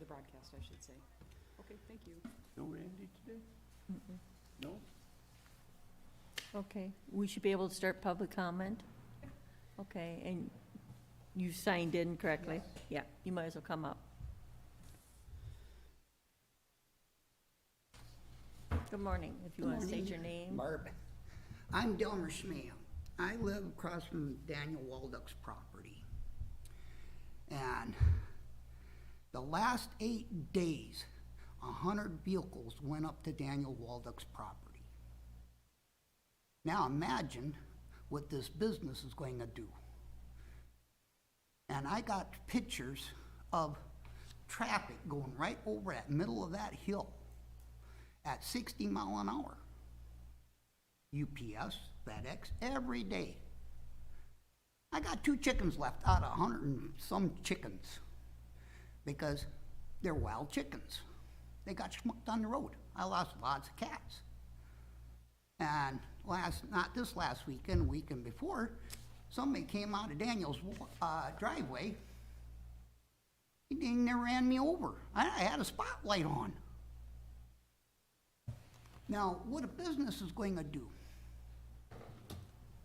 the broadcast, I should say. Okay, thank you. No Randy today? No? Okay, we should be able to start public comment? Okay, and you signed in correctly? Yeah, you might as well come up. Good morning, if you want to state your name. Barb. I'm Delmer Schmale. I live across from Daniel Walduck's property. And the last 8 days, 100 vehicles went up to Daniel Walduck's property. Now imagine what this business is going to do. And I got pictures of traffic going right over that middle of that hill at 60 mile an hour. UPS, FedEx, every day. I got 2 chickens left out of 100 and some chickens because they're wild chickens. They got schmucked on the road. I lost lots of cats. And not this last weekend, weekend before, somebody came out of Daniel's driveway. He dang near ran me over. I had a spotlight on. Now, what a business is going to do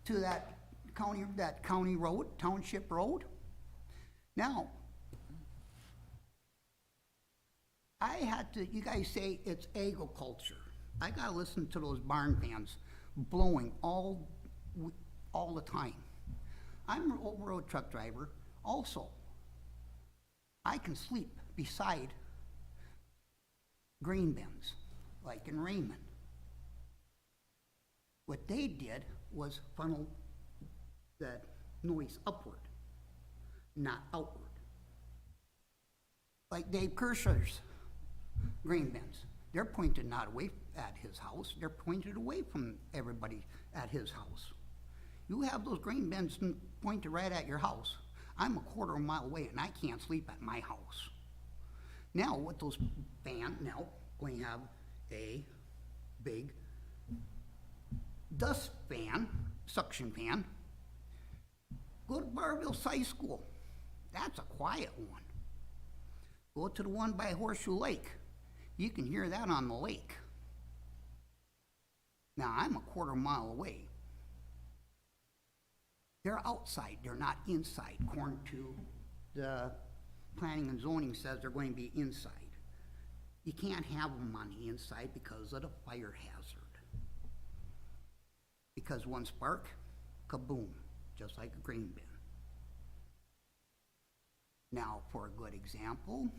to that county road, township road. Now, you guys say it's agriculture. I gotta listen to those barn fans blowing all the time. I'm an over-road truck driver also. I can sleep beside grain bins, like in Raymond. What they did was funnel that noise upward, not outward. Like Dave Kirschner's grain bins. They're pointed not away at his house, they're pointed away from everybody at his house. You have those grain bins pointed right at your house. I'm a quarter of a mile away and I can't sleep at my house. Now, with those now going to have a big dust fan, suction fan. Go to Barville High School. That's a quiet one. Go to the one by Horseshoe Lake. You can hear that on the lake. Now, I'm a quarter mile away. They're outside, they're not inside, according to the planning and zoning says they're going to be inside. You can't have them on the inside because of the fire hazard. Because one spark, kaboom, just like a grain bin. Now, for a good example,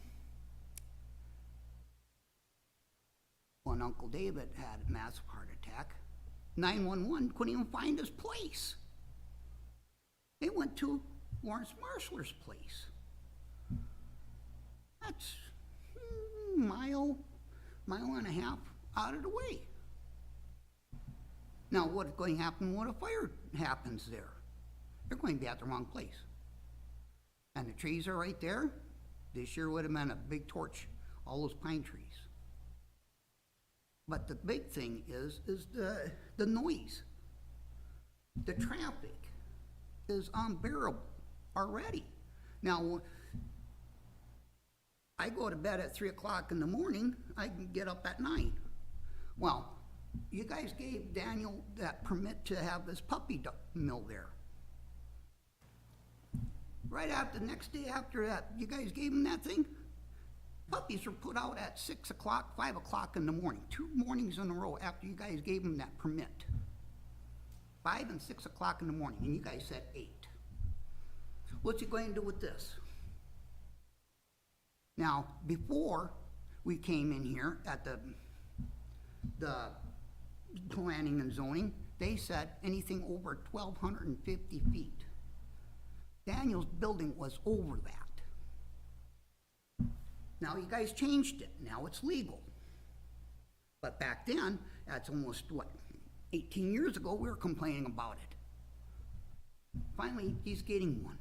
when Uncle David had a massive heart attack, 911 couldn't even find his place. They went to Lawrence Marshler's place. That's mile and a half out of the way. Now, what's going to happen when a fire happens there? They're going to be at the wrong place. And the trees are right there. This year would have been a big torch, all those pine trees. But the big thing is the noise. The traffic is unbearable already. Now, I go to bed at 3 o'clock in the morning, I can get up at 9. Well, you guys gave Daniel that permit to have this puppy mill there. Right after the next day after that, you guys gave him that thing? Puppies were put out at 6 o'clock, 5 o'clock in the morning, 2 mornings in a row after you guys gave him that permit. 5 and 6 o'clock in the morning, and you guys said 8. What's he going to do with this? Now, before we came in here at the planning and zoning, they said anything over 1,250 feet. Daniel's building was over that. Now you guys changed it, now it's legal. But back then, that's almost, 18 years ago, we were complaining about it. Finally, he's getting one.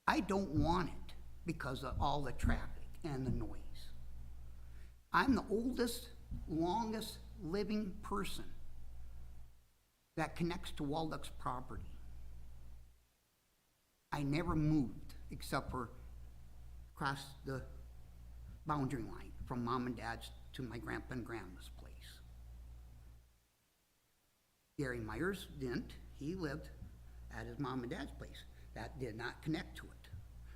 I don't want it because of all the traffic and the noise. I'm the oldest, longest living person that connects to Walduck's property. I never moved except for across the boundary line from mom and dad's to my grandpa and grandma's place. Gary Myers didn't. He lived at his mom and dad's place. That did not connect to it.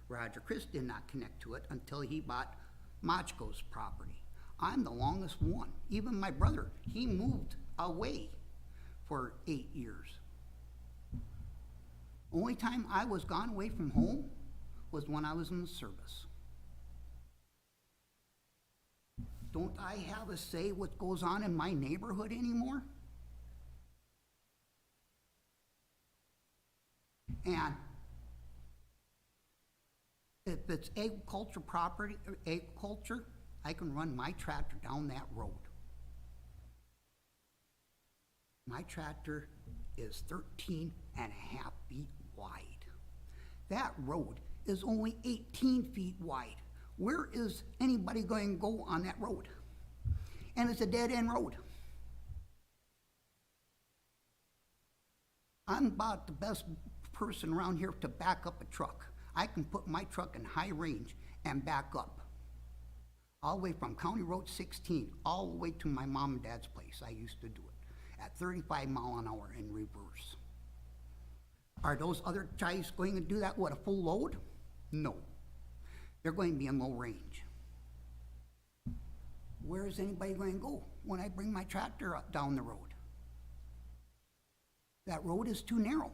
Roger Chris did not connect to it until he bought Machko's property. I'm the longest one. Even my brother, he moved away for 8 years. Only time I was gone away from home was when I was in the service. Don't I have a say what goes on in my neighborhood anymore? And if it's agriculture property, or agriculture, I can run my tractor down that road. My tractor is 13 and a half feet wide. That road is only 18 feet wide. Where is anybody going to go on that road? And it's a dead-end road. I'm about the best person around here to back up a truck. I can put my truck in high range and back up. All the way from County Road 16, all the way to my mom and dad's place. I used to do it at 35 miles an hour in reverse. Are those other guys going to do that with a full load? No. They're going to be in low range. Where is anybody going to go when I bring my tractor up down the road? That road is too narrow.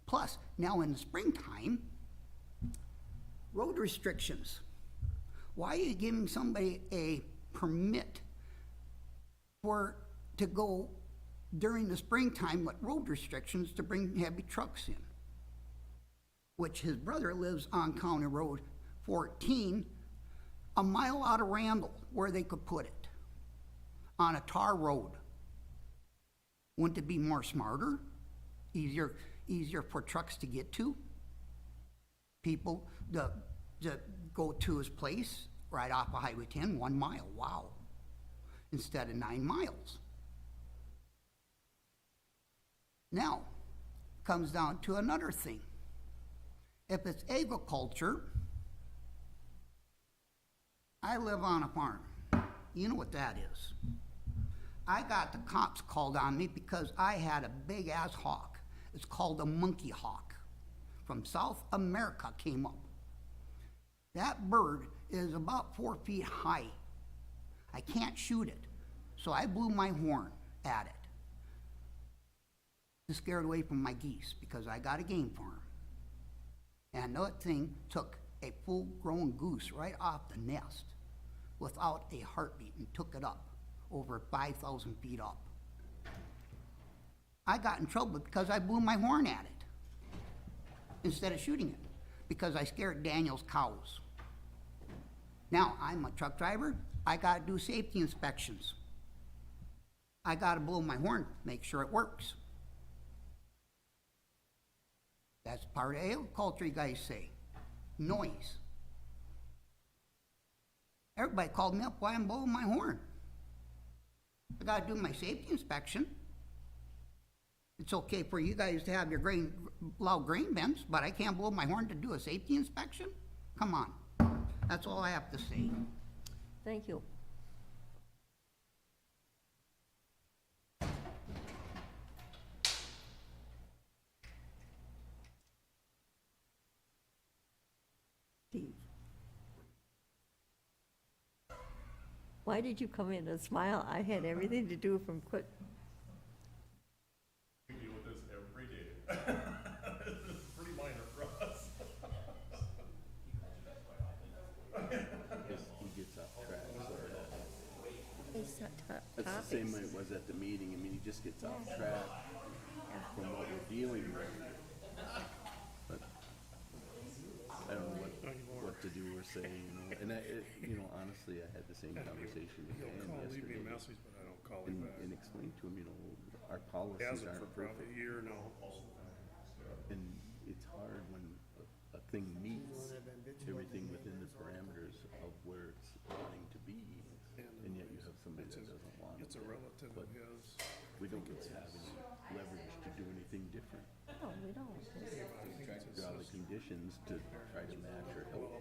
Plus, now in the springtime, road restrictions. Why are you giving somebody a permit to go during the springtime with road restrictions to bring heavy trucks in? Which his brother lives on County Road 14, a mile out of Randall, where they could put it, on a tar road. Wouldn't it be more smarter, easier for trucks to get to? People to go to his place right off of Highway 10, 1 mile, wow, instead of 9 miles. Now, comes down to another thing. If it's agriculture, I live on a farm. You know what that is. I got the cops called on me because I had a big ass hawk. It's called a monkey hawk. From South America came up. That bird is about 4 feet high. I can't shoot it, so I blew my horn at it to scare it away from my geese because I got a game farm. And that thing took a full-grown goose right off the nest without a heartbeat and took it up over 5,000 feet up. I got in trouble because I blew my horn at it instead of shooting it because I scared Daniel's cows. Now, I'm a truck driver. I got to do safety inspections. I got to blow my horn, make sure it works. That's part of agriculture, you guys say. Noise. Everybody called me up while I'm blowing my horn. I got to do my safety inspection. It's okay for you guys to have your loud grain bins, but I can't blow my horn to do a safety inspection? Come on. That's all I have to say. Thank you. Steve. Why did you come in and smile? I had everything to do from quick. We deal with this every day. This is pretty minor for us. He gets off track, so That's that's the same way it was at the meeting. I mean, he just gets off track from what we're dealing with. But I don't know what to do or say, you know. And honestly, I had the same conversation with He'll Dan call, leave me a yesterday. message, but I don't call him back. And explain to him, our policies Hasn't for aren't probably perfect. a year now. And it's hard when a thing meets everything within the parameters of where it's wanting to be, and yet you have somebody that doesn't want it. It's a relative of his. We don't have any leverage to do anything different. No, we don't. Try to draw the conditions to try to match or help,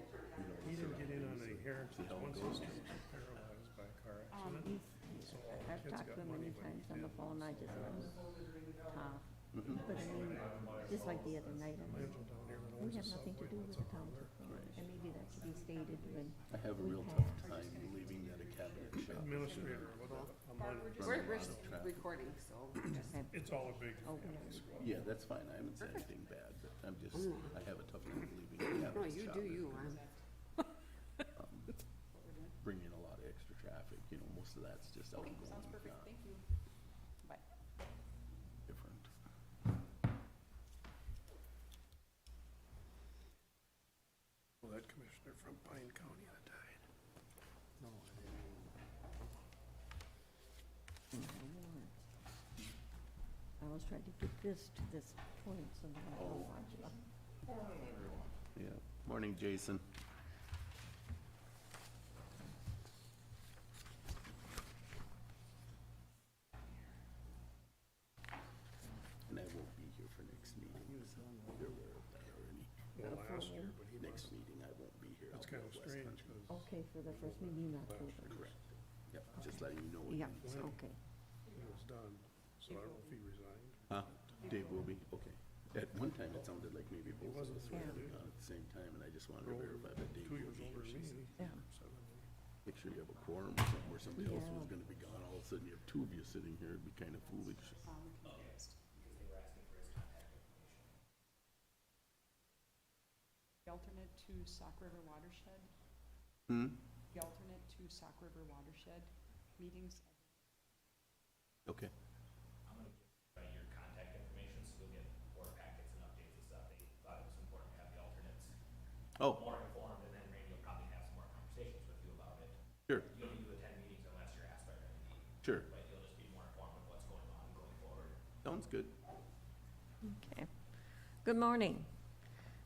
He didn't get in on a hearing parents, See how it one goes. sister was paralyzed by a car accident. He's, So all the I've kids talked got to him money, many but times he on the didn't. phone, I just let him talk. Mhm. But I mean, just like the other night, I mean, Imagine down here that we owns a have nothing to Subway, do with what's the up on township there? thing, and maybe that should be stated when I have a we real have- tough time believing that a cabinet shop. Administrator with a money. We're lot of traffic. recording, so just, It's all a big Oh, family squad. Yeah, that's fine, I haven't said anything bad, but I'm just, I have a tough time believing a no, cabinet you shop do is you. gonna, I'm, bring in a lot of extra traffic, you know, most of that's just okay, outgoing, sounds perfect, not thank you. Bye. different. Well, that commissioner from Pine County that died. No, I didn't. I was trying to get this to this point, so that I don't watch it. Yeah, morning, Jason. And I won't be here for next meeting, so you're aware of that already. Well, last year, but he Next must, meeting, I won't be here. that's I'll be kind of out west strange, country. because Okay, for the first meeting in last October. year Correct. Yep, just letting you know. what Yeah, you need. okay. he was done, so I don't know if he resigned. Huh? Dave will be, okay. At one time, it sounded like maybe both of wasn't us were Yeah. gonna be gone at the same time, and I just wanted to Older- verify that Dave 2 will years be older here. than She me. said, Yeah. make sure you have a quorum or something, where somebody else was Yeah. gonna be gone, all of a sudden you have two of you sitting here, it'd be kinda foolish. I'm confused. The alternate to Sauk River Watershed, Hmm? the alternate to Sauk River Watershed meetings. Okay, I'm gonna give your contact information, so you'll get board packets and updates and stuff. They thought it was important to have the alternates oh, more informed, and then Randy will probably have some more conversations with you about it. sure, You'll need to attend meetings unless you're asked by Randy, sure, but you'll just be more informed of what's going on going forward. sounds good. Okay. Good morning,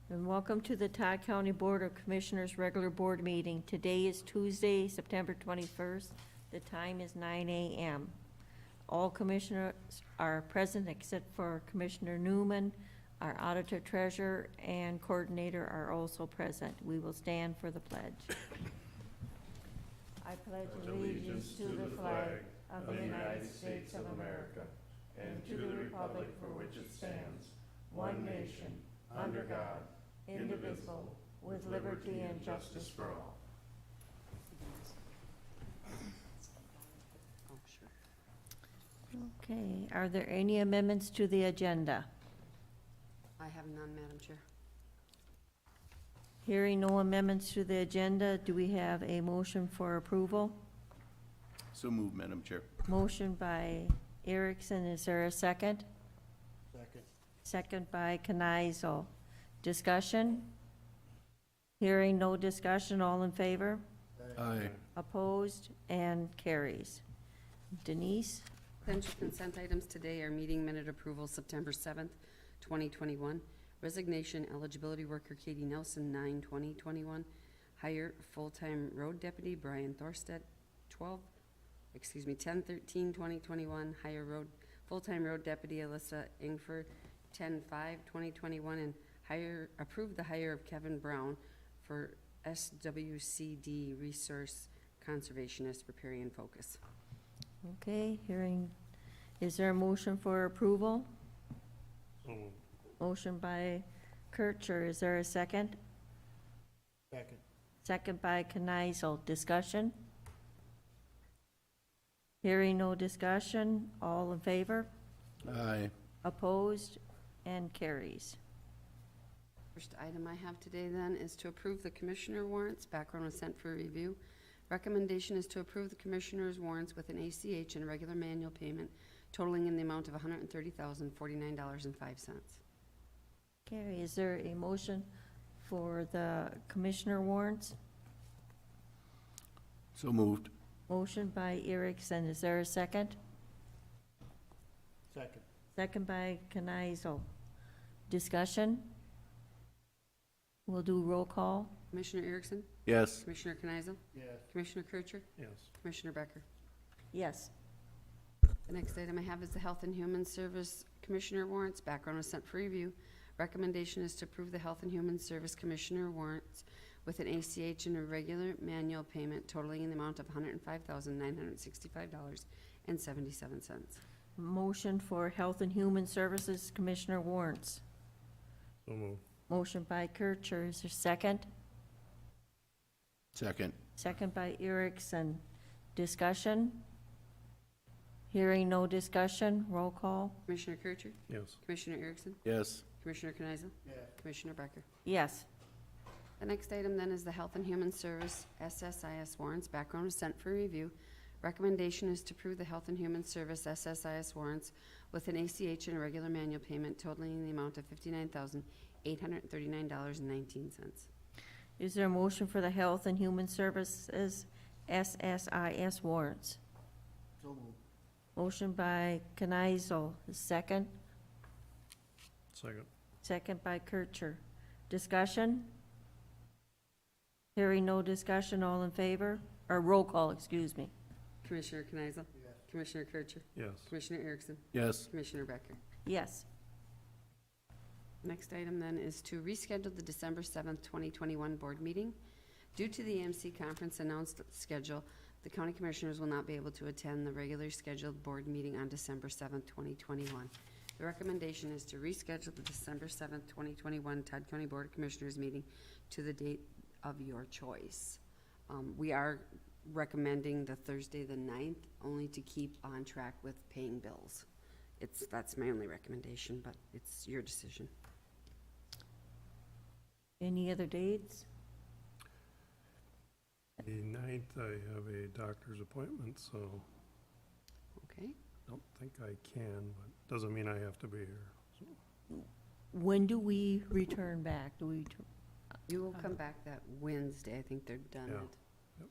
and welcome to the Todd County Board of Commissioners Regular Board Meeting. Today is Tuesday, September 21st. The time is 9 a.m. All commissioners are present except for Commissioner Newman. Our auditor, treasurer, and coordinator are also present. We will stand for the pledge. I pledge allegiance to the flag of the United States of America and to the republic for which it stands, one nation, under God, indivisible, with liberty and justice for all. Oh, sure. Okay, are there any amendments to the agenda? I have none, Madam Chair. Hearing no amendments to the agenda, do we have a motion for approval? So move, Madam Chair. Motion by Erickson, is there a second? Second. Second by Knizel. Discussion? Hearing no discussion, all in favor? Aye. Opposed, and carries. Denise? Potential consent items today are meeting minute approval, September 7th, 2021. Resignation, eligibility worker Katie Nelson, 9/20/21. Hire full-time road deputy Brian Thorstead, 10/13/2021. Hire full-time road deputy Alyssa Ingford, 10/5/2021. And approve the hire of Kevin Brown for SWCD Resource Conservationist, Riparian Focus. Okay, hearing, is there a motion for approval? So moved. Motion by Kircher, is there a second? Second. Second by Knizel. Discussion? Hearing no discussion, all in favor? Aye. Opposed, and carries. First item I have today then is to approve the commissioner warrants. Background was sent for review. Recommendation is to approve the commissioner's warrants with an ACH and regular manual payment totaling in the amount of $130,049.05. Okay, is there a motion for the commissioner warrants? So moved. Motion by Erickson, is there a second? Second. Second by Knizel. Discussion? We'll do roll call. Commissioner Erickson? Yes. Commissioner Knizel? Yes. Commissioner Kircher? Yes. Commissioner Becker? Yes. The next item I have is the Health and Human Service Commissioner warrants. Background was sent for review. Recommendation is to approve the Health and Human Service Commissioner warrants with an ACH and a regular manual payment totaling in the amount of $105,965.77. Motion for Health and Human Services, Commissioner warrants. So moved. Motion by Kircher, is there second? Second. Second by Erickson. Discussion? Hearing no discussion, roll call? Commissioner Kircher? Yes. Commissioner Erickson? Yes. Commissioner Kneisel? Commissioner Becker? Yes. The next item then is the Health and Human Service SSIS warrants. Background is sent for review. Recommendation is to approve the Health and Human Service SSIS warrants with an ACH and a regular manual payment totaling the amount of $59,839.19. Is there a motion for the Health and Human Services SSIS warrants? So moved. Motion by Kneisel, second. Second. Second by Kircher. Discussion? Hearing no discussion, all in favor? Or roll call, excuse me. Commissioner Kneisel? Commissioner Kircher? Yes. Commissioner Erickson? Yes. Commissioner Becker? Yes. Next item then is to reschedule the December 7th, 2021 board meeting. Due to the AMC conference announced schedule, the county commissioners will not be able to attend the regularly scheduled board meeting on December 7th, 2021. The recommendation is to reschedule the December 7th, 2021 Todd County Board of Commissioners meeting to the date of your choice. We are recommending the Thursday, the 9th, only to keep on track with paying bills. That's my only recommendation, but it's your decision. Any other dates? The 9th, I have a doctor's appointment, so Okay? don't think I can, but doesn't mean I have to be here. So, When do we return back? Do we, You will come back that Wednesday. I think they're done Yeah. at,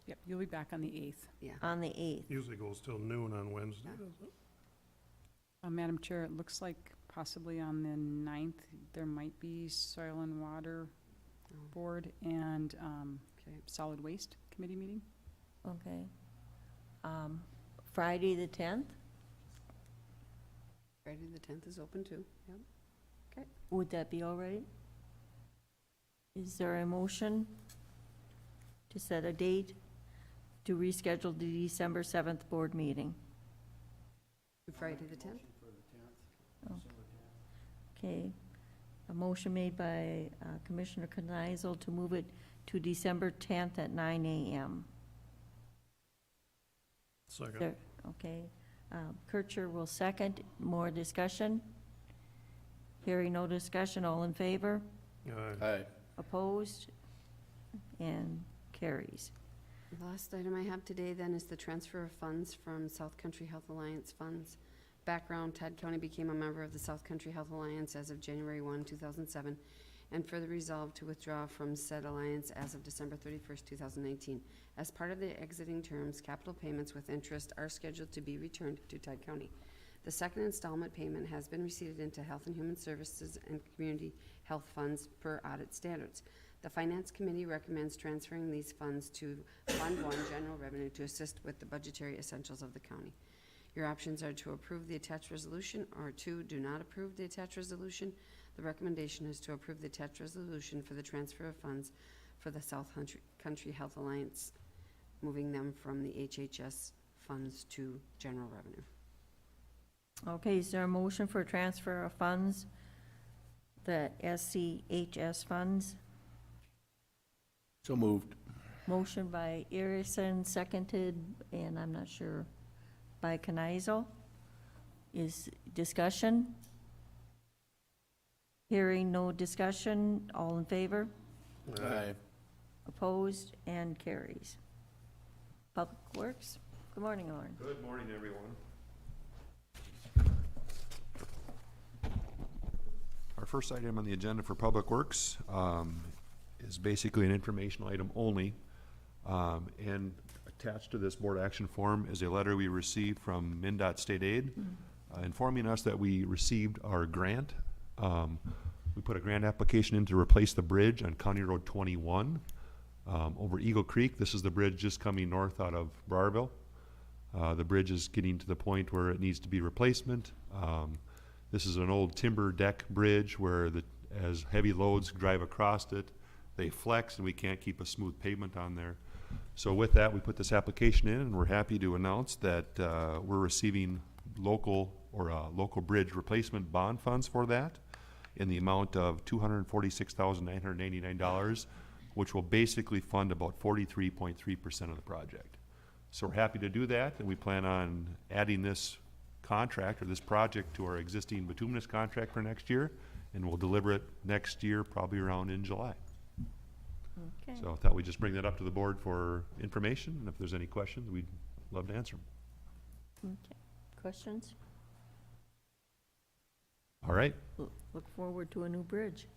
Yep, you'll be back on the 8th. yeah. on the 8th? usually goes till noon on Wednesday, doesn't it? Madam Chair, it looks like possibly on the 9th, there might be Soil and Water Oh, Board and okay. Solid Waste Committee meeting. Okay. Friday, the 10th? Friday the 10th is open too. Yep. Would that be all right? Is there a motion to set a date to reschedule the December 7th board meeting? Friday the 10th? Okay. A motion made by Commissioner Kneisel to move it to December 10th at 9 a.m. Second. There, okay. Kircher will second. More discussion? Hearing no discussion, all in favor? Aye. Aye. Opposed? And carries. The last item I have today then is the transfer of funds from South Country Health Alliance funds. Background, Todd County became a member of the South Country Health Alliance as of January 1, 2007, and further resolved to withdraw from said alliance as of December 31st, 2019. As part of the exiting terms, capital payments with interest are scheduled to be returned to Todd County. The second installment payment has been received into Health and Human Services and Community Health Funds per audit standards. The Finance Committee recommends transferring these funds to Fund 1 General Revenue to assist with the budgetary essentials of the county. Your options are to approve the attached resolution or to do not approve the attached resolution. The recommendation is to approve the attached resolution for the transfer of funds for the South Country Health Alliance, moving them from the HHS funds to general revenue. Okay, is there a motion for transfer of funds, the SCHS funds? So moved. Motion by Erickson, seconded, and I'm not sure, by Kneisel. Is discussion? Hearing no discussion, all in favor? Aye. Opposed, and carries. Public Works, good morning, Lauren. Good morning, everyone. Our first item on the agenda for Public Works is basically an informational item only. And attached to this board action form is a letter we received from MnDOT State Aid informing us that we received our grant. We put a grant application in to replace the bridge on County Road 21 over Eagle Creek. This is the bridge just coming north out of Briarville. The bridge is getting to the point where it needs to be replacement. This is an old timber deck bridge where as heavy loads drive across it, they flex and we can't keep a smooth pavement on there. So with that, we put this application in, and we're happy to announce that we're receiving local bridge replacement bond funds for that in the amount of $246,989, which will basically fund about 43.3% of the project. So we're happy to do that, and we plan on adding this contract or this project to our existing bituminous contract for next year, and we'll deliver it next year, probably around in July. Okay. So I thought we'd just bring that up to the board for information, and if there's any questions, we'd love to answer them. Okay. Questions? All right. Look forward to a new bridge.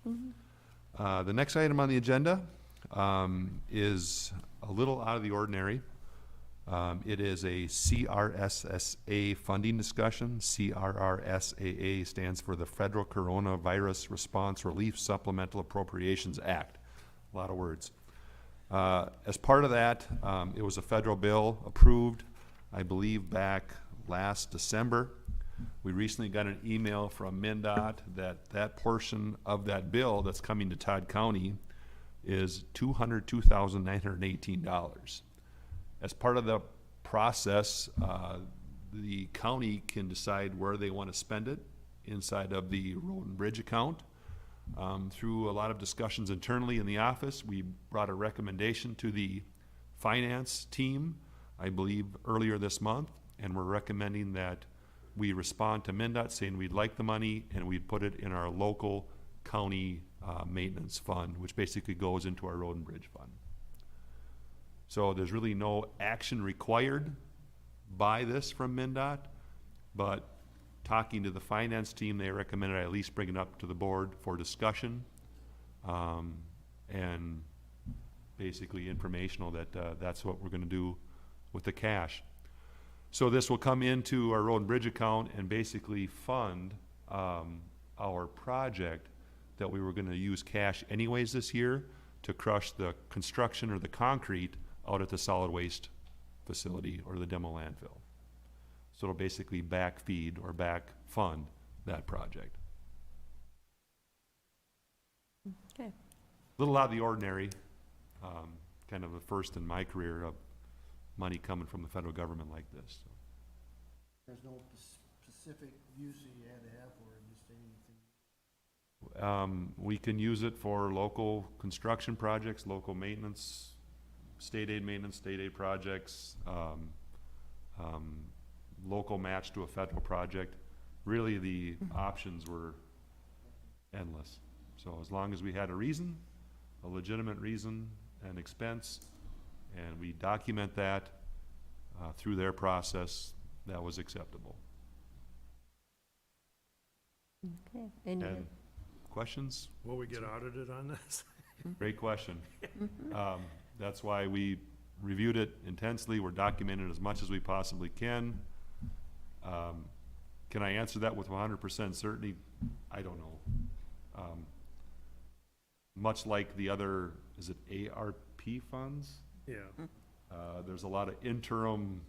The next item on the agenda is a little out of the ordinary. It is a CRSSA funding discussion. CRRSAA stands for the Federal Coronavirus Response Relief Supplemental Appropriations Act. A lot of words. As part of that, it was a federal bill approved, I believe, back last December. We recently got an email from MnDOT that portion of that bill that's coming to Todd County is $202,918. As part of the process, the county can decide where they want to spend it inside of the road and bridge account. Through a lot of discussions internally in the office, we brought a recommendation to the finance team, I believe earlier this month, and we're recommending that we respond to MnDOT saying we'd like the money and we'd put it in our local county maintenance fund, which basically goes into our road and bridge fund. So there's really no action required by this from MnDOT, but talking to the finance team, they recommended I at least bring it up to the board for discussion, and basically informational that that's what we're gonna do with the cash. So this will come into our road and bridge account and basically fund our project that we were gonna use cash anyways this year to crush the construction or the concrete out at the solid waste facility or the demo landfill. So it'll basically back feed or back fund that project. Okay. A little out of the ordinary, kind of a first in my career of money coming from the federal government like this. So. There's no specific use that you had to have for it, just anything. We can use it for local construction projects, local maintenance, state aid maintenance, state aid projects, local match to a federal project. Really, the options were endless. So as long as we had a reason, a legitimate reason and expense, and we document that through their process, that was acceptable. Okay. Any And questions? Will we get audited on this? Great question. That's why we reviewed it intensely. We're documenting as much as we possibly can. Can I answer that with 100% certainty? I don't know. Much like the other, is it ARP funds? Yeah. There's a lot of interim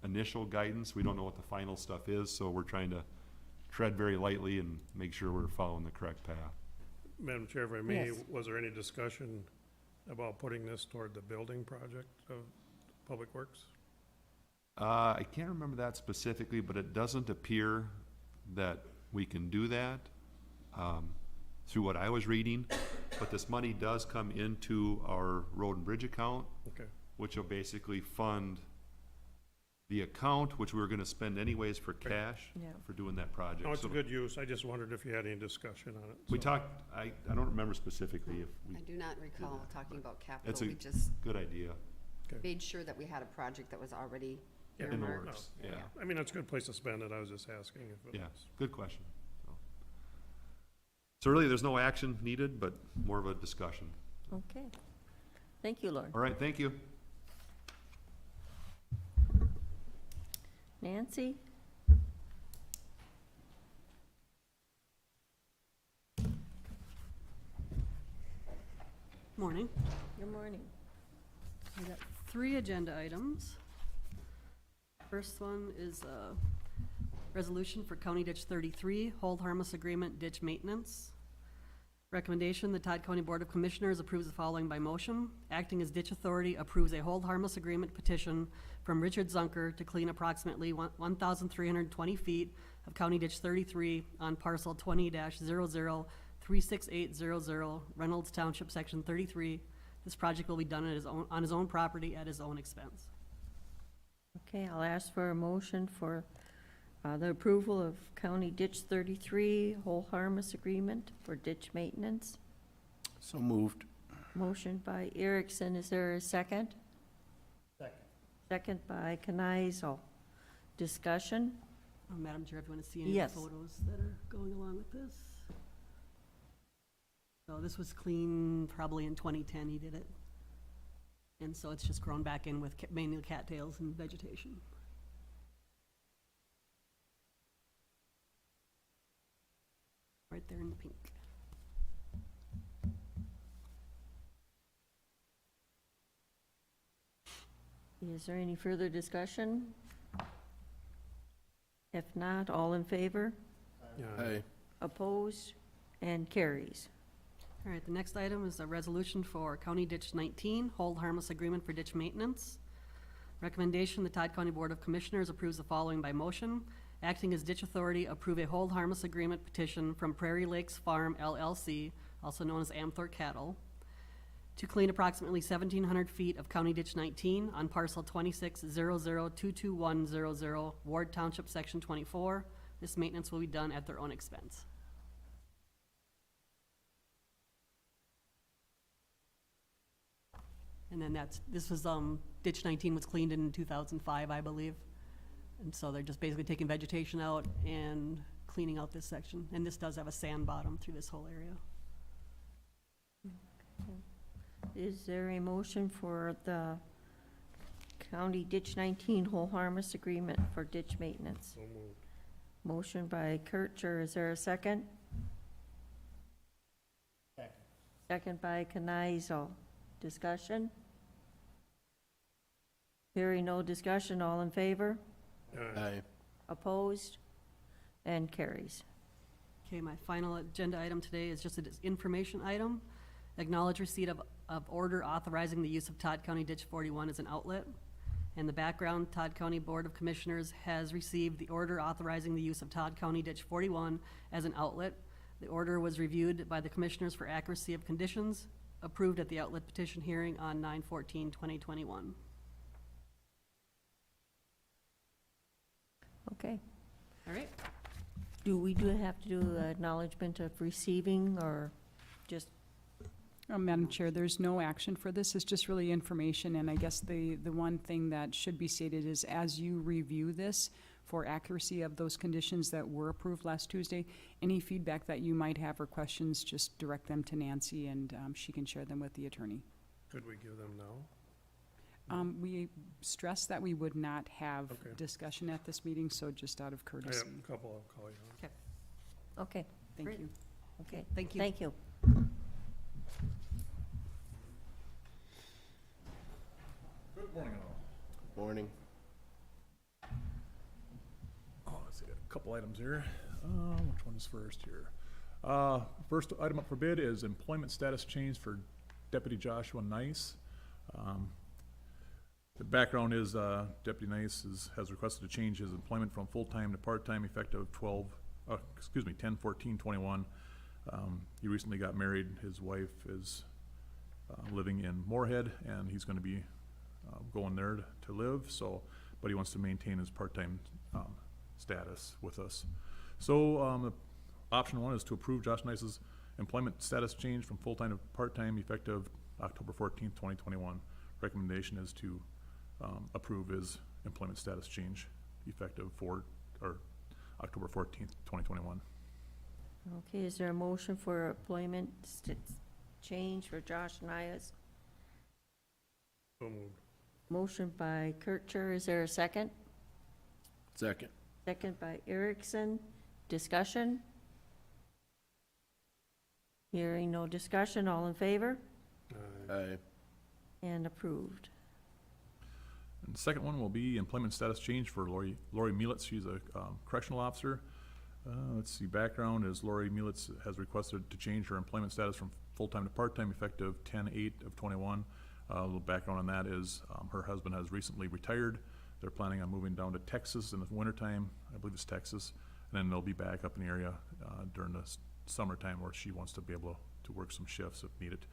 initial guidance. We don't know what the final stuff is, so we're trying to tread very lightly and make sure we're following the correct path. Madam Chair, if I may, Yes. was there any discussion about putting this toward the building project of Public Works? I can't remember that specifically, but it doesn't appear that we can do that through what I was reading. But this money does come into our road and bridge account, Okay. which will basically fund the account, which we were gonna spend anyways for cash Yeah. for doing that project. No, it's a So good use. I just wondered if you had any discussion on it. we so. talked, I don't remember specifically if we, I do not recall talking about it's capital. a We just good idea. made sure that we had a project that was already Yeah. In the earmarked. works, No. yeah. I mean, it's a good place to spend it. I was just asking if it Yeah, was. good question. So really, there's no action needed, but more of a discussion. Okay. Thank you, Lauren. All right, thank you. Nancy? Morning. Good morning. We got 3 agenda items. First one is a resolution for County Ditch 33, hold harmless agreement ditch maintenance. Recommendation, the Todd County Board of Commissioners approves the following by motion. Acting as ditch authority, approves a hold harmless agreement petition from Richard Zunker to clean approximately 1,320 feet of County Ditch 33 on parcel 20-00-36800, Reynolds Township, Section 33. This project will be done on his own property at his own expense. Okay, I'll ask for a motion for the approval of County Ditch 33 whole harmless agreement for ditch maintenance. So moved. Motion by Erickson, is there a second? Second. Second by Knizel. Discussion? Madam Chair, if you want to see any Yes. photos that are going along with this. So this was clean probably in 2010, he did it. And so it's just grown back in with mainly cattails and vegetation. Right there in the pink. Is there any further discussion? If not, all in favor? Aye. Opposed? And carries. All right, the next item is a resolution for County Ditch 19, hold harmless agreement for ditch maintenance. Recommendation, the Todd County Board of Commissioners approves the following by motion. Acting as ditch authority, approve a hold harmless agreement petition from Prairie Lakes Farm LLC, also known as Amthor Cattle, to clean approximately 1,700 feet of County Ditch 19 on parcel 26-00-22100, Ward Township, Section 24. This maintenance will be done at their own expense. And then this was, ditch 19 was cleaned in 2005, I believe. And so they're just basically taking vegetation out and cleaning out this section. And this does have a sand bottom through this whole area. Is there a motion for the County Ditch 19 whole harmless agreement for ditch maintenance? So moved. Motion by Kircher, is there a second? Second. Second by Knizel. Discussion? Hearing no discussion, all in favor? Aye. Opposed? And carries. Okay, my final agenda item today is just an information item. Acknowledge receipt of order authorizing the use of Todd County Ditch 41 as an outlet. In the background, Todd County Board of Commissioners has received the order authorizing the use of Todd County Ditch 41 as an outlet. The order was reviewed by the Commissioners for accuracy of conditions, approved at the outlet petition hearing on 9/14/2021. Okay. All right. Do we have to do acknowledgement of receiving or just, Madam Chair, there's no action for this. It's just really information, and I guess the one thing that should be stated is as you review this for accuracy of those conditions that were approved last Tuesday, any feedback that you might have or questions, just direct them to Nancy, and she can share them with the attorney. Could we give them now? We stressed that we would not have Okay. discussion at this meeting, so just out of I courtesy. have a couple I'll call you on. okay, Thank Great. you. okay. Thank you. Thank you. Good morning, all. Morning. Oh, let's see, a couple items here. Which one's first here? First item up for bid is employment status change for Deputy Joshua Nice. The background is, Deputy Nice has requested to change his employment from full-time to part-time effective 10/14/21. He recently got married. His wife is living in Moorhead, and he's gonna be going there to live, so, but he wants to maintain his part-time status with us. So, option one is to approve Josh Nice's employment status change from full-time to part-time effective October 14th, 2021. Recommendation is to approve his employment status change effective October 14th, 2021. Okay, is there a motion for employment change for Josh Nyas? So moved. Motion by Kircher, is there a second? Second. Second by Erickson. Discussion? Hearing no discussion, all in favor? Aye. And approved. And the second one will be employment status change for Lori Mielitz. She's a correctional officer. Let's see, background is Lori Mulitz has requested to change her employment status from full-time to part-time effective 10/8/21. A little background on that is, her husband has recently retired. They're planning on moving down to Texas in the wintertime, I believe it's Texas, and then they'll be back up in the area, during the summertime where she wants to be able to work some shifts if needed.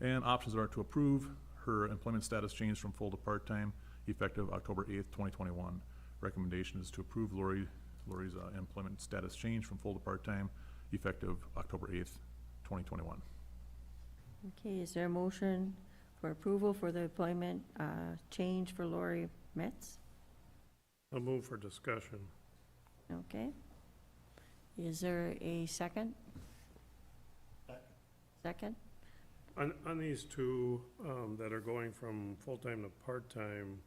And options are to approve her employment status change from full to part-time effective October 8th, 2021. Recommendation is to approve Lori's employment status change from full to part-time effective October 8th, 2021. Okay, is there a motion for approval for the employment change for Lori Metz? I'll move for discussion. Okay. Is there a second? Second? On these two that are going from full-time to part-time,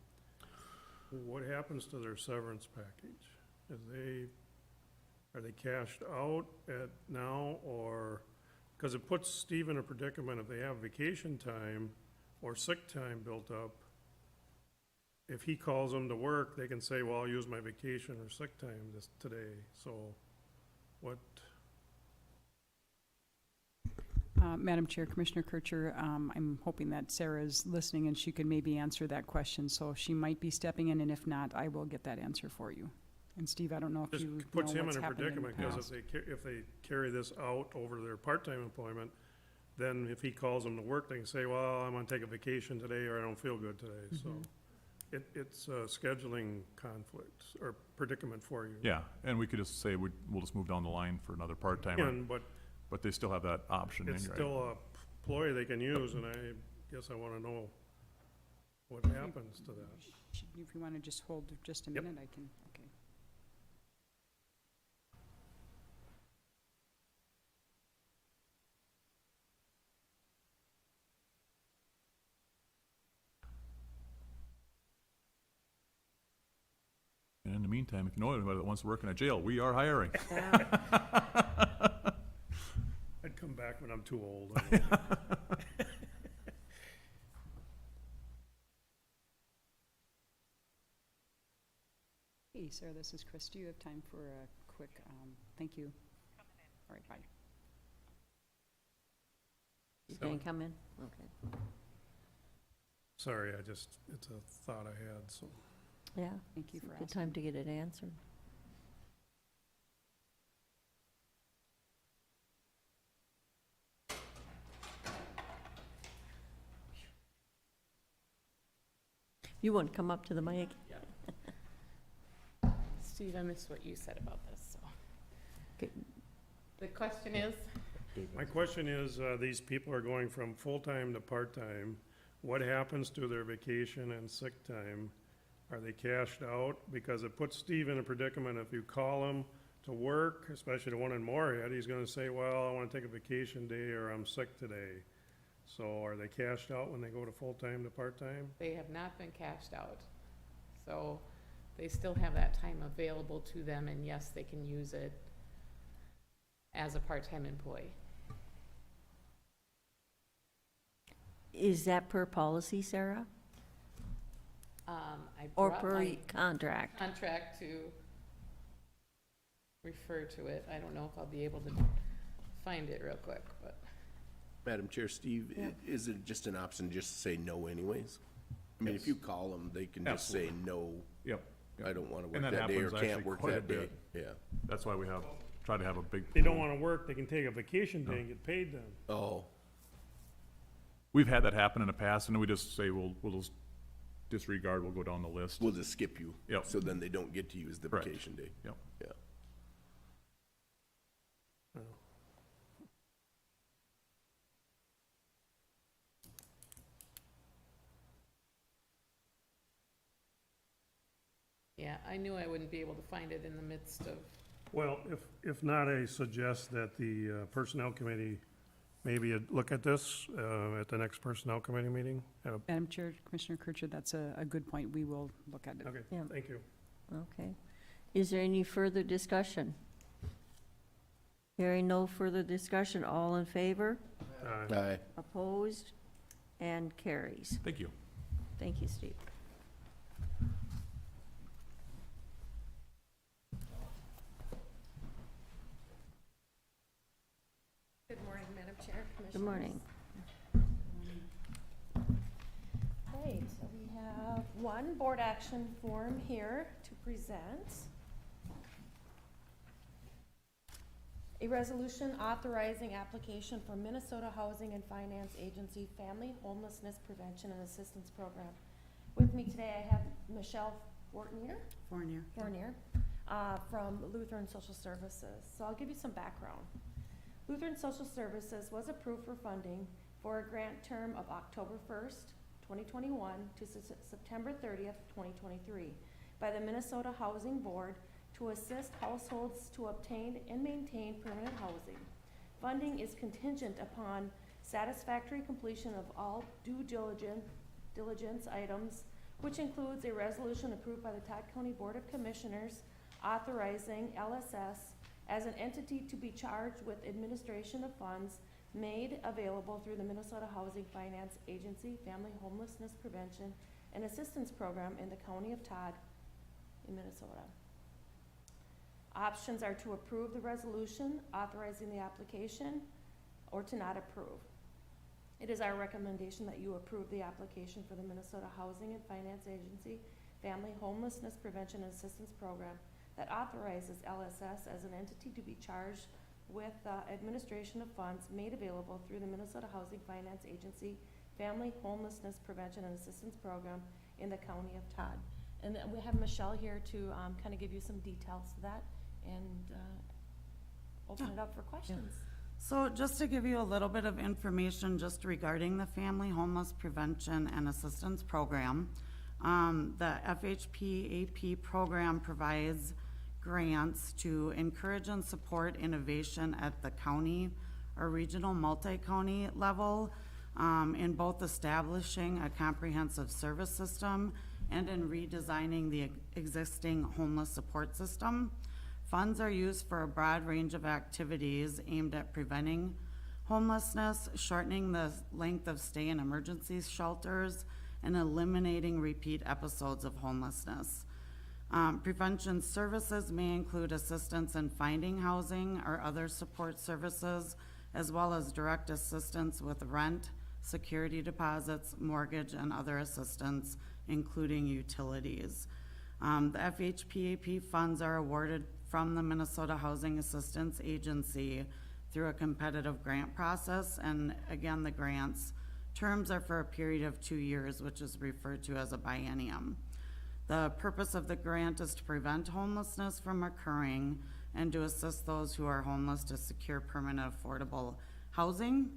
what happens to their severance package? Are they cashed out at now, or, because it puts Steve in a predicament if they have vacation time or sick time built up. If he calls them to work, they can say, well, I'll use my vacation or sick time today, so what? Madam Chair, Commissioner Kircher, I'm hoping that Sarah is listening and she could maybe answer that question. So she might be stepping in, and if not, I will get that answer for you. And Steve, I don't know if Just you know puts him what's in a happened in the predicament, because past. if they carry this out over their part-time employment, then if he calls them to work, they can say, well, I'm gonna take a vacation today, or I don't feel good today, so. It's a scheduling conflict, or predicament for you. Yeah, and we could just say we'll just move down the line for another part-timer, And, but but they still have that option. it's right? still a ploy they can use, and I guess I wanna know what happens to that. If you want to just hold just a Yep. minute, I can, okay. And in the meantime, if you know anybody that wants to work in a jail, we are hiring. I'd come back when I'm too old. Hey, Sarah, this is Chris. Do you have time for a quick, thank you. All right, bye. You gonna come in? Okay. Sorry, it's a thought I had, so. Yeah. Thank you for Good asking. time to get it answered. You want to come up to the mic? Steve, I missed what you said about this, so. Okay. The question is? My question is, these people are going from full-time to part-time. What happens to their vacation and sick time? Are they cashed out? Because it puts Steve in a predicament. If you call him to work, especially the one in Moorhead, he's gonna say, well, I wanna take a vacation day, or I'm sick today. So are they cashed out when they go to full-time to part-time? They have not been cashed out. So they still have that time available to them, and yes, they can use it as a part-time employee. Is that per policy, Sarah? I Or brought per my contract? contract to refer to it. I don't know if I'll be able to find it real quick, but. Madam Chair, Steve, is it just an option just to say no anyways? I mean, if you call them, they can just say no, Yep. I don't wanna work And that that day, or happens can't actually work quite a that day. bit. Yeah. That's why we try to have a big. If they don't wanna work, they can take a vacation day and get paid then. Oh, We've had that happen in the past, and then we just say, we'll just disregard, we'll go down the list. we'll just skip you. Yep. So then they don't get to use the Correct. vacation day. Yep. Yeah. Yeah, I knew I wouldn't be able to find it in the midst of, Well, if not, I suggest that the Personnel Committee maybe look at this at the next Personnel Committee meeting. Madam Chair, Commissioner Kircher, that's a good point. We will look at it. Okay, Yeah. thank you. Okay. Is there any further discussion? Hearing no further discussion, all in favor? Aye. Opposed? And carries. Thank you. Thank you, Steve. Good morning. Right, so we have one board action form here to present. A resolution authorizing application for Minnesota Housing and Finance Agency Family Homelessness Prevention and Assistance Program. With me today, I have Michelle Fournier from Lutheran Social Services. So I'll give you some background. Lutheran Social Services was approved for funding for a grant term of October 1st, 2021 to September 30th, 2023 by the Minnesota Housing Board to assist households to obtain and maintain permanent housing. Funding is contingent upon satisfactory completion of all due diligence items, which includes a resolution approved by the Todd County Board of Commissioners authorizing LSS as an entity to be charged with administration of funds made available through the Minnesota Housing Finance Agency Family Homelessness Prevention and Assistance Program in the County of Todd in Minnesota. Options are to approve the resolution authorizing the application or to not approve. It is our recommendation that you approve the application for the Minnesota Housing and Finance Agency Family Homelessness Prevention and Assistance Program that authorizes LSS as an entity to be charged with administration of funds made available through the Minnesota Housing Finance Agency Family Homelessness Prevention and Assistance Program in the County of Todd. And then we have Michelle here to kind of give you some details to that and open it up for questions. So just to give you a little bit of information just regarding the Family Homeless Prevention and Assistance Program, the FHPAP program provides grants to encourage and support innovation at the county or regional multi-county level in both establishing a comprehensive service system and in redesigning the existing homeless support system. Funds are used for a broad range of activities aimed at preventing homelessness, shortening the length of stay in emergency shelters, and eliminating repeat episodes of homelessness. Prevention services may include assistance in finding housing or other support services, as well as direct assistance with rent, security deposits, mortgage, and other assistance, including utilities. The FHPAP funds are awarded from the Minnesota Housing Assistance Agency through a competitive grant process, and again, the grants terms are for a period of 2 years, which is referred to as a biennium. The purpose of the grant is to prevent homelessness from occurring and to assist those who are homeless to secure permanent affordable housing.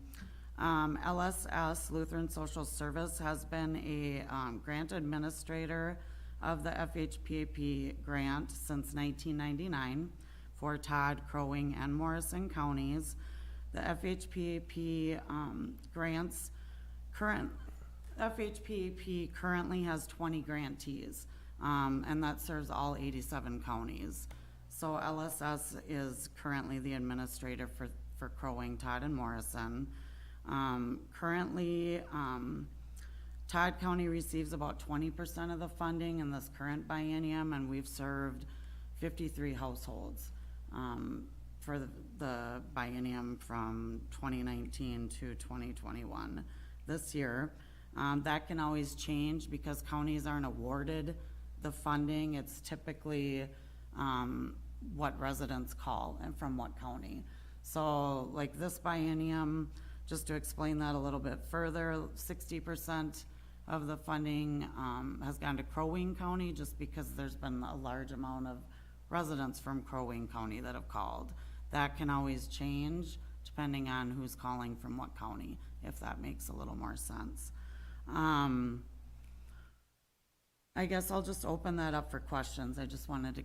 LSS, Lutheran Social Service, has been a grant administrator of the FHPAP grant since 1999 for Todd, Crow Wing, and Morrison counties. The FHPAP FHPAP currently has 20 grantees, and that serves all 87 counties. So LSS is currently the administrator for Crow Wing, Todd, and Morrison. Currently, Todd County receives about 20% of the funding in this current biennium, and we've served 53 households for the biennium from 2019 to 2021 this year. That can always change because counties aren't awarded the funding. It's typically what residents call and from what county. So like this biennium, just to explain that a little bit further, 60% of the funding has gone to Crow Wing County just because there's been a large amount of residents from Crow Wing County that have called. That can always change depending on who's calling from what county, if that makes a little more sense. I guess I'll just open that up for questions. I just wanted to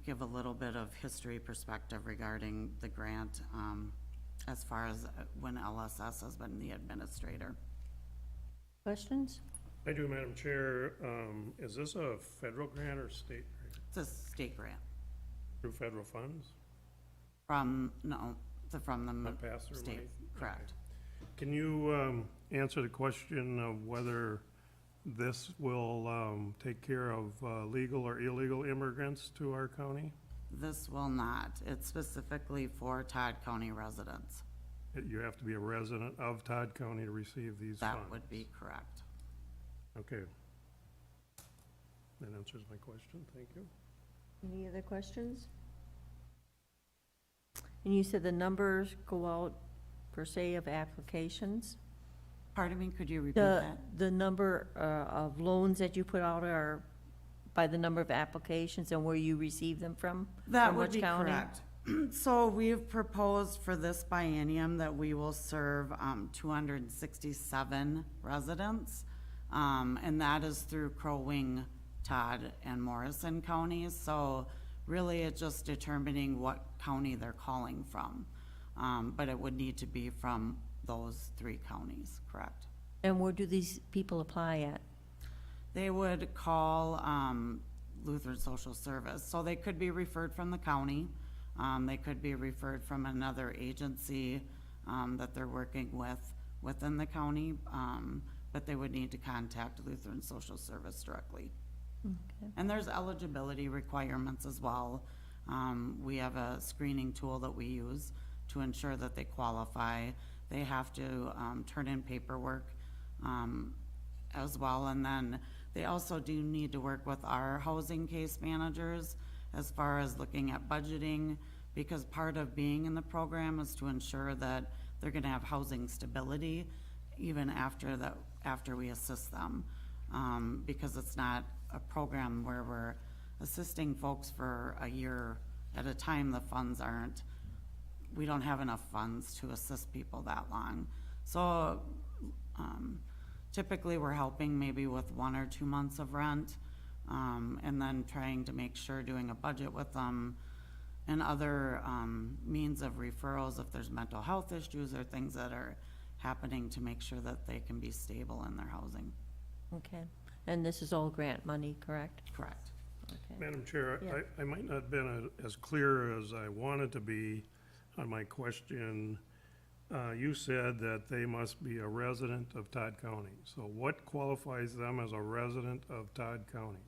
give a little bit of history perspective regarding the grant as far as when LSS has been the administrator. Questions? I do, Madam Chair. Is this a federal grant or state grant? It's a state grant Through federal funds? from the Not pass-through state, money? correct. Okay. Can you answer the question of whether this will take care of legal or illegal immigrants to our county? This will not. It's specifically for Todd County residents. You have to be a resident of Todd County to receive these funds. That would be correct. Okay. That answers my question, thank you. Any other questions? And you said the numbers go out per se of applications? Pardon me, could you repeat The, that? the number of loans that you put out are by the number of applications and where you receive them from? That From would which be county? correct. So we've proposed for this biennium that we will serve 267 residents. And that is through Crow Wing, Todd, and Morrison counties. So really it's just determining what county they're calling from. But it would need to be from those 3 counties, correct? And where do these people apply at? They would call Lutheran Social Service. So they could be referred from the county. They could be referred from another agency that they're working with within the county. But they would need to contact Lutheran Social Service directly. Okay. And there's eligibility requirements as well. We have a screening tool that we use to ensure that they qualify. They have to turn in paperwork as well. And then they also do need to work with our housing case managers as far as looking at budgeting, because part of being in the program is to ensure that they're gonna have housing stability even after we assist them. Because it's not a program where we're assisting folks for a year at a time. The funds aren't, we don't have enough funds to assist people that long. So typically we're helping maybe with 1 or 2 months of rent, and then trying to make sure, doing a budget with them, and other means of referrals if there's mental health issues or things that are happening, to make sure that they can be stable in their housing. Okay. And this is all grant money, correct? Correct. Okay. Madam Chair, Yeah. I might not have been as clear as I wanted to be on my question. You said that they must be a resident of Todd County. So what qualifies them as a resident of Todd County?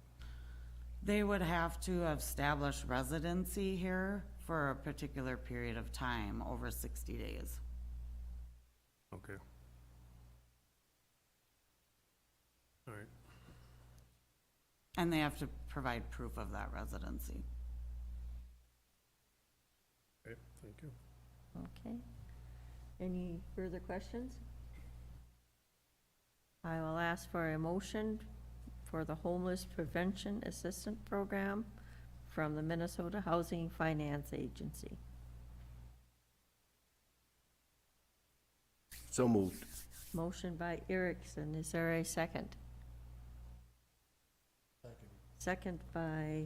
They would have to have established residency here for a particular period of time, over 60 days. Okay. All right. And they have to provide proof of that residency. Okay, thank you. Okay. Any further questions? I will ask for a motion for the Homeless Prevention Assistance Program from the Minnesota Housing Finance Agency. So moved. Motion by Erickson. Is there a second? Second by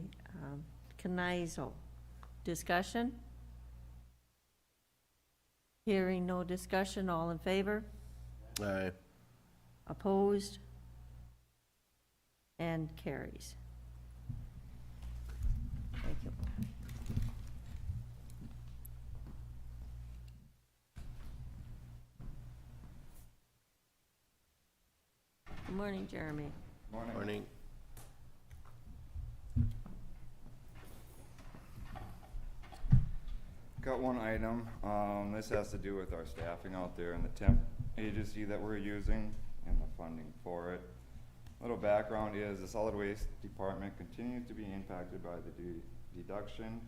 Knizel. Discussion? Hearing no discussion, all in favor? Aye. Opposed? And carries. Thank you. Good morning, Jeremy. Morning. Got one item, this has to do with our staffing out there and the temp agency that we're using and the funding for it. Little background is the solid waste department continues to be impacted by the deduction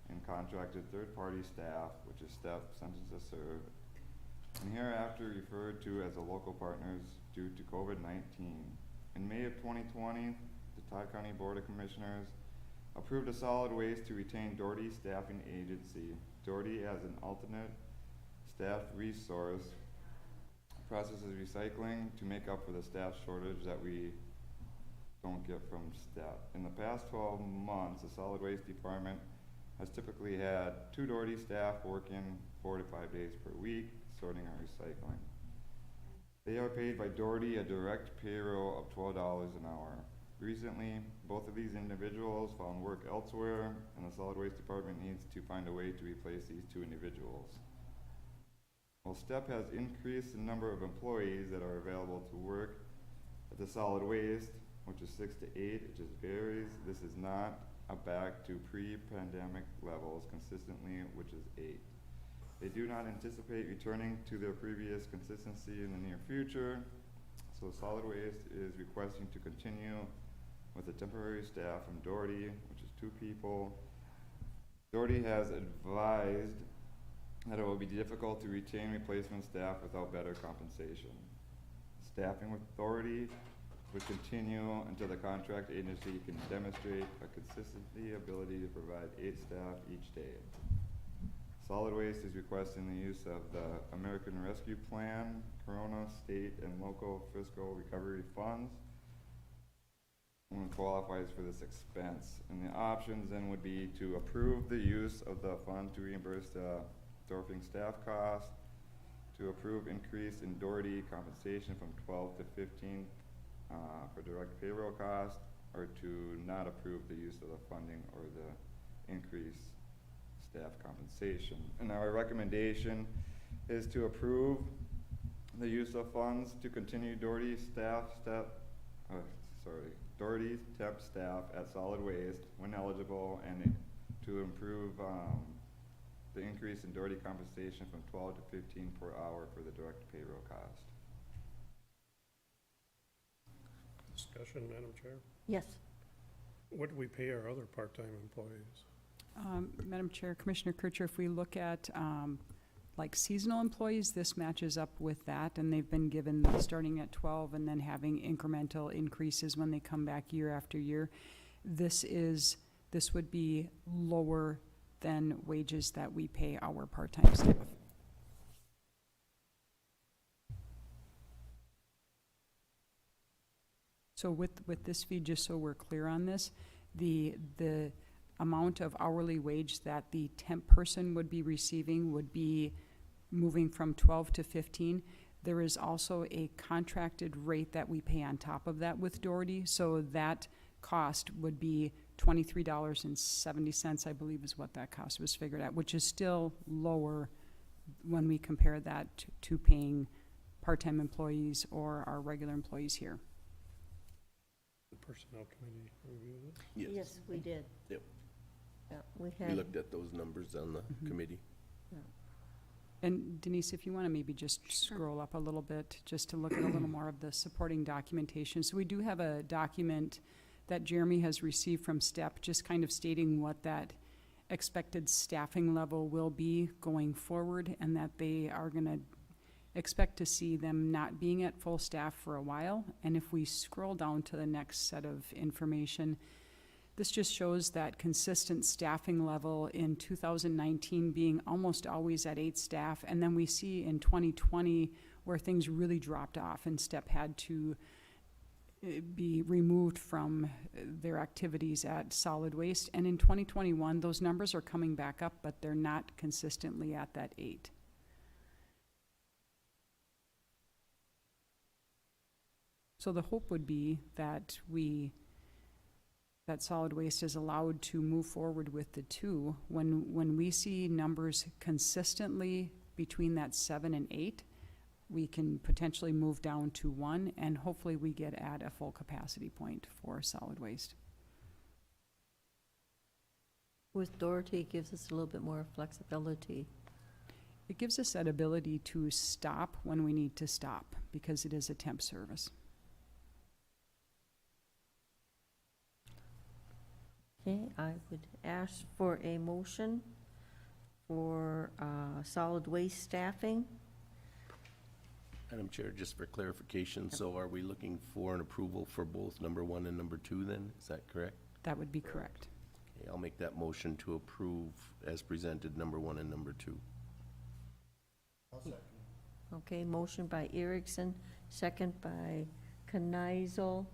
and contracted third-party staff, which is step sentence to serve, and hereafter referred to as the local partners due to COVID-19. In May of 2020, the Todd County Board of Commissioners approved a solid waste to retain Doherty Staffing Agency. Doherty as an alternate staff resource processes recycling to make up for the staff shortage that we don't get from staff. In the past 12 months, the solid waste department has typically had 2 Doherty staff working 4 to 5 days per week, sorting our recycling. They are paid by Doherty a direct payroll of $12 an hour. Recently, both of these individuals found work elsewhere, and the solid waste department needs to find a way to replace these 2 individuals. While STEP has increased the number of employees that are available to work at the solid waste, which is 6 to 8, it just varies. This is not a back to pre-pandemic levels consistently, which is 8. They do not anticipate returning to their previous consistency in the near future. So Solid Waste is requesting to continue with the temporary staff from Doherty, which is 2 people. Doherty has advised that it will be difficult to retain replacement staff without better compensation. Staffing with Doherty would continue until the contract agency can demonstrate a consistency ability to provide 8 staff each day. Solid Waste is requesting the use of the American Rescue Plan, Corona, state, and local fiscal recovery funds and qualifies for this expense. And the options then would be to approve the use of the fund to reimburse the Dorfing staff cost, to approve increase in Doherty compensation from 12 to 15 for direct payroll cost, or to not approve the use of the funding or the increase staff compensation. And our recommendation is to approve the use of funds to continue Doherty's Doherty's temp staff at Solid Waste when eligible, and to improve the increase in Doherty compensation from 12 to 15 per hour for the direct payroll cost. Discussion, Madam Chair. Yes. What do we pay our other part-time employees? Madam Chair, Commissioner Kircher, if we look at like seasonal employees, this matches up with that, and they've been given starting at 12 and then having incremental increases when they come back year after year. This would be lower than wages that we pay our part-time staff. So with this fee, just so we're clear on this, the amount of hourly wage that the temp person would be receiving would be moving from 12 to 15. There is also a contracted rate that we pay on top of that with Doherty, so that cost would be $23.70, I believe is what that cost was figured at, which is still lower when we compare that to paying part-time employees or our regular employees here. The Personnel Committee reviewed it? Yes, we did. Yep. Yeah, we We had, looked at those numbers on the committee. And Denise, if you want to maybe just scroll up a little bit, just to look at a little more of the supporting documentation. So we do have a document that Jeremy has received from STEP, just kind of stating what that expected staffing level will be going forward, and that they are going to expect to see them not being at full staff for a while. And if we scroll down to the next set of information, this just shows that consistent staffing level in 2019 being almost always at 8 staff. And then we see in 2020 where things really dropped off and STEP had to be removed from their activities at Solid Waste. And in 2021, those numbers are coming back up, but they're not consistently at that 8. So the hope would be that that Solid Waste is allowed to move forward with the 2. When we see numbers consistently between that 7 and 8, we can potentially move down to 1, and hopefully we get at a full capacity point for Solid Waste. with Doherty, it gives us a little bit more flexibility. It gives us that ability to stop when we need to stop, because it is a temp service. Okay, I would ask for a motion for solid waste staffing. Madam Chair, just for clarification, so are we looking for an approval for both number 1 and number 2 then? Is that correct? That would be correct. Okay, I'll make that motion to approve as presented, number 1 and number 2. Okay, motion by Erickson, second by Kneisel,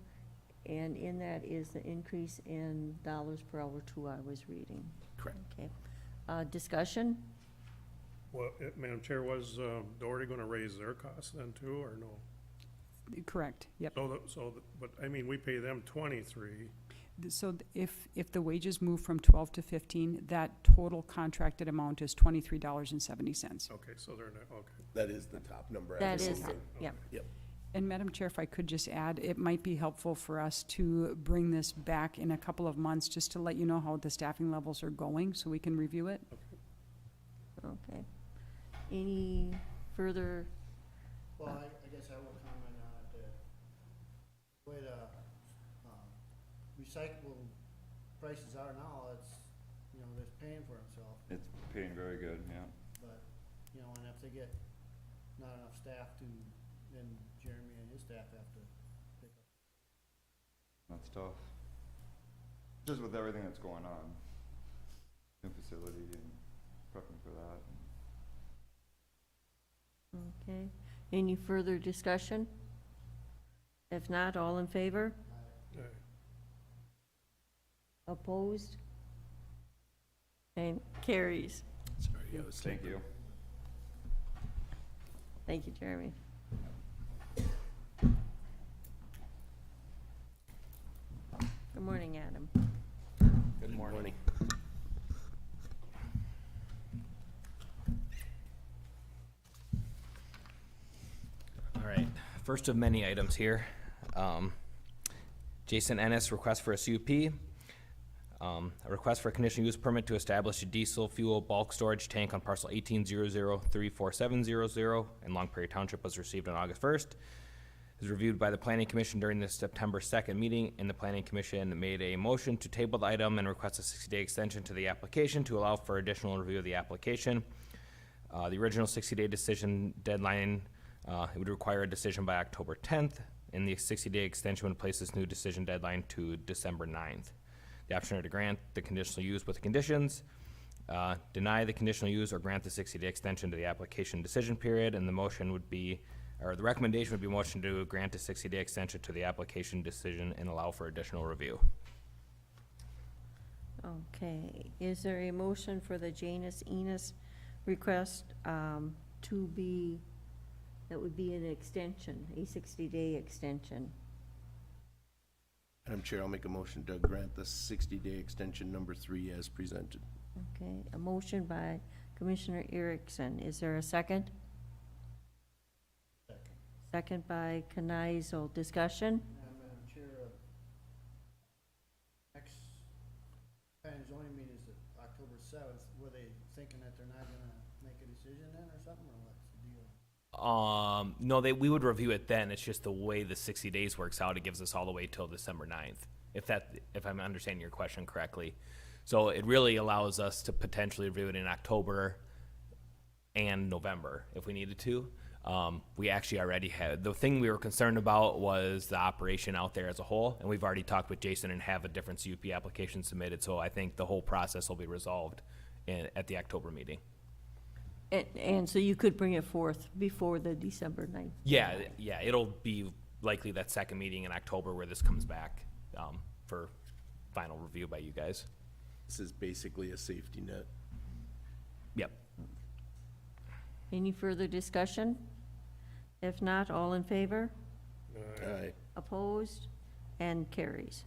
and in that is the increase in dollars per hour 2 I was reading. Correct. Okay, discussion? Well, Madam Chair, was Doherty gonna raise their costs then too, or no? Correct, yep. But I mean, we pay them 23. So if the wages move from 12 to 15, that total contracted amount is $23.70. Okay, so they're not, okay. That is the top number. That is, yeah. Yep. And Madam Chair, if I could just add, it might be helpful for us to bring this back in a couple of months, just to let you know how the staffing levels are going, so we can review it. Okay. Any further, Well, I guess I will comment on it, the way the, recyclable prices are now, it's, it's paying for itself, It's paying very good, yeah. but, and if they get not enough staff to, then Jeremy and his staff have to pick up. That's tough. Just with everything that's going on. New facility and prepping for that. okay, any further discussion? If not, all in favor? Opposed? And carries. Sorry, I was Thank you. Thank you, Jeremy. Good morning, Adam. Good morning. All right, first of many items here. Jason Ennis, request for a CUP. A request for a conditional use permit to establish a diesel fuel bulk storage tank on parcel 1800-34700 in Long Prairie Township was received on August 1st. It was reviewed by the Planning Commission during the September 2nd meeting, and the Planning Commission made a motion to table the item and request a 60-day extension to the application to allow for additional review of the application. The original 60-day decision deadline, it would require a decision by October 10th, and the 60-day extension would place this new decision deadline to December 9th. The option are to grant the conditional use with the conditions, deny the conditional use, or grant the 60-day extension to the application decision period, and the motion would be, or the recommendation would be motion to grant a 60-day extension to the application decision and allow for additional review. Okay, is there a motion for the Janus Enos request to be, that would be an extension, a 60-day extension? Madam Chair, I'll make a motion to grant the 60-day extension number 3 as presented. Okay, a motion by Commissioner Erickson. Is there a second? Second by Knizel. Discussion? Madam Chair, next planning and zoning meeting is October 7th. Were they thinking that they're not gonna make a decision then or something, or what's the deal? No, we would review it then. It's just the way the 60 days works out. It gives us all the way till December 9th, if I'm understanding your question correctly. So it really allows us to potentially review it in October and November if we needed to. We actually already had, the thing we were concerned about was the operation out there as a whole, and we've already talked with Jason and have a different CUP application submitted, so I think the whole process will be resolved at the October meeting. And so you could bring it forth before the December 9th? Yeah, it'll be likely that second meeting in October where this comes back for final review by you guys. This is basically a safety net. Yep. Any further discussion? If not, all in favor? Aye. Opposed? And carries.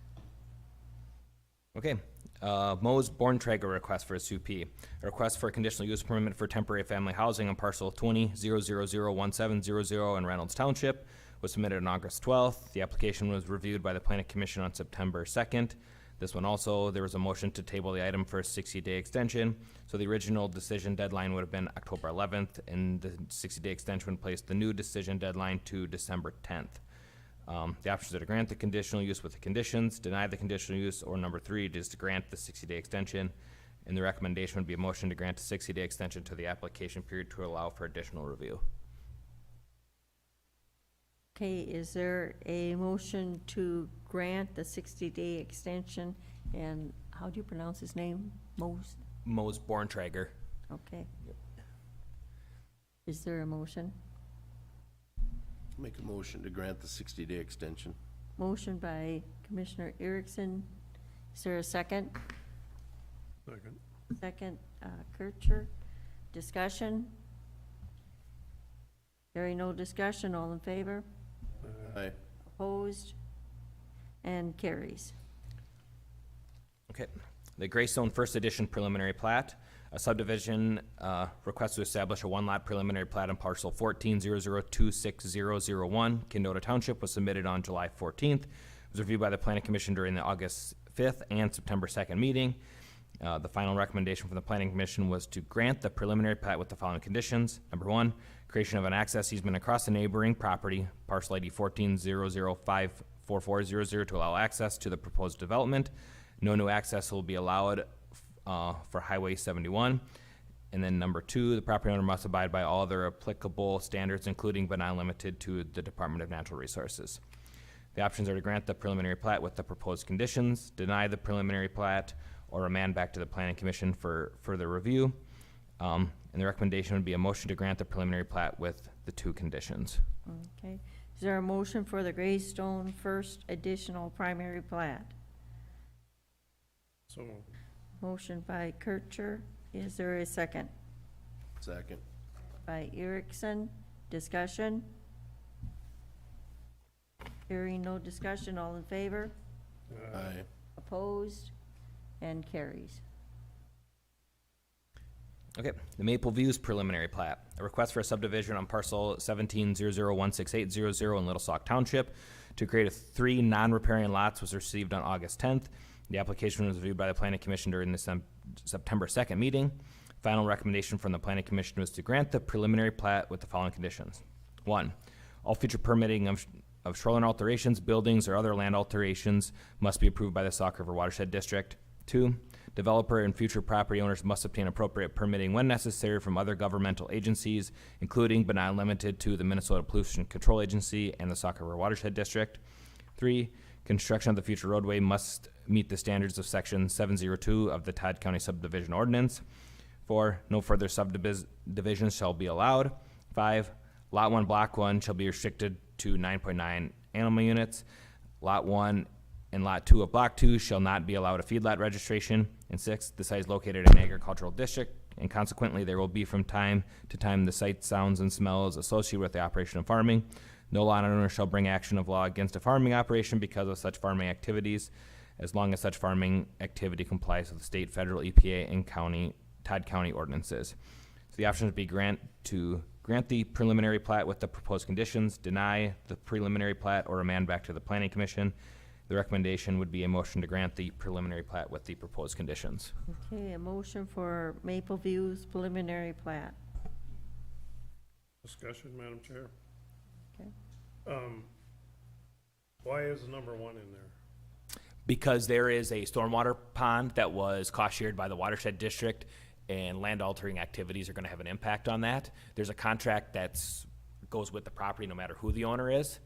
Okay. Mo's Borntrager request for a CUP. A request for a conditional use permit for temporary family housing on parcel 20-000-1700 in Reynolds Township was submitted on August 12th. The application was reviewed by the Planning Commission on September 2nd. This one also, there was a motion to table the item for a 60-day extension. So the original decision deadline would have been October 11th, and the 60-day extension would place the new decision deadline to December 10th. The options are to grant the conditional use with the conditions, deny the conditional use, or number 3 is to grant the 60-day extension. And the recommendation would be a motion to grant a 60-day extension to the application period to allow for additional review. Okay, is there a motion to grant the 60-day extension? And how do you pronounce his name? Mo's Borntrager. Okay. Is there a motion? Make a motion to grant the 60-day extension. Motion by Commissioner Erickson. Is there a second? Second. Second, Kircher. Discussion? Hearing no discussion, all in favor? Aye. Opposed? And carries. Okay. The Greystone First Edition preliminary plat, a subdivision request to establish a one-lot preliminary plat on parcel 14-00-26001, Kendota Township, was submitted on July 14th. It was reviewed by the Planning Commission during the August 5th and September 2nd meeting. The final recommendation from the planning commission was to grant the preliminary plat with the following conditions. Number one, creation of an access easement across the neighboring property, parcel ID 1400544400, to allow access to the proposed development. No new access will be allowed for Highway 71. And then number two, the property owner must abide by all other applicable standards, including but not limited to the Department of Natural Resources. The options are to grant the preliminary plat with the proposed conditions, deny the preliminary plat, or remand back to the planning commission for further review. And the recommendation would be a motion to grant the preliminary plat with the two conditions. Okay. Is there a motion for the Greystone First Additional Primary Plat? So moved. Motion by Kircher. Is there a second? Second. By Erickson. Discussion? Hearing no discussion, all in favor? Aye. Opposed? And carries. Okay, the Maple Views preliminary plat. A request for a subdivision on parcel 1700168000 in Little Sauk Township to create 3 non-riparian lots was received on August 10th. The application was reviewed by the planning commission during the September 2nd meeting. Final recommendation from the planning commission was to grant the preliminary plat with the following conditions. 1, all future permitting of shoreline alterations, buildings, or other land alterations must be approved by the Sauk River Watershed District. 2, developer and future property owners must obtain appropriate permitting when necessary from other governmental agencies, including but not limited to the Minnesota Pollution Control Agency and the Sauk River Watershed District. 3, construction of the future roadway must meet the standards of section 702 of the Todd County Subdivision Ordinance. 4, no further subdivisions shall be allowed. 5, lot 1, block 1 shall be restricted to 9.9 animal units. Lot 1 and lot 2 of block 2 shall not be allowed a feedlot registration. And 6, the site is located in an agricultural district, and consequently there will be from time to time the site sounds and smells associated with the operation of farming. No lot owner shall bring action of law against a farming operation because of such farming activities, as long as such farming activity complies with state, federal, EPA, and Todd County ordinances. So the option would be grant the preliminary plat with the proposed conditions, deny the preliminary plat, or remand back to the planning commission. The recommendation would be a motion to grant the preliminary plat with the proposed conditions. Okay, a motion for Maple Views preliminary plat. Discussion, Madam Chair. Okay. Why is number 1 in there? Because there is a stormwater pond that was cost shared by the watershed district, and land altering activities are gonna have an impact on that. There's a contract goes with the property no matter who the owner is.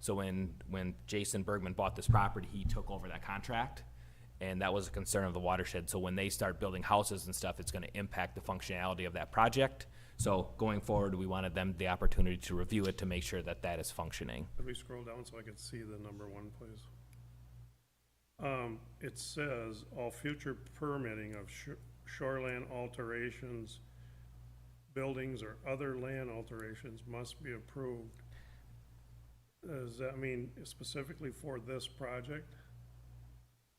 So when Jason Bergman bought this property, he took over that contract, and that was a concern of the watershed. So when they start building houses and stuff, it's gonna impact the functionality of that project. So going forward, we wanted them the opportunity to review it to make sure that that is functioning. Could we scroll down so I could see the number 1, please? It says, all future permitting of shoreland alterations, buildings, or other land alterations must be approved. Does that mean specifically for this project?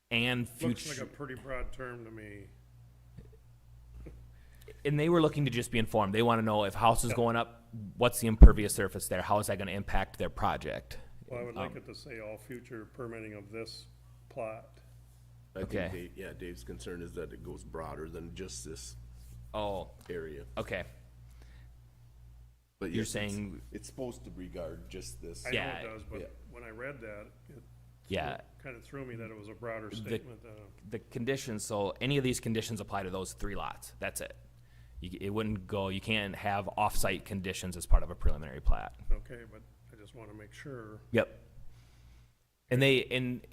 And Looks future, like a pretty broad term to me. and they were looking to just be informed. They wanna know if house is going up, what's the impervious surface there? How is that gonna impact their project? Well, I would like it to say all future permitting of this plot. I Okay. think Dave's concern is that it goes broader than just this Oh, area. okay. But You're yes, saying- it's supposed to regard just this. I know Yeah, it does, yeah. but when I read that, it Yeah. kind of threw me that it was a broader statement than The conditions, so any of these conditions apply to those 3 lots. That's it. It wouldn't go, you can't have off-site conditions as part of a preliminary plat. okay, but I just want to make sure. Yep. And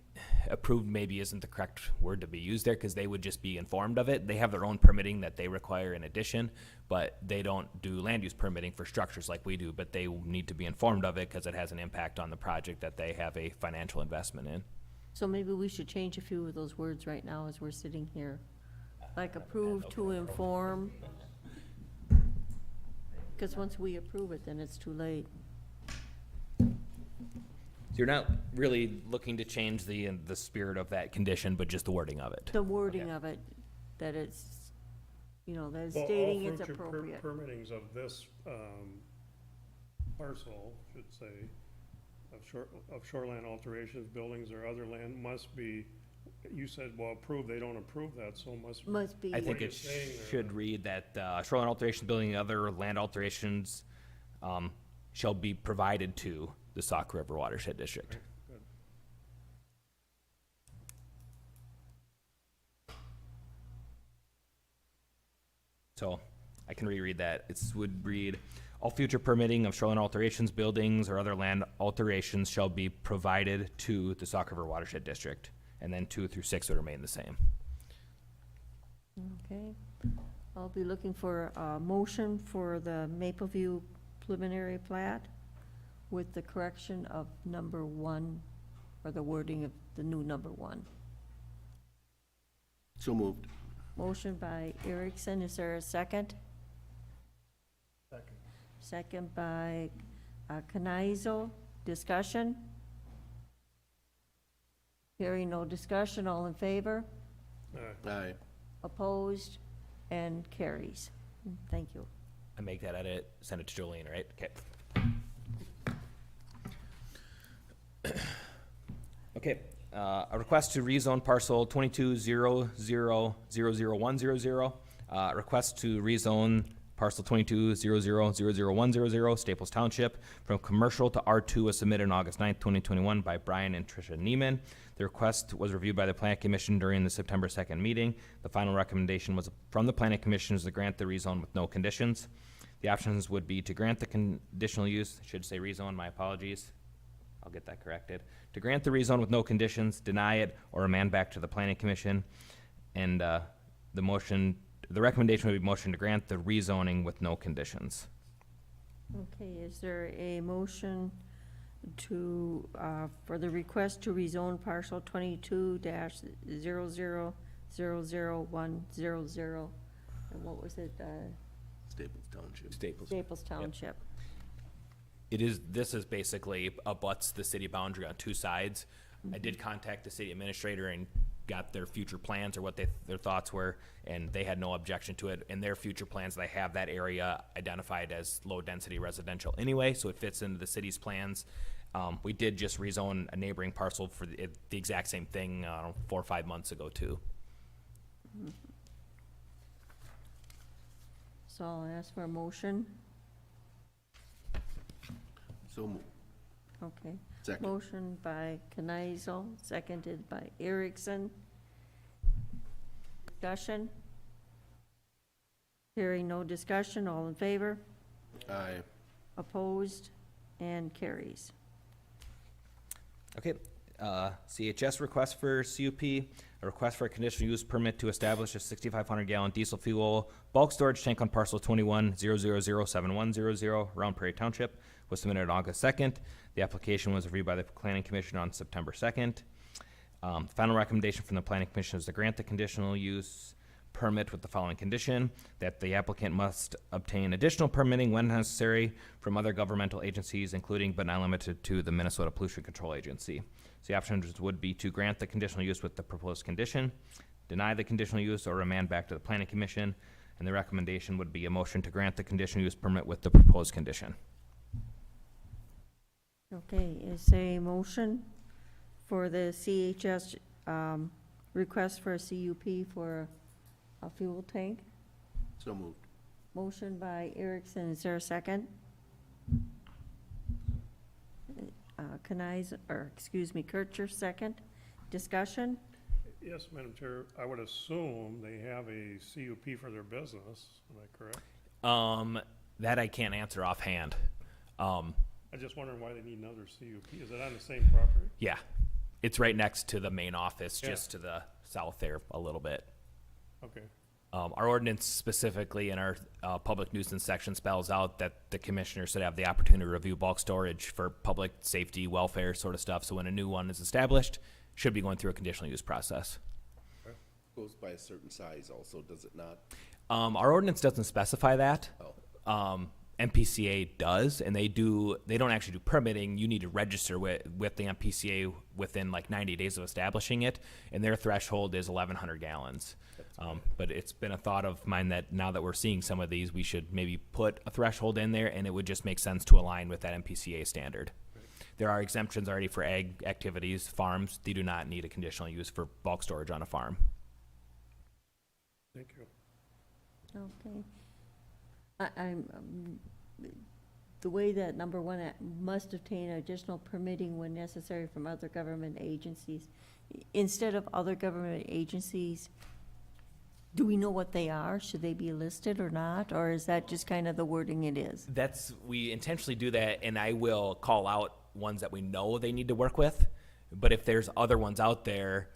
approved maybe isn't the correct word to be used there, because they would just be informed of it. They have their own permitting that they require in addition, but they don't do land use permitting for structures like we do, but they need to be informed of it because it has an impact on the project that they have a financial investment in. So maybe we should change a few of those words right now as we're sitting here. Like approve to inform. Because once we approve it, then it's too late. So you're not really looking to change the spirit of that condition, but just the wording of it. The wording of it, that it's, that it's Well, stating all it's future appropriate. permittings of this, parcel, should say, of shoreline alterations, buildings, or other land must be You said, well, approve, they don't approve that, so Must be. I think What are it you saying there, should then? read that shoreline alterations, building, and other land alterations shall be provided to the Sauk River Watershed District. Good. So I can reread that. It would read, all future permitting of shoreline alterations, buildings, or other land alterations shall be provided to the Sauk River Watershed District. And then 2 through 6 would remain the same. Okay. I'll be looking for a motion for the Mapleview preliminary plat with the correction of number 1, or the wording of the new number 1. So moved. Motion by Erickson, is there a second? Second. Second by Kenizel, discussion? Hearing no discussion, all in favor? Aye. Opposed? And carries. Thank you. I make that edit, send it to Jolene, right? Okay. Okay, a request to rezone parcel 2200000100. Request to rezone parcel 2200000100 Staples Township from commercial to R2 was submitted on August 9th, 2021 by Brian and Tricia Neiman. The request was reviewed by the Planning Commission during the September 2nd meeting. The final recommendation was from the Planning Commission is to grant the rezone with no conditions. The options would be to grant the conditional use, should say rezone, my apologies. I'll get that corrected. To grant the rezone with no conditions, deny it, or remand back to the Planning Commission. And the recommendation would be motion to grant the rezoning with no conditions. Okay, is there a motion to, for the request to rezone parcel 22-00000100? And what was it, Staples Township. Staples Township? This is basically abuts the city boundary on 2 sides. I did contact the city administrator and got their future plans or what their thoughts were, and they had no objection to it. In their future plans, they have that area identified as low-density residential anyway, so it fits into the city's plans. We did just rezone a neighboring parcel for the exact same thing 4 or 5 months ago, too. So I'll ask for a motion. So moved. Okay. Second. Motion by Kenizel, seconded by Erickson. Discussion? Hearing no discussion, all in favor? Aye. Opposed? And carries. Okay, CHS request for CUP, a request for a conditional use permit to establish a 6,500 gallon diesel fuel bulk storage tank on parcel 21007100, Round Prairie Township, was submitted on August 2nd. The application was reviewed by the Planning Commission on September 2nd. The final recommendation from the Planning Commission is to grant the conditional use permit with the following condition, that the applicant must obtain additional permitting when necessary from other governmental agencies, including but not limited to the Minnesota Pollution Control Agency. So the options would be to grant the conditional use with the proposed condition, deny the conditional use, or remand back to the Planning Commission, and the recommendation would be a motion to grant the conditional use permit with the proposed condition. Okay, is a motion for the CHS, request for a CUP for a fuel tank? So moved. Motion by Erickson, is there a second? Kircher, second. Discussion? Yes, Madam Chair, I would assume they have a CUP for their business, am I correct? That I can't answer offhand. I'm just wondering why they need another CUP. Is it on the same property? Yeah, it's right next to the main office, Yeah. just to the south there a little bit. Okay. Our ordinance specifically in our public nuisance section spells out that the commissioners should have the opportunity to review bulk storage for public safety, welfare sort of stuff. So when a new one is established, should be going through a conditional use process. Goes by a certain size also, does it not? Our ordinance doesn't specify that. Oh. MPCA does, and they don't actually do permitting. You need to register with the MPCA within like 90 days of establishing it, and their threshold is 1,100 gallons. But it's been a thought of mine that now that we're seeing some of these, we should maybe put a threshold in there, and it would just make sense to align with that MPCA standard. There are exemptions already for ag activities, farms. They do not need a conditional use for bulk storage on a farm. Thank you. Okay. The way that number one, must obtain additional permitting when necessary from other government agencies. Instead of other government agencies, do we know what they are? Should they be listed or not? Or is that just kind of the wording it is? We intentionally do that, and I will call out ones that we know they need to work with. But if there's other ones out there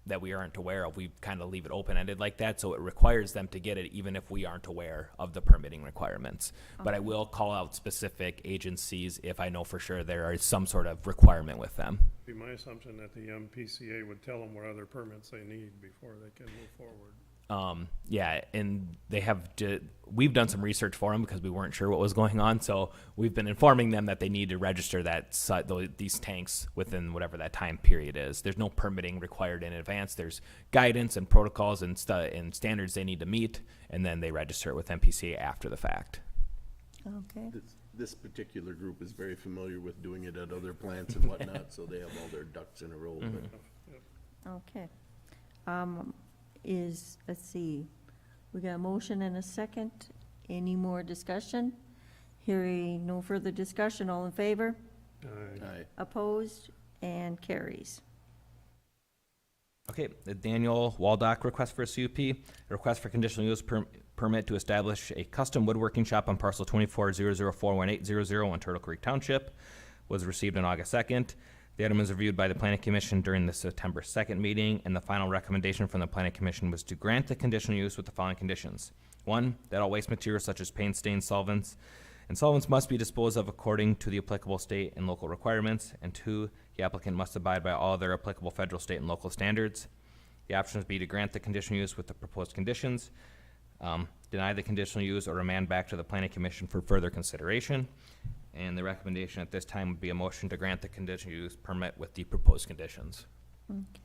that we aren't aware of, we kind of leave it open-ended like that, so it requires them to get it even if we aren't aware of the permitting requirements. But I will call out specific agencies if I know for sure there is some sort of requirement with them. Be my assumption that the MPCA would tell them what other permits they need before they can move forward. Yeah, and we've done some research for them because we weren't sure what was going on. So we've been informing them that they need to register these tanks within whatever that time period is. There's no permitting required in advance. There's guidance and protocols and standards they need to meet, and then they register it with MPCA after the fact. Okay. This particular group is very familiar with doing it at other plants and whatnot, so they have all their ducks in a row. but- Okay. Let's see, we got a motion and a second. Any more discussion? Hearing no further discussion, all in favor? Aye. Opposed? And carries. Okay, the Daniel Waldock request for a CUP, a request for conditional use permit to establish a custom woodworking shop on parcel 2400418001 Turtle Creek Township was received on August 2nd. The item was reviewed by the Planning Commission during the September 2nd meeting, and the final recommendation from the Planning Commission was to grant the conditional use with the following conditions. 1, that all waste materials such as paint, stains, solvents, and solvents must be disposed of according to the applicable state and local requirements. And 2, the applicant must abide by all other applicable federal, state, and local standards. The options be to grant the conditional use with the proposed conditions, deny the conditional use, or remand back to the Planning Commission for further consideration. And the recommendation at this time would be a motion to grant the conditional use permit with the proposed conditions. Okay.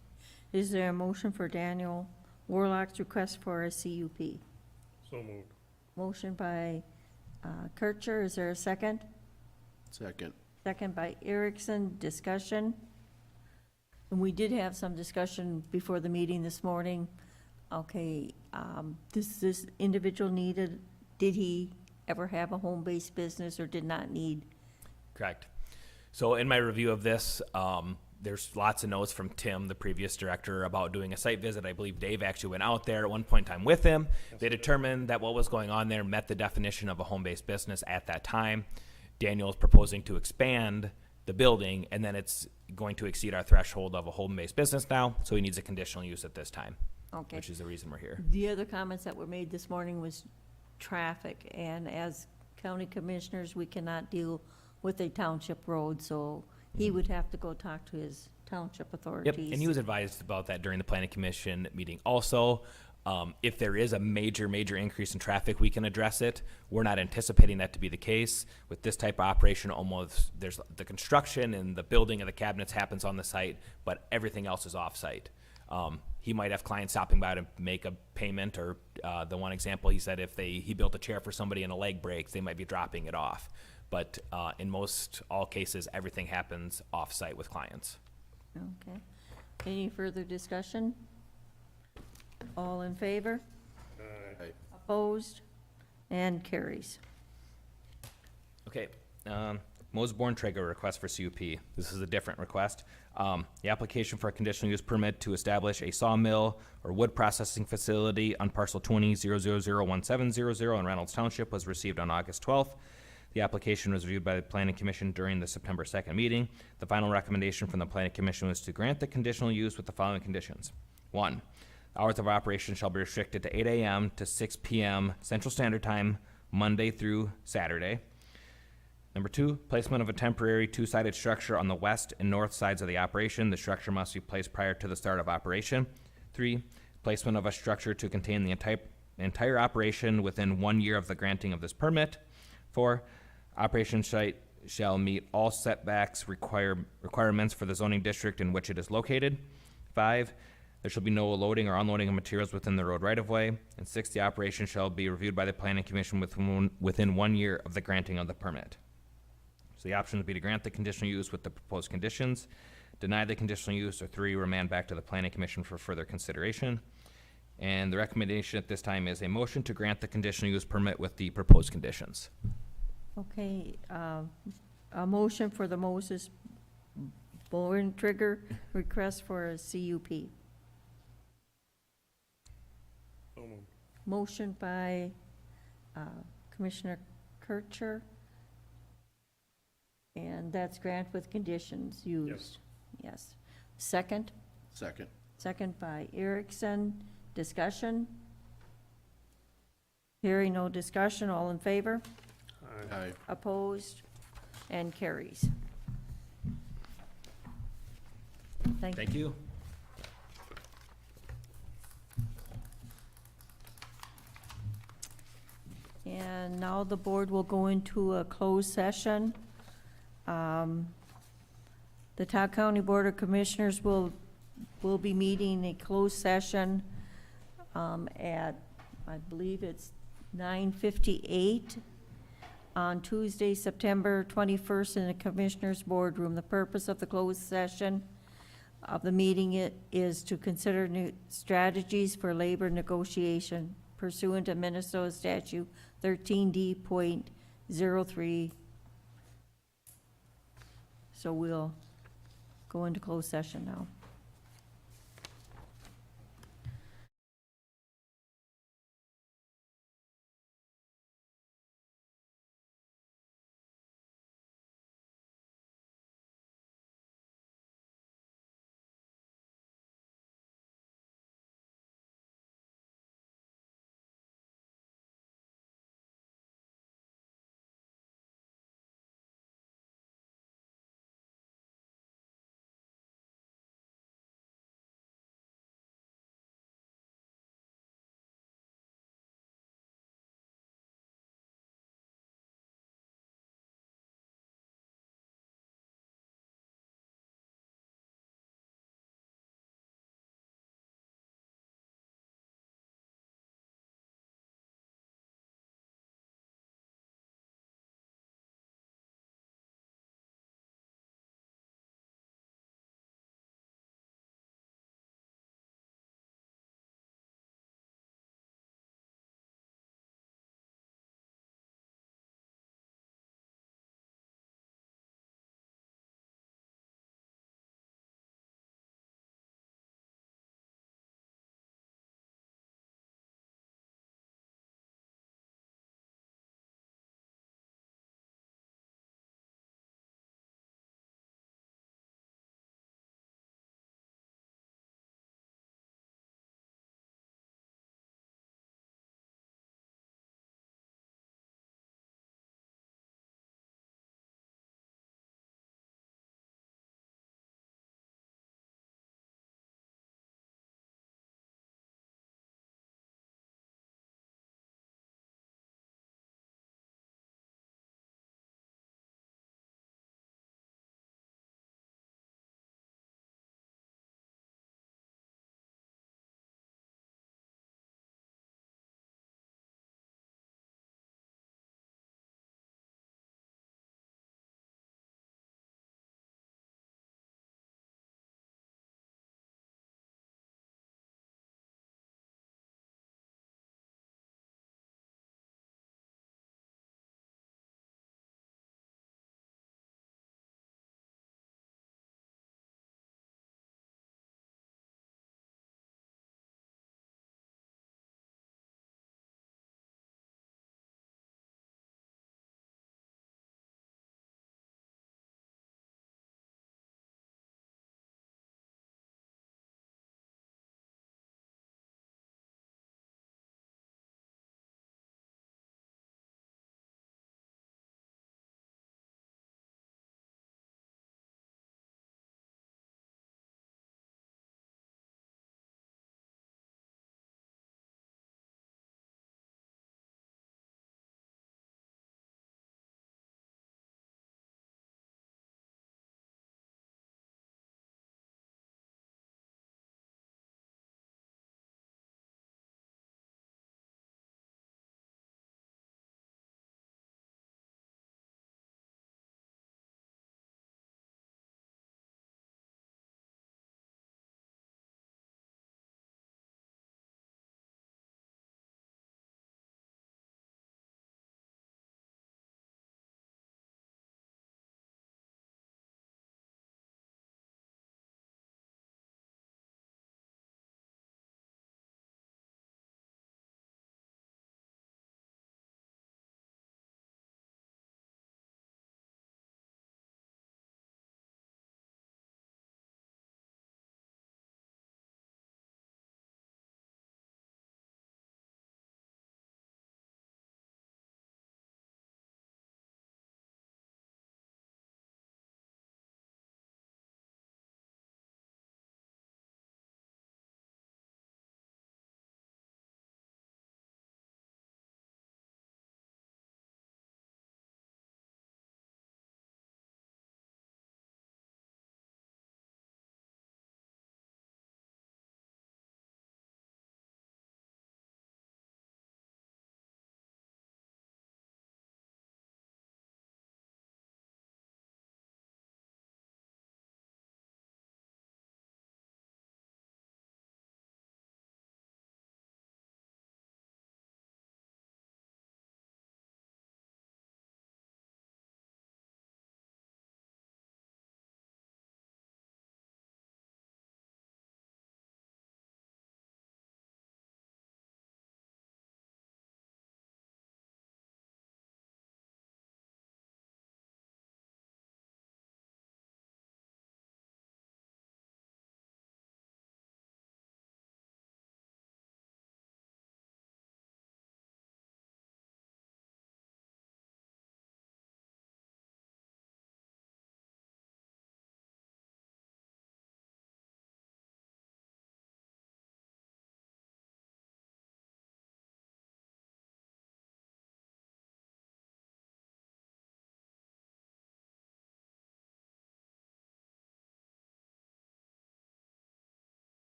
Is there a motion for Daniel Warlock's request for a CUP? So moved. Motion by Kircher, is there a second? Second. Second by Erickson, discussion. And we did have some discussion before the meeting this morning. Okay, this individual did he ever have a home-based business or did not need? Correct. So in my review of this, there's lots of notes from Tim, the previous director, about doing a site visit. I believe Dave actually went out there at one point in time with him. They determined that what was going on there met the definition of a home-based business at that time. Daniel is proposing to expand the building, and then it's going to exceed our threshold of a home-based business now, so he needs a conditional use at this time, Okay. which is the reason we're here. The other comments that were made this morning was traffic, and as county commissioners, we cannot deal with a township road, so he would have to go talk to his township authorities. Yep, and he was advised about that during the planning commission meeting also. If there is a major increase in traffic, we can address it. We're not anticipating that to be the case. With this type of operation, there's the construction and the building of the cabinets happens on the site, but everything else is off-site. He might have clients stopping by to make a payment, or the one example, he said if he built a chair for somebody and a leg breaks, they might be dropping it off. But in all cases, everything happens off-site with clients. Okay. Any further discussion? All in favor? Aye. Opposed? And carries. Okay, Moseborn Traeger request for CUP. This is a different request. The application for a conditional use permit to establish a sawmill or wood processing facility on parcel 20001700 in Reynolds Township was received on August 12th. The application was reviewed by the Planning Commission during the September 2nd meeting. The final recommendation from the Planning Commission was to grant the conditional use with the following conditions. 1, hours of operation shall be restricted to 8 a.m. to 6 p.m. Central Standard Time, Monday through Saturday. Number 2, placement of a temporary two-sided structure on the west and north sides of the operation. The structure must be placed prior to the start of operation. 3, placement of a structure to contain the entire operation within 1 year of the granting of this permit. 4, operation site shall meet all setbacks requirements for the zoning district in which it is located. 5, there shall be no loading or unloading of materials within the road right-of-way. And 6, the operation shall be reviewed by the Planning Commission within 1 year of the granting of the permit. Does So the options would be to grant the conditional use with the proposed conditions, deny the conditional use, or 3, remand back to the planning commission for further consideration. And the recommendation at this time is a motion to grant the conditional use permit with the proposed conditions. Okay, a motion for the Moses Bowen Trigger request for a CUP. So moved. Motion by Commissioner Kircher. And that's grant with conditions used. Yes. Second? Second. Second by Erickson. Discussion? Hearing no discussion, all in favor? Aye. Opposed? And carries. Thank you. Thank you. And now the board will go into a closed session. The Todd County Board of Commissioners will be meeting a closed session at, I believe it's 9:58 on Tuesday, September 21st in the Commissioners Boardroom. The purpose of the closed session of the meeting is to consider new strategies for labor negotiation pursuant to Minnesota statute 13D.03. So we'll go into closed session now.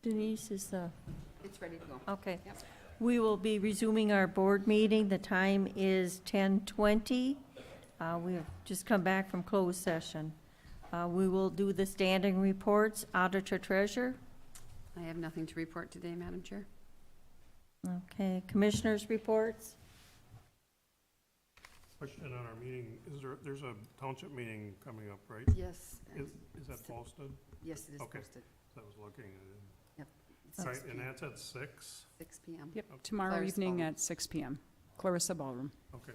Denise is the, It's ready to go. okay. Yep. We will be resuming our board meeting. The time is 10:20. We have just come back from closed session. We will do the standing reports. Auditor Treasurer. I have nothing to report today, Madam Chair. Okay, Commissioners' reports. Question on our meeting, there's a township meeting coming up, right? Yes. Is that posted? Yes, it is Okay. posted. I was looking, I didn't. Yep. All right, and that's at 6? 6 PM. Yep, tomorrow Clarissa evening Ballroom. at 6 PM. Clarissa Ballroom. Okay.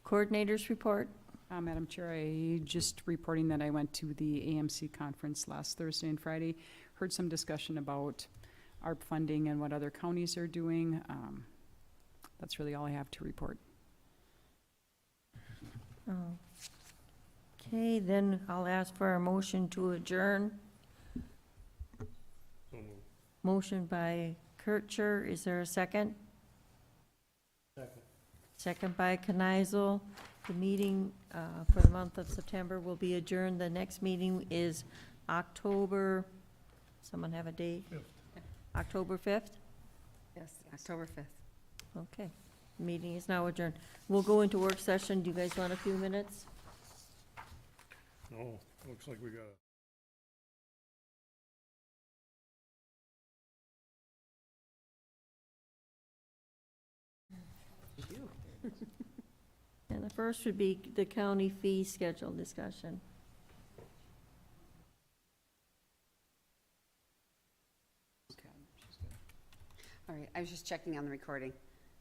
Coordinators' report. Madam Chair, I just reporting that I went to the AMC conference last Thursday and Friday. Heard some discussion about ARP funding and what other counties are doing. That's really all I have to report. Okay, then I'll ask for a motion to adjourn. So moved. Motion by Kircher. Is there a second? Second. Second by Kneisel. The meeting for the month of September will be adjourned. The next meeting is October, someone have a date? 5th. October 5th? Yes, October 5th. Okay, the meeting is now adjourned. We'll go into work session. Do you guys want a few minutes? Oh, looks like we got a And the first would be the county fee schedule discussion. All right, I was just checking on the recording,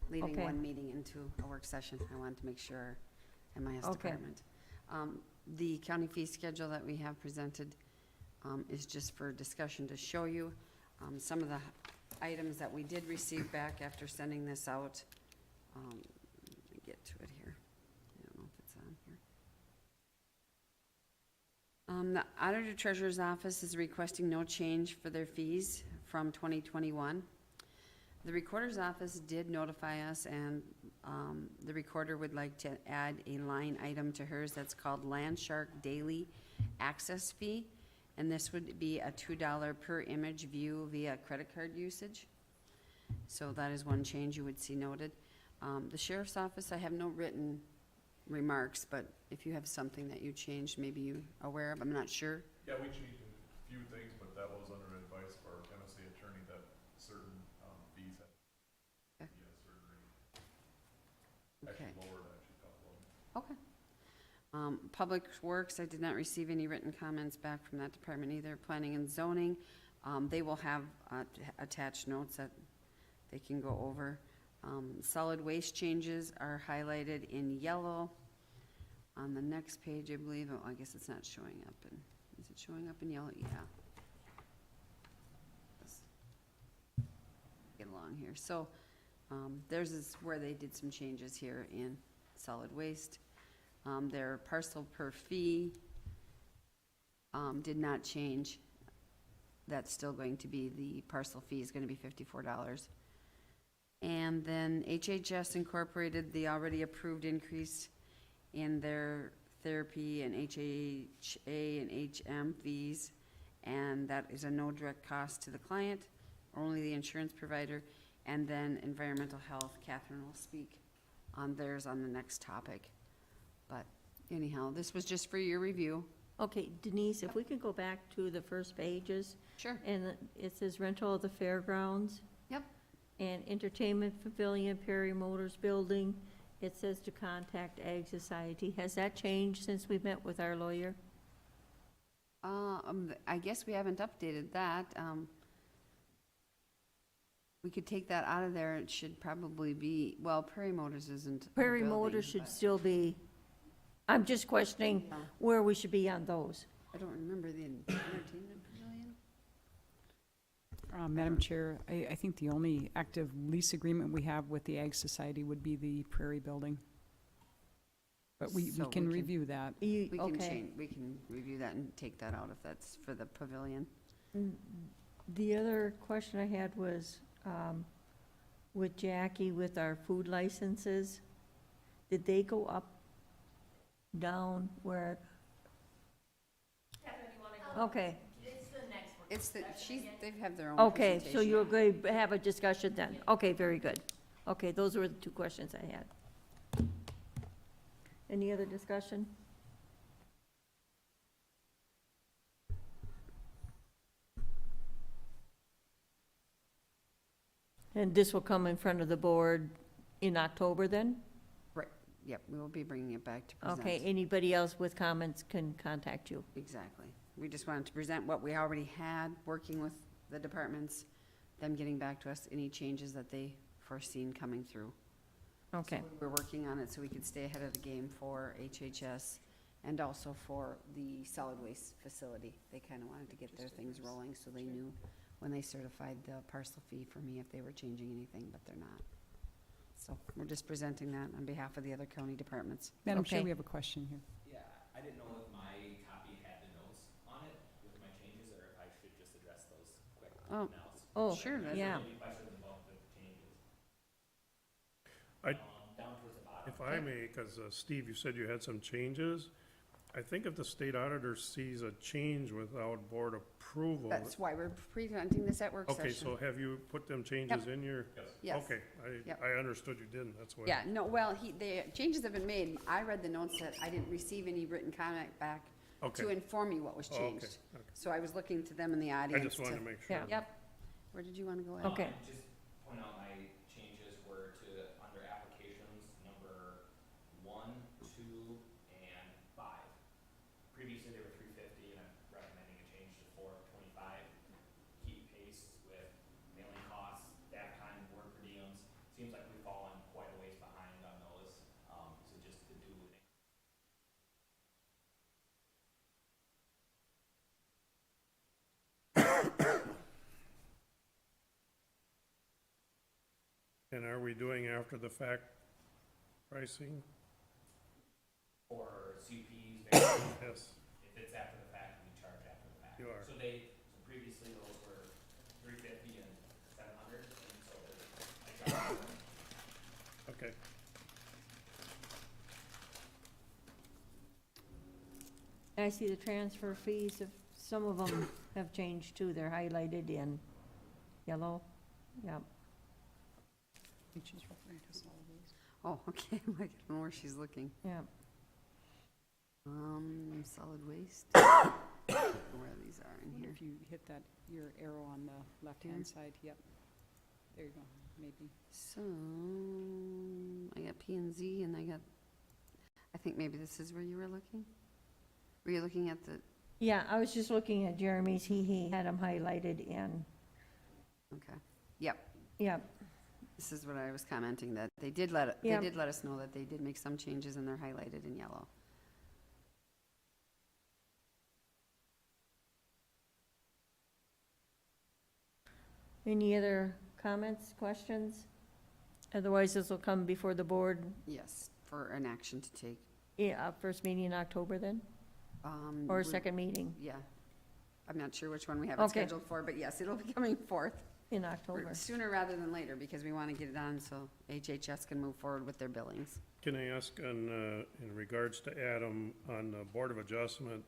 leaving Okay. one meeting into a work session. I wanted to make sure, and my Okay. department. The county fee schedule that we have presented is just for discussion to show you. Some of the items that we did receive back after sending this out. Let me get to it here. I don't know if it's on here. The Auditor Treasurer's Office is requesting no change for their fees from 2021. The Recorder's Office did notify us, and the Recorder would like to add a line item to hers that's called Land Shark Daily Access Fee, and this would be a $2 per image view via credit card usage. So that is one change you would see noted. The Sheriff's Office, I have no written remarks, but if you have something that you changed, maybe you aware of, I'm not sure. Yeah, we changed a few things, but that was under advice of our MSA attorney that certain fees had Okay. to be at a certain rate. Okay. Actually lowered, actually, a couple of them. Okay. Public Works, I did not receive any written comments back from that department either. Planning and Zoning, they will have attached notes that they can go over. Solid waste changes are highlighted in yellow. On the next page, I believe, oh, I guess it's not showing up in, is it showing up in yellow? Yeah. Let's get along here. So, theirs is where they did some changes here in solid waste. Their parcel per fee, did not change. That's still going to be, the parcel fee is gonna be $54. And then HHS incorporated the already approved increase in their therapy and HHA and HM fees, and that is a no direct cost to the client, only the insurance provider. And then environmental health, Catherine will speak on theirs on the next topic. But anyhow, this was just for your review. Okay, Denise, if we could go back to the first pages. Sure. And it says rental of the fairgrounds. Yep. And entertainment pavilion, Perry Motors Building. It says to contact Ag Society. Has that changed since we met with our lawyer? I guess we haven't updated that. We could take that out of there. It should probably be, well, Prairie Motors isn't a Prairie building, Motors should but still be, I'm just questioning Yeah. where we should be on those. I don't remember the entertainment pavilion. Madam Chair, I think the only active lease agreement we have with the Ag Society would be the Prairie Building. But we So can we can- review that. You, We can okay. change, we can review that and take that out if that's for the pavilion. The other question I had was, with Jackie, with our food licenses, did they go up, down, where? Okay. It's the next It's the, they have their own Okay, so presentation. you're going to have a discussion then? Okay, very good. Okay, those were the two questions I had. Any other discussion? And this will come in front of the board in October then? Right, yep, we will be bringing it back to present. Okay, anybody else with comments can contact you. Exactly. We just wanted to present what we already had, working with the departments, them getting back to us, any changes that they foreseen coming through. Okay, We're working on it so we could stay ahead of the game for HHS and also for the solid waste facility. They kind of wanted to get their things rolling, so they knew when they certified the parcel fee for me if they were changing anything, but they're not. So we're just presenting that on behalf of the other county departments. Madam Chair, Okay. we have a question here. Yeah, I didn't know if my copy had the notes on it with my changes, or if I should just address those quick Oh. now. oh, Sure, that's- yeah. Maybe if I should bump the changes. I- Down towards the bottom. If I may, because Steve, you said you had some changes. I think if the state auditor sees a change without board approval. That's why we're presenting this at work session. Okay, so have you put them changes in your? Yes. Okay, Yep. I understood you didn't, that's why. Yeah, no, well, the changes have been made. I read the notes that I didn't receive any written comment back to Okay. inform me what was Oh, okay, changed. okay. So I was looking to them in the I audience. just wanted to make sure. Yeah. Yep. Where did you want to go at? Okay. Just point out my changes were to, under applications, number 1, 2, and 5. Previously, they were 350, and I'm recommending a change to 425. Keep pace with mailing costs, staff time, board per diems. Seems like we've fallen quite a ways behind on those, so just to do an And are we doing after the fact pricing? for CUPs, variances. Yes, If it's after the fact, we charge after the fact. You are. So previously those were 350 and 700, and so I charge them. okay. I see the transfer fees, of some of them have changed too, they're highlighted in yellow, yep. Think she's referring to solid waste. Oh, okay, I'm like, I don't know where she's looking. Yeah, Solid waste. Where these are in here. If you hit that, your arrow on the left-hand side, yep. There you go, maybe. So, I got P and Z and I think maybe this is where you were looking? Were you looking at the, yeah, I was just looking at Jeremy's, he had them highlighted in, okay, yep. yep, This is what I was commenting, that they did let Yeah. us know that they did make some changes and they're highlighted in yellow. any other comments, questions? Otherwise, this will come before the board, Yes, for an action to take. yeah, first meeting in October then, or We- second meeting Yeah. I'm not sure which one we have it Okay. scheduled for, but yes, it'll be coming forth in October. sooner rather than later because we want to get it on so HHS can move forward with their billings. Can I ask in regards to Adam, on the Board of Adjustment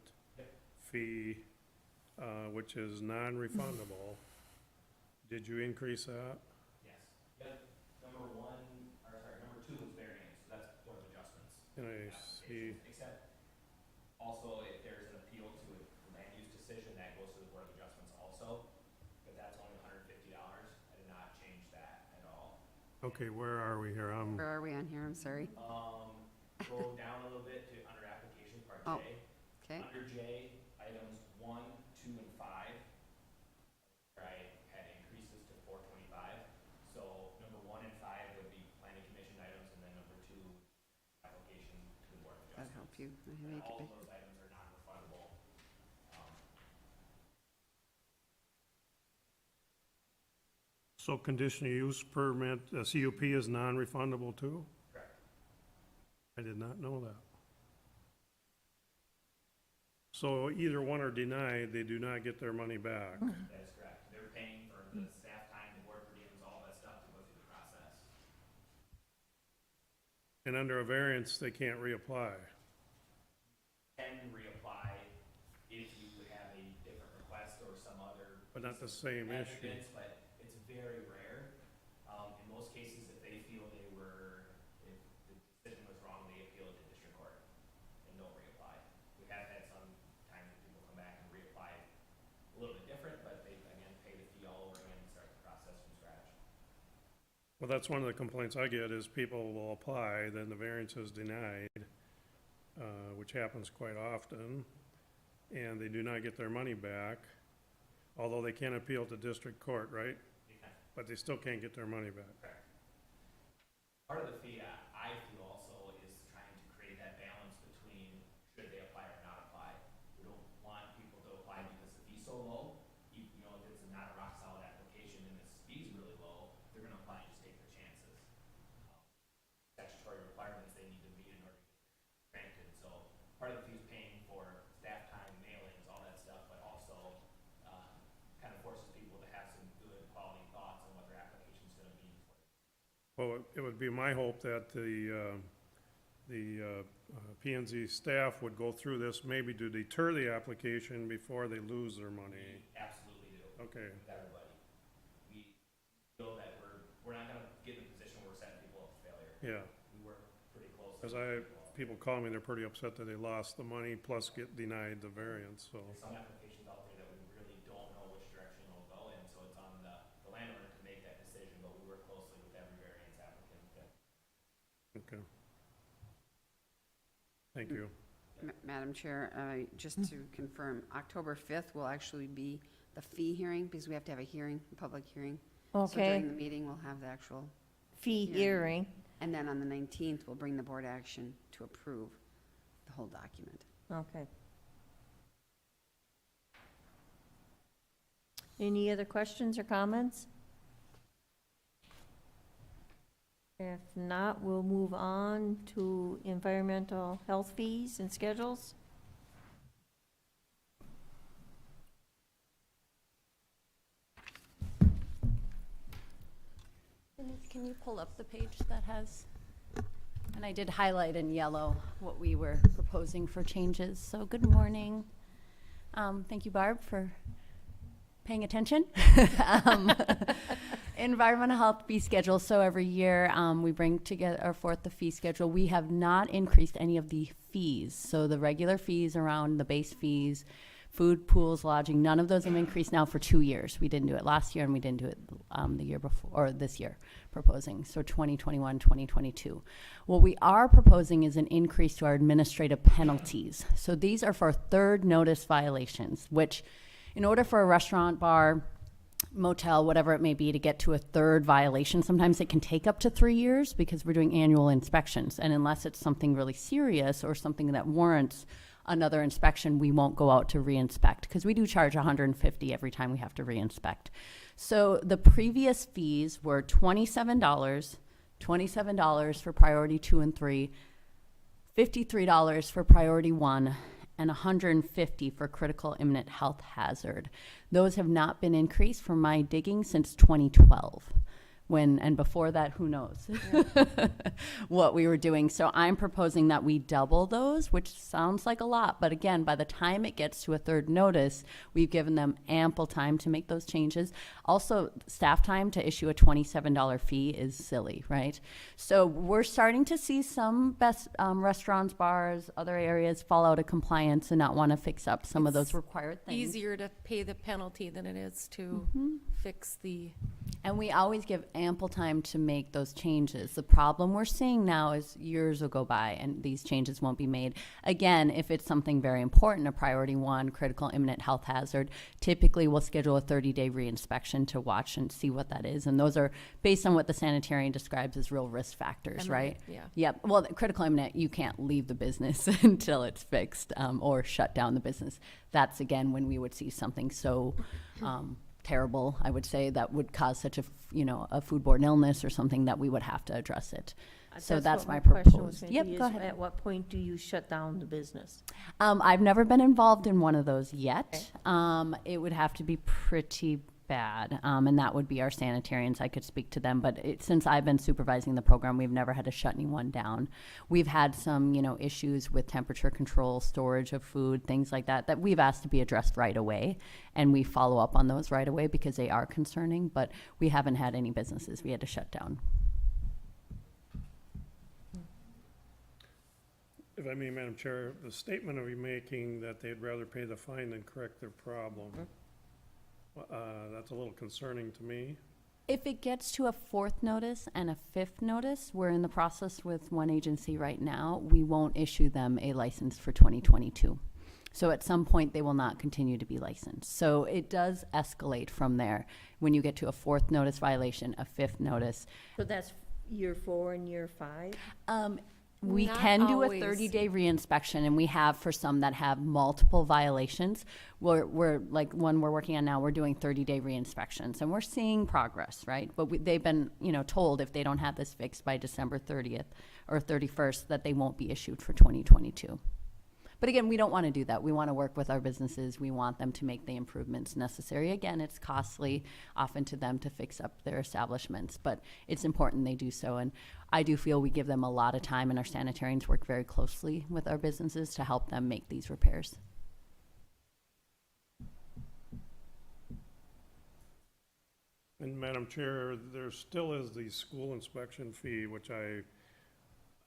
fee, which is non-refundable, did you increase that? Yes. Yep. Number 2 is variance, so that's Board of Adjustments. Can I see, Except also if there's an appeal to a land use decision, that goes to the Board of Adjustments also, but that's only $150. I did not change that at all. okay, where are we here? Where are we on here? I'm sorry. Go down a little bit to under application part Oh. J. Okay. Under J, items 1, 2, and 5, where I had increases to 425. So number 1 and 5 would be planning commission items, and then number 2, application to the Board of That'd Adjustments. help you. I And make all it of those items are non-refundable. So conditional use permit, CUP is non-refundable too? Correct. I did not know that. So either one are denied, they do not get their money back. That is correct. They're paying for the staff time, the board per diems, all that stuff to go through the process. And under a variance, they can't reapply. Can reapply if you have a different request or some other But not the same issue. evidence, but it's very rare. In most cases, if they feel if the decision was wrong, they appeal it to district court and don't reapply. We have had some times when people come back and reapply a little bit different, but they, again, pay the fee all over again and start the process from scratch. Well, that's one of the complaints I get is people will apply, then the variance is denied, which happens quite often, and they do not get their money back, although they can appeal to district court, right? Okay. But they still can't get their money back. Correct. Part of the fee, I feel also, is trying to create that balance between should they apply or not apply. We don't want people to apply because the fee's so low. You know, if it's not a rock solid application and this fee's really low, they're gonna apply and just take their chances. Statutory requirements they need to meet in order to get granted. So part of the fee is paying for staff time, mailings, all that stuff, but also kind of forces people to have some good quality thoughts on what their application's gonna be. Well, it would be my hope that the P and Z staff would go through this maybe to deter the application before they lose their money. We absolutely do. Okay. With everybody. We feel that we're not gonna get in a position where we're setting people up for failure. Yeah, We work pretty closely. because people call me, they're pretty upset that they lost the money plus get denied the variance, so. There's some applications out there that we really don't know which direction they'll go in, so it's on the landowner to make that decision, but we work closely with every variance applicant. Okay. Thank you. Madam Chair, just to confirm, October 5th will actually be the fee hearing, because we have to have a hearing, a public hearing. So Okay, during the meeting, we'll have the actual, fee hearing. hearing. and then on the 19th, we'll bring the board action to approve the whole document. Okay. Any other questions or comments? If not, we'll move on to environmental health fees and schedules. Can you pull up the page that has, and I did highlight in yellow what we were proposing for changes. So good morning. Thank you, Barb, for paying attention. Environmental health fee schedule. So every year we bring together forth the fee schedule. We have not increased any of the fees. So the regular fees around the base fees, food, pools, lodging, none of those have increased now for 2 years. We didn't do it last year and we didn't do it the year before, or this year proposing. So 2021, 2022. What we are proposing is an increase to our administrative penalties. So these are for third notice violations, which in order for a restaurant, bar, motel, whatever it may be, to get to a third violation, sometimes it can take up to 3 years because we're doing annual inspections. And unless it's something really serious or something that warrants another inspection, we won't go out to re-inspect because we do charge $150 every time we have to re-inspect. So the previous fees were $27 for priority 2 and 3, $53 for priority 1, and $150 for critical imminent health hazard. Those have not been increased from my digging since 2012. And before that, who knows what we were doing. So I'm proposing that we double those, which sounds like a lot. But again, by the time it gets to a third notice, we've given them ample time to make those changes. Also, staff time to issue a $27 fee is silly, right? So we're starting to see some restaurants, bars, other areas fall out of compliance and not want to fix up some of those required things. Easier to pay the penalty than it is to fix the. And we always give ample time to make those changes. The problem we're seeing now is years will go by and these changes won't be made. Again, if it's something very important, a priority 1, critical imminent health hazard, typically we'll schedule a 30-day reinspection to watch and see what that is. And those are based on what the sanitarian describes as real risk factors, right? Yeah. Yep. Well, the critical imminent, you can't leave the business until it's fixed or shut down the business. That's, again, when we would see something so terrible, I would say, that would cause such a foodborne illness or something that we would have to address it. So that's what my question was proposed. gonna Yep, be, go is ahead. At what point do you shut down the business? I've never been involved in one of those yet. It would have to be pretty bad, and that would be our sanitarians. I could speak to them, but since I've been supervising the program, we've never had to shut anyone down. We've had some, issues with temperature control, storage of food, things like that, that we've asked to be addressed right away, and we follow up on those right away because they are concerning, but we haven't had any businesses we had to shut down. If I may, Madam Chair, the statement of you making that they'd rather pay the fine than correct their problem, that's a little concerning to me. If it gets to a 4th notice and a 5th notice, we're in the process with one agency right now, we won't issue them a license for 2022. So at some point, they will not continue to be licensed. So it does escalate from there. When you get to a 4th notice violation, a 5th notice, So that's year 4 and year 5? we Not can do a always. 30-day reinspection, and we have for some that have multiple violations. We're like one we're working on now, we're doing 30-day reinspections, and we're seeing progress, right? But they've been, told if they don't have this fixed by December 30th or 31st, that they won't be issued for 2022. But again, we don't want to do that. We want to work with our businesses. We want them to make the improvements necessary. Again, it's costly often to them to fix up their establishments, but it's important they do so. And I do feel we give them a lot of time, and our sanitarians work very closely with our businesses to help them make these repairs. And Madam Chair, there still is the school inspection fee, which I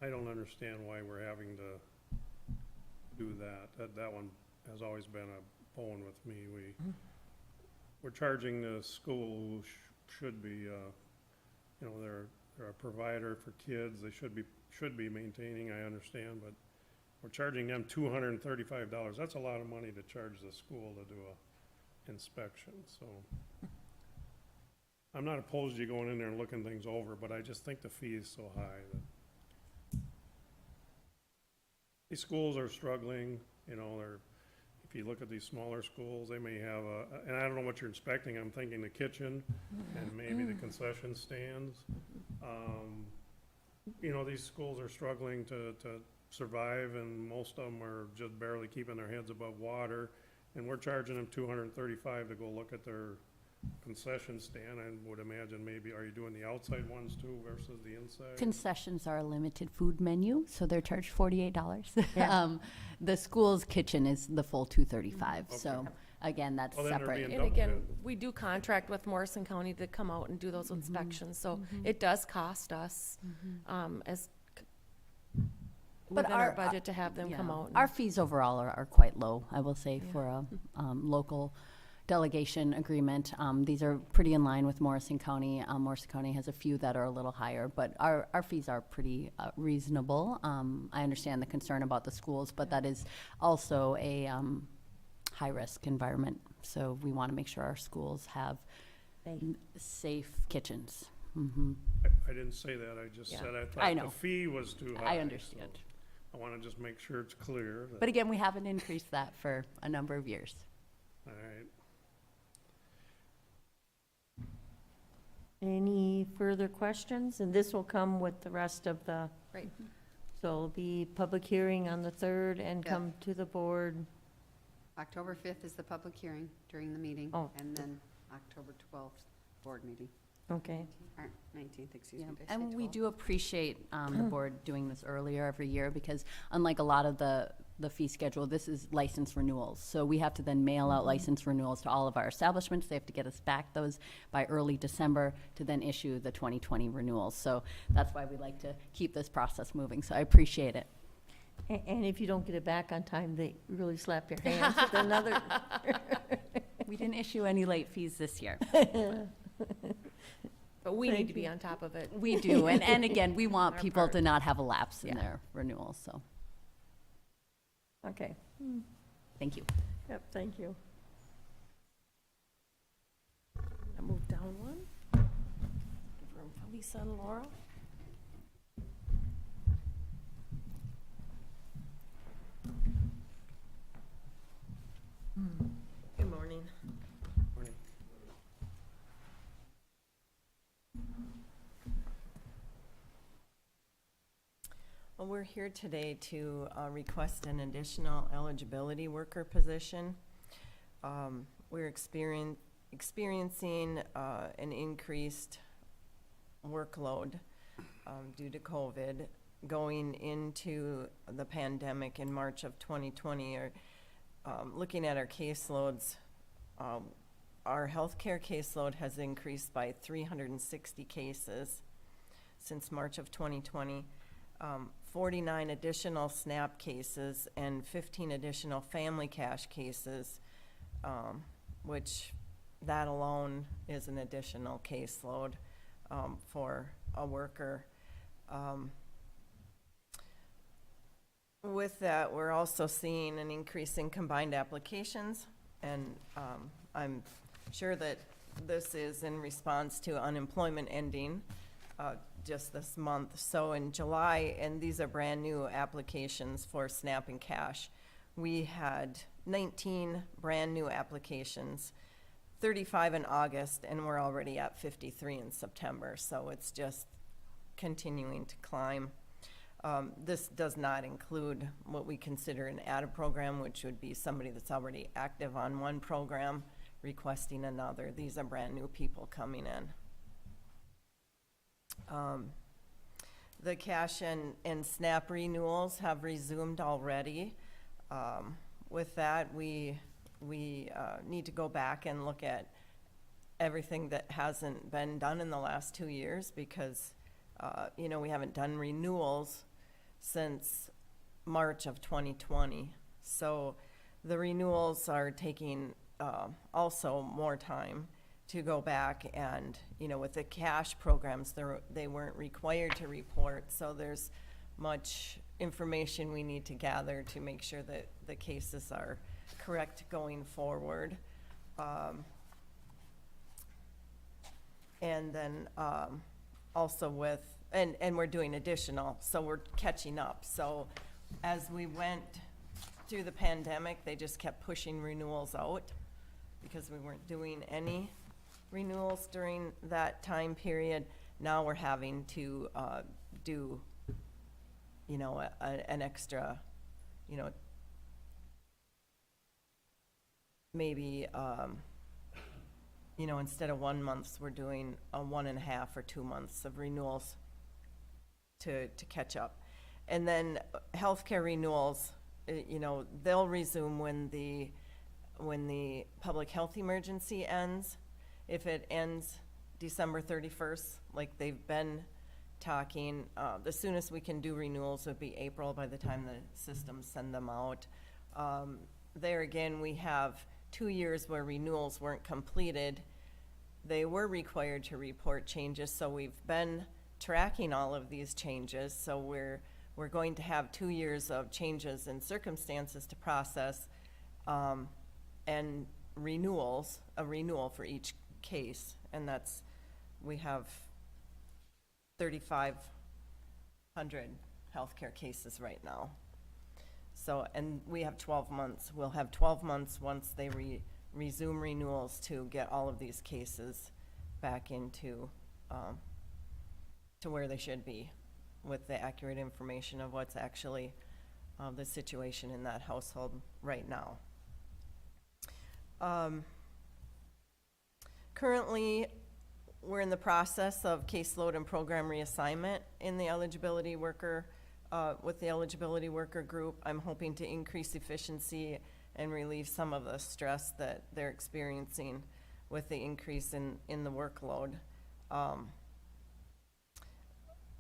don't understand why we're having to do that. That one has always been a bone with me. We're charging the school who should be, they're a provider for kids. They should be maintaining, I understand, but we're charging them $235. That's a lot of money to charge the school to do a inspection, so. I'm not opposed to you going in there and looking things over, but I just think the fee is so high that these schools are struggling, if you look at these smaller schools, they may have and I don't know what you're inspecting, I'm thinking the kitchen and maybe the concession stands. These schools are struggling to survive, and most of them are just barely keeping their heads above water, and we're charging them $235 to go look at their concession stand. I would imagine maybe, are you doing the outside ones too versus the inside? Concessions are a limited food menu, so they're charged $48. Yeah. The school's kitchen is the full $235. So Okay. again, that's Well, then they're separate. being And again, we do contract with Morrison County to come out and do those inspections, so it does cost us, as But within our our- budget to have them come Yeah. out. and- Our fees overall are quite low, I will say, Yeah. for a local delegation agreement. These are pretty in line with Morrison County. Morrison County has a few that are a little higher, but our fees are pretty reasonable. I understand the concern about the schools, but that is also a high-risk environment. So we want to make sure our schools have safe kitchens. Mm-hmm. I didn't say that, I just Yeah. said I I thought know. the fee was too high. I understand. So I want to just make sure it's clear. But again, we haven't increased that for a number of years. All right. Any further questions? And this will come with the rest of the. Right. So it'll be public hearing on the 3rd and Yeah. come to the board. October 5th is the public hearing during the meeting, Oh. and then October 12th, board meeting, Okay. or 19th, excuse me. Yeah, Did I say and we 12th? do appreciate the board doing this earlier every year, because unlike a lot of the fee schedule, this is license renewals. So we have to then mail out license renewals to all of our establishments. They have to get us back those by early December to then issue the 2020 renewals. So that's why we like to keep this process moving. So I appreciate it. And if you don't get it back on time, they really slap your hands with another. We didn't issue any late fees this year. But we need Thank to be you. on top of it. We do, and again, we want Our people part. to not have a lapse in Yeah. their renewals, so, Okay. thank you. Yep, thank you. I moved down one. Give room for Lisa and Laura. Good morning. Morning. Well, we're here today to request an additional eligibility worker position. We're experiencing an increased workload due to COVID going into the pandemic in March of 2020. Or looking at our caseloads, our healthcare caseload has increased by 360 cases since March of 2020. 49 additional SNAP cases and 15 additional family cash cases, which that alone is an additional caseload for a worker. With that, we're also seeing an increase in combined applications, and I'm sure that this is in response to unemployment ending just this month. So in July, and these are brand new applications for SNAP and cash, we had 19 brand new applications, 35 in August, and we're already at 53 in September. So it's just continuing to climb. This does not include what we consider an added program, which would be somebody that's already active on one program requesting another. These are brand new people coming in. The cash and SNAP renewals have resumed already. With that, we need to go back and look at everything that hasn't been done in the last 2 years, because we haven't done renewals since March of 2020. So the renewals are taking also more time to go back, and with the cash programs, they weren't required to report. So there's much information we need to gather to make sure that the cases are correct going forward. And then also with, and we're doing additional, so we're catching up. So as we went through the pandemic, they just kept pushing renewals out because we weren't doing any renewals during that time period. Now we're having to do, an extra, maybe, instead of 1 month, we're doing a 1.5 or 2 months of renewals to catch up. And then healthcare renewals, they'll resume when the public health emergency ends. If it ends December 31st, like they've been talking, the soonest we can do renewals would be April by the time the systems send them out. There again, we have 2 years where renewals weren't completed. They were required to report changes, so we've been tracking all of these changes. So we're going to have 2 years of changes in circumstances to process, and renewals, a renewal for each case. And we have 3,500 healthcare cases right now. So, and we have 12 months. We'll have 12 months once they resume renewals to get all of these cases back into, to where they should be, with the accurate information of what's actually the situation in that household right now. Currently, we're in the process of caseload and program reassignment in the eligibility worker, with the eligibility worker group. I'm hoping to increase efficiency and relieve some of the stress that they're experiencing with the increase in the workload.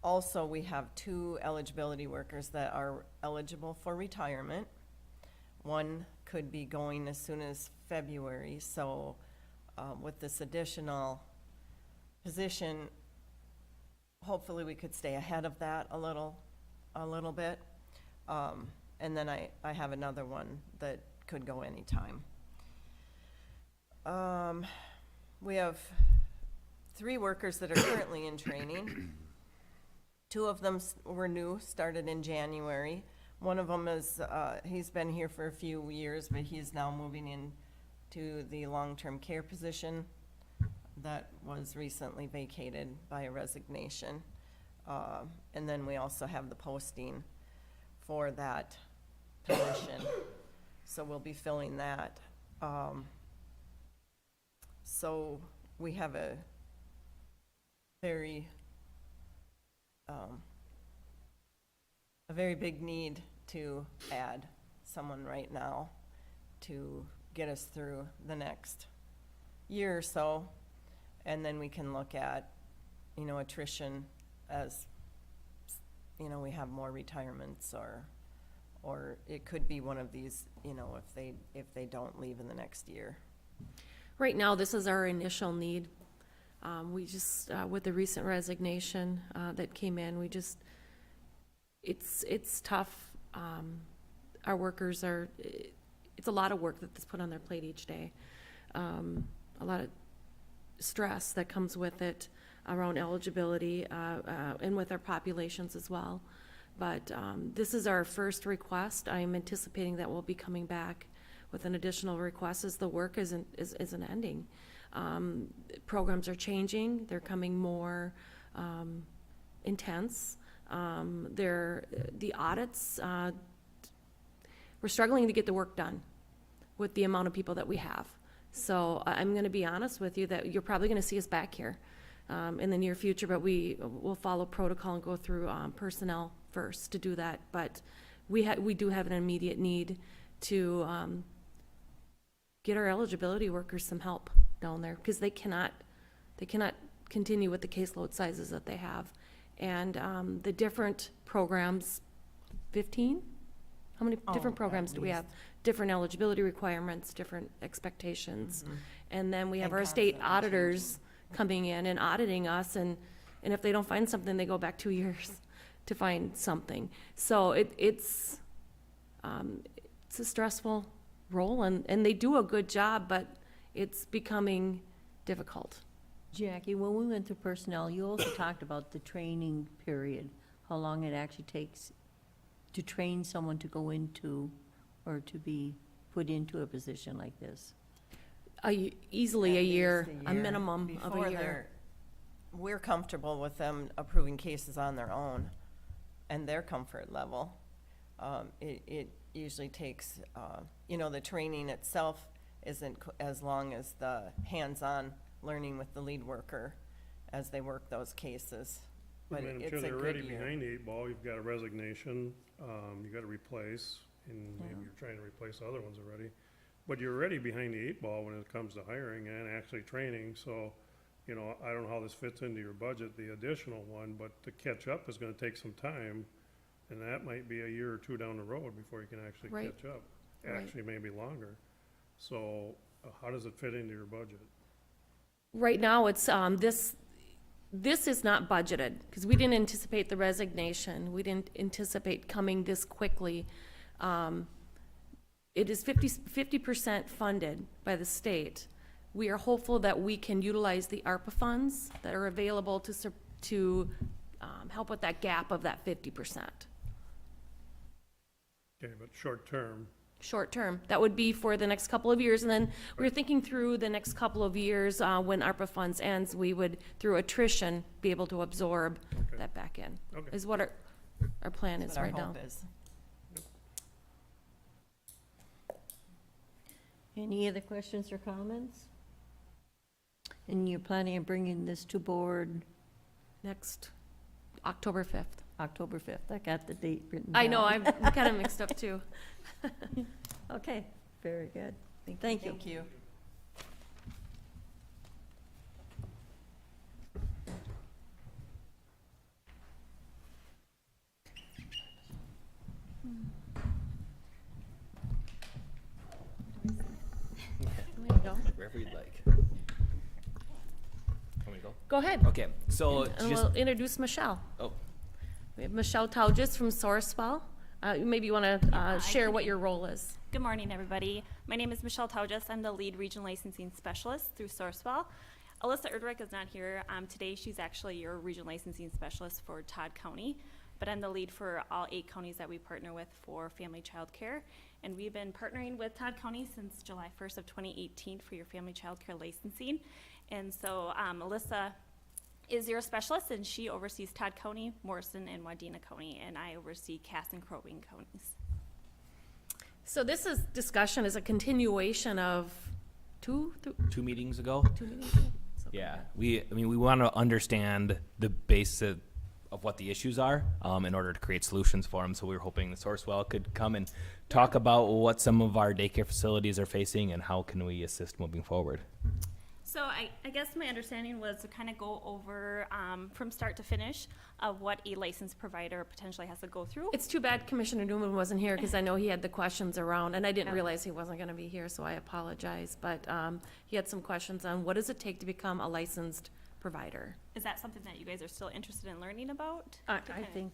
Also, we have 2 eligibility workers that are eligible for retirement. One could be going as soon as February, so with this additional position, hopefully we could stay ahead of that a little bit. And then I have another one that could go anytime. We have 3 workers that are currently in training. 2 of them were new, started in January. One of them is, he's been here for a few years, but he's now moving in to the long-term care position that was recently vacated by a resignation. And then we also have the posting for that position. So we'll be filling that. So we have a very, a very big need to add someone right now to get us through the next year or so. And then we can look at, you know, attrition as, you know, we have more retirements, or it could be one of these, you know, if they don't leave in the next year. Right now, this is our initial need. We just, with the recent resignation that came in, we just, it's tough. Our workers are, it's a lot of work that's put on their plate each day. A lot of stress that comes with it around eligibility and with our populations as well. But this is our first request. I'm anticipating that we'll be coming back with an additional request as the work isn't ending. Programs are changing. They're coming more intense. The audits, we're struggling to get the work done with the amount of people that we have. So I'm going to be honest with you that you're probably going to see us back here in the near future, but we will follow protocol and go through personnel first to do that. But we do have an immediate need to get our eligibility workers some help down there, because they cannot continue with the caseload sizes that they have. And the different programs, 15? How many different programs do we have? Different eligibility requirements, different expectations. And then we have our state auditors coming in and auditing us, and if they don't find something, they go back 2 years to find something. So it's a stressful role, and they do a good job, but it's becoming difficult. Jackie, when we went through personnel, you also talked about the training period, how long it actually takes to train someone to go into or to be put into a position like this. Easily a At year, least a minimum of a Before year. we're comfortable with them approving cases on their own and their comfort level. It usually takes, you know, the training itself isn't as long as the hands-on learning with the lead worker as they work those cases. But Madam it's Chair, a they're good already year. behind the 8 ball. You've got a resignation, you gotta replace, and maybe you're trying to replace other ones already. But you're already behind the 8 ball when it comes to hiring and actually training, so, you know, I don't know how this fits into your budget, the additional one, but to catch up is gonna take some time, and that might be a year or two down the road before you can actually Right. catch up. Right. Actually, maybe longer. So, how does it fit into your budget? Right now, it's, this is not budgeted, because we didn't anticipate the resignation. We didn't anticipate coming this quickly. It is 50% funded by the state. We are hopeful that we can utilize the ARPA funds that are available to help with that gap of that 50%. Okay, but short term, Short term, that would be for the next couple of years, and then we're thinking through the next couple of years, when ARPA funds ends, we would, through attrition, be able to absorb Okay. that back in, Okay. is what our plan is What our right now. hope is. Any other questions or comments? And you're planning on bringing this to board Next, October 5th. October 5th? I got the date written I know, down. I'm kind of mixed up too. Okay, very good. Thank you. Thank you. There you go. Wherever you'd like. Want me to go? Go ahead, Okay, so and just, we'll introduce Michelle. oh, We have Michelle Taugis from Sourcewell. Maybe you want to share what your role is. Good morning, everybody. My name is Michelle Taugis. I'm the lead regional licensing specialist through Sourcewell. Alyssa Erdrich is not here today. She's actually your regional licensing specialist for Todd County, but I'm the lead for all 8 counties that we partner with for family child care. And we've been partnering with Todd County since July 1st of 2018 for your family child care licensing. And so Alyssa is your specialist, and she oversees Todd County, Morrison, and Wadena County, and I oversee Cass and Crow Wing counties. So this discussion is a continuation of two, 2 meetings ago. 2 meetings ago? So- Yeah, we want to understand the basis of what the issues are in order to create solutions for them. So we were hoping the Sourcewell could come and talk about what some of our daycare facilities are facing and how can we assist moving forward. So I guess my understanding was to kind of go over from start to finish of what a licensed provider potentially has to go through. It's too bad Commissioner Newman wasn't here, because I know he had the questions around, and I didn't Yeah. realize he wasn't gonna be here, so I apologize. But he had some questions on what does it take to become a licensed provider? Is that something that you guys are still interested in learning about? I To kinda think,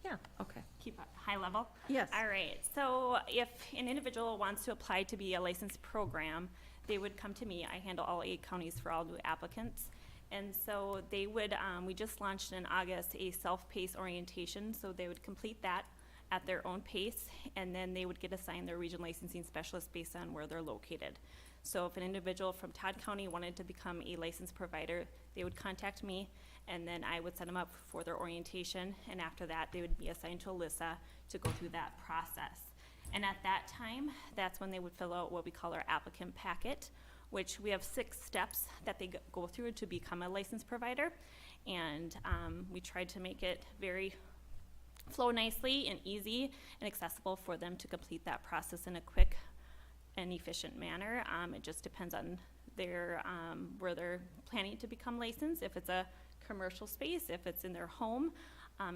yeah, okay. keep it high level? Yes. All right, so if an individual wants to apply to be a licensed program, they would come to me. I handle all 8 counties for all new applicants. And so they would, we just launched in August a self-paced orientation, so they would complete that at their own pace, and then they would get assigned their region licensing specialist based on where they're located. So if an individual from Todd County wanted to become a licensed provider, they would contact me, and then I would set them up for their orientation, and after that, they would be assigned to Alyssa to go through that process. And at that time, that's when they would fill out what we call our applicant packet, which we have 6 steps that they go through to become a licensed provider. And we tried to make it very flow nicely and easy and accessible for them to complete that process in a quick and efficient manner. It just depends on their where they're planning to become licensed. If it's a commercial space, if it's in their home,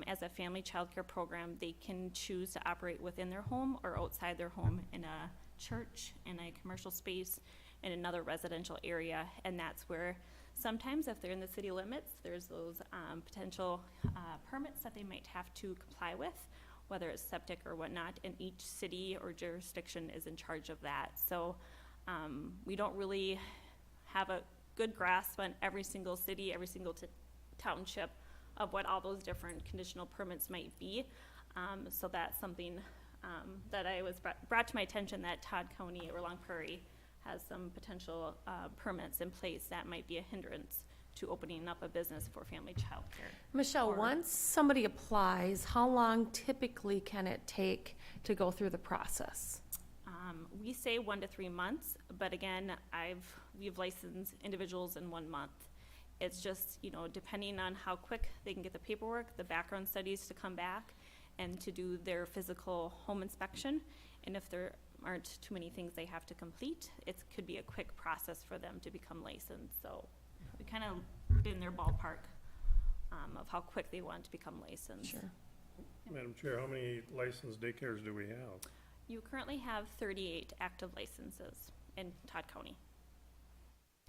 as a family child care program, they can choose to operate within their home or outside their home in a church, in a commercial space, in another residential area. And that's where sometimes if they're in the city limits, there's those potential permits that they might have to comply with, whether it's septic or whatnot, and each city or jurisdiction is in charge of that. So we don't really have a good grasp on every single city, every single township of what all those different conditional permits might be. So that's something that I was brought to my attention, that Todd County or Long Prairie has some potential permits in place that might be a hindrance to opening up a business for family child care. Michelle, once somebody applies, how long typically can it take to go through the process? We say 1 to 3 months, but again, we've licensed individuals in 1 month. It's just, depending on how quick they can get the paperwork, the background studies to come back, and to do their physical home inspection. And if there aren't too many things they have to complete, it could be a quick process for them to become licensed. So we kind of put in their ballpark of how quick they want to become licensed. Sure. Madam Chair, how many licensed daycares do we have? You currently have 38 active licenses in Todd County.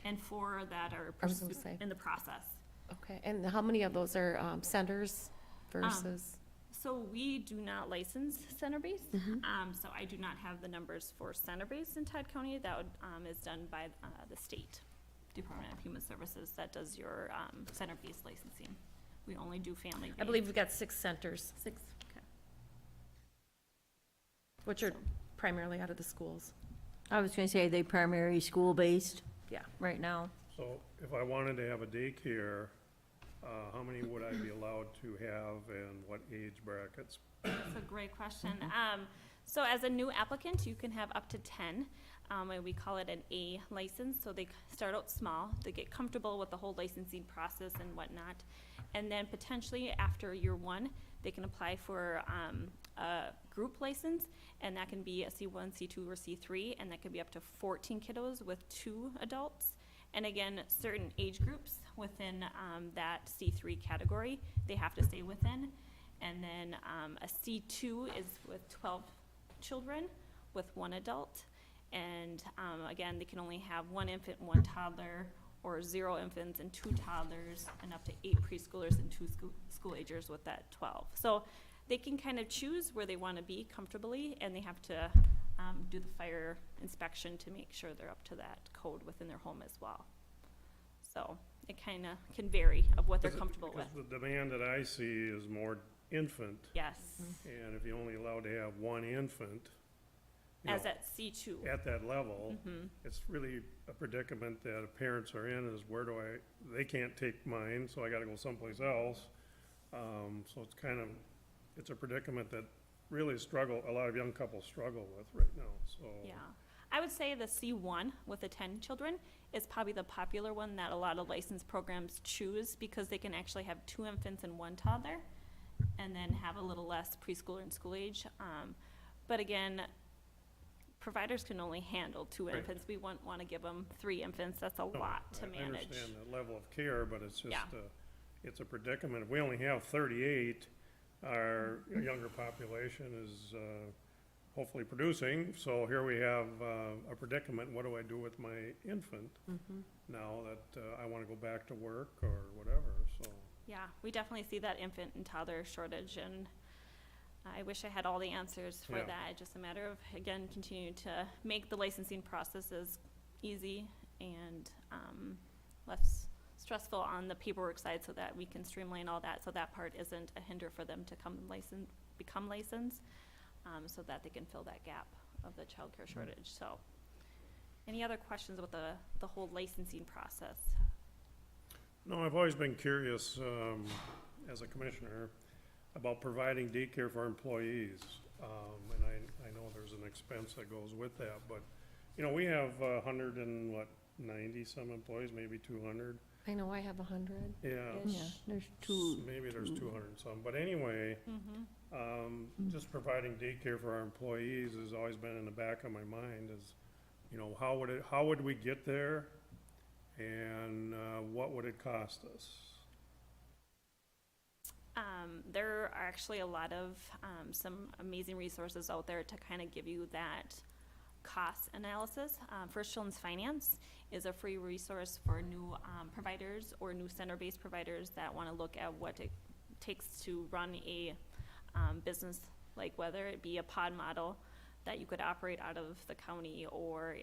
And 4 that are I was gonna say. in the process. Okay, and how many of those are centers versus? So we do not license center-based. So I do not have the numbers for center-based in Todd County. That would, is done by the state Department of Human Services that does your center-based licensing. We only do family-based. I believe we've got 6 centers, 6, okay. which are primarily out of the schools. I was gonna say, they primary school-based Yeah. right now. So if I wanted to have a daycare, how many would I be allowed to have and what age brackets? That's a great question. So as a new applicant, you can have up to 10. And we call it an A license. So they start out small, they get comfortable with the whole licensing process and whatnot. And then potentially after year 1, they can apply for a group license, and that can be a C1, C2, or C3, and that could be up to 14 kiddos with 2 adults. And again, certain age groups within that C3 category, they have to stay within. And then a C2 is with 12 children with 1 adult. And again, they can only have 1 infant and 1 toddler, or 0 infants and 2 toddlers, and up to 8 preschoolers and 2 school agers with that 12. So they can kind of choose where they want to be comfortably, and they have to do the fire inspection to make sure they're up to that code within their home as well. So it kind of can vary of what they're comfortable with. Because the demand that I see is more infant. Yes, And if you're only allowed to have 1 infant, as at C2. at that level, Mhm. it's really a predicament that parents are in, is where do they can't take mine, so I gotta go someplace else. So it's a predicament that really a lot of young couples struggle with right now, so. Yeah. I would say the C1 with the 10 children is probably the popular one that a lot of licensed programs choose because they can actually have 2 infants and 1 toddler and then have a little less preschooler and school age. But again, providers can only handle 2 Right. infants. We wouldn't want to give them 3 infants. That's a No, lot to I manage. understand the level of care, but it's just, Yeah. it's a predicament. If we only have 38, our younger population is hopefully producing, so here we have a predicament. What do I do with my infant now that I want to go back to work or whatever, so. Yeah, we definitely see that infant and toddler shortage, and I wish I had all the answers for Yeah. that. It's just a matter of, again, continuing to make the licensing processes easy and less stressful on the paperwork side so that we can streamline all that, so that part isn't a hinder for them to become licensed, so that they can fill that gap of the childcare shortage. So, any other questions about the whole licensing process? No, I've always been curious, as a commissioner, about providing daycare for employees. And I know there's an expense that goes with that, but, you know, we have 90 some employees, maybe 200. I know I have 100. Yeah. Yeah, there's 2. Maybe there's 200 and some, but anyway, just providing daycare for our employees has always been in the back of my mind is, you know, how would we get there? And what would it cost us? There are actually a lot of some amazing resources out there to kind of give you that cost analysis. First Children's Finance is a free resource for new providers or new center-based providers that want to look at what it takes to run a business, like whether it be a pod model that you could operate out of the county or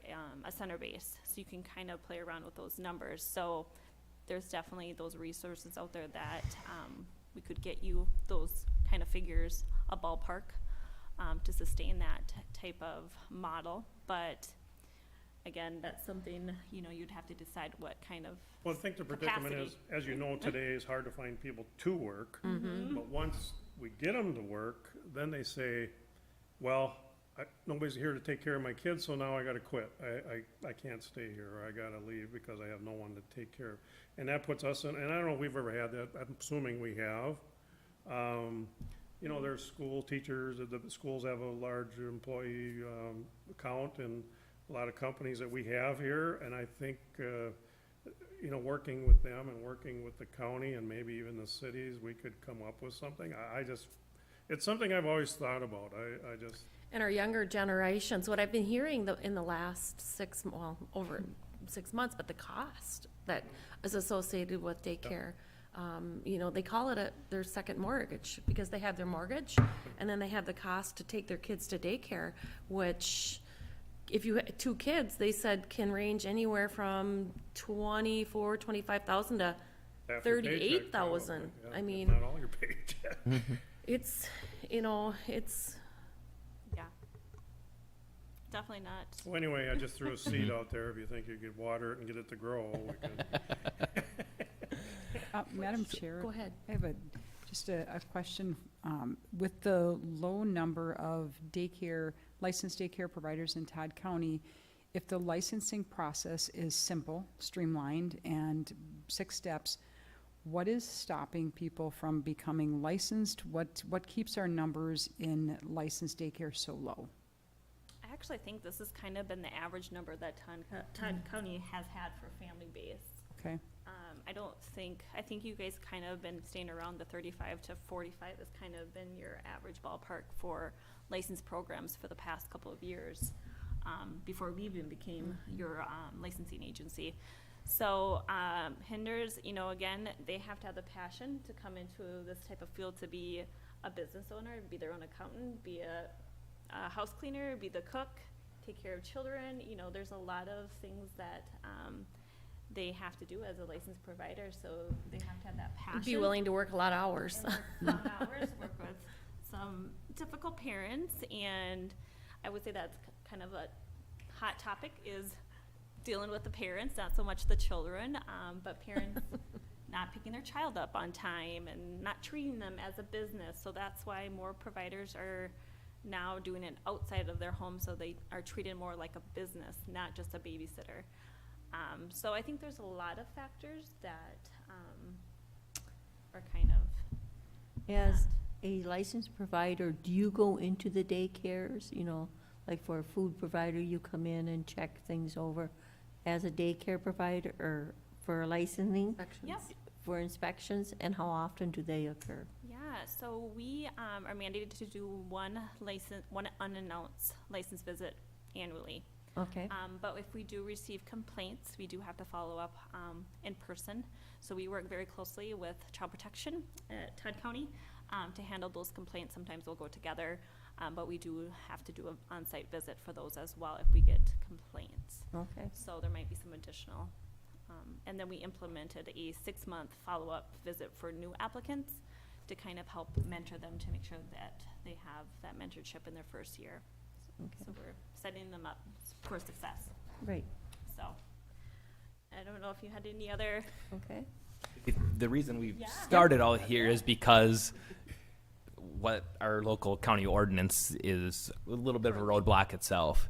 a center base. So you can kind of play around with those numbers. So there's definitely those resources out there that we could get you those kind of figures, a ballpark, to sustain that type of model. But again, that's something, you know, you'd have to decide what kind of Well, I think the predicament is, as you know, today it's hard to find people to work. But once we get them to work, then they say, well, nobody's here to take care of my kids, so now I gotta quit. I can't stay here, or I gotta leave because I have no one to take care of. And that puts us in, and I don't know if we've ever had that, I'm assuming we have. You know, there's school teachers, the schools have a large employee count, and a lot of companies that we have here, and I think, you know, working with them and working with the county and maybe even the cities, we could come up with something. It's something I've always thought about. I just. And our younger generations, what I've been hearing in the last over 6 months, but the cost that is associated with daycare. You know, they call it their second mortgage because they have their mortgage and then they have the cost to take their kids to daycare, which if you had 2 kids, they said can range anywhere from 25,000 to Half your paycheck, 38,000. probably, yeah, I if mean, not all your paycheck. it's, you know, it's, yeah, definitely not. Well, anyway, I just threw a seed out there. If you think you could water it and get it to grow, we can. Madam Chair. go ahead. I have just a question. With the low number of licensed daycare providers in Todd County, if the licensing process is simple, streamlined, and 6 steps, what is stopping people from becoming licensed? What keeps our numbers in licensed daycare so low? I actually think this has kind of been the average number that Todd County has had for family-based. Okay. I think you guys kind of been staying around the 35 to 45 has kind of been your average ballpark for licensed programs for the past couple of years, before we even became your licensing agency. So hinders, you know, again, they have to have the passion to come into this type of field, to be a business owner, be their own accountant, be a house cleaner, be the cook, take care of children. You know, there's a lot of things that they have to do as a licensed provider, so they have to have that passion. Be willing to work a lot of hours. Work with some difficult parents, and I would say that's kind of a hot topic, is dealing with the parents, not so much the children, but parents not picking their child up on time and not treating them as a business. So that's why more providers are now doing it outside of their home, so they are treated more like a business, not just a babysitter. So I think there's a lot of factors that are kind of. As a licensed provider, do you go into the daycares, you know, like for a food provider, you come in and check things over as a daycare provider or for licensing? Yep. For inspections, and how often do they occur? Yeah, so we are mandated to do one unannounced license visit annually. Okay. But if we do receive complaints, we do have to follow up in person. So we work very closely with Child Protection at Todd County to handle those complaints. Sometimes we'll go together, but we do have to do an on-site visit for those as well if we get complaints. Okay. So there might be some additional. And then we implemented a 6-month follow-up visit for new applicants to kind of help mentor them to make sure that they have that mentorship in their first year. Okay. So we're setting them up for success. Right. So, I don't know if you had any other. Okay. The reason we've Yeah. started all here is because what our local county ordinance is a little bit of a roadblock itself.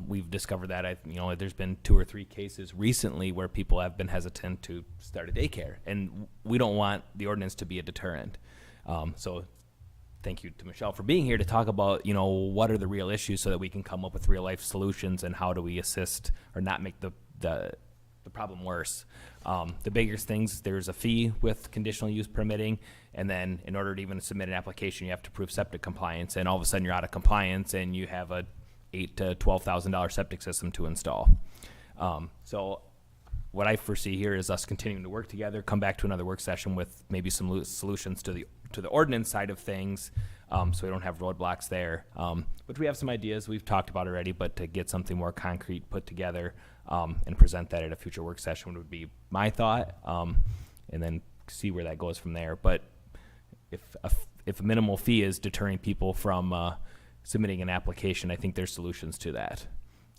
We've discovered that there's been 2 or 3 cases recently where people have been hesitant to start a daycare, and we don't want the ordinance to be a deterrent. So thank you to Michelle for being here to talk about, what are the real issues so that we can come up with real life solutions and how do we assist or not make the problem worse. The biggest things, there's a fee with conditional use permitting, and then in order to even submit an application, you have to prove septic compliance, and all of a sudden you're out of compliance and you have a $8,000 to $12,000 septic system to install. So what I foresee here is us continuing to work together, come back to another work session with maybe some solutions to the ordinance side of things, so we don't have roadblocks there. But we have some ideas we've talked about already, but to get something more concrete put together and present that at a future work session would be my thought, and then see where that goes from there. But if a minimal fee is deterring people from submitting an application, I think there's solutions to that.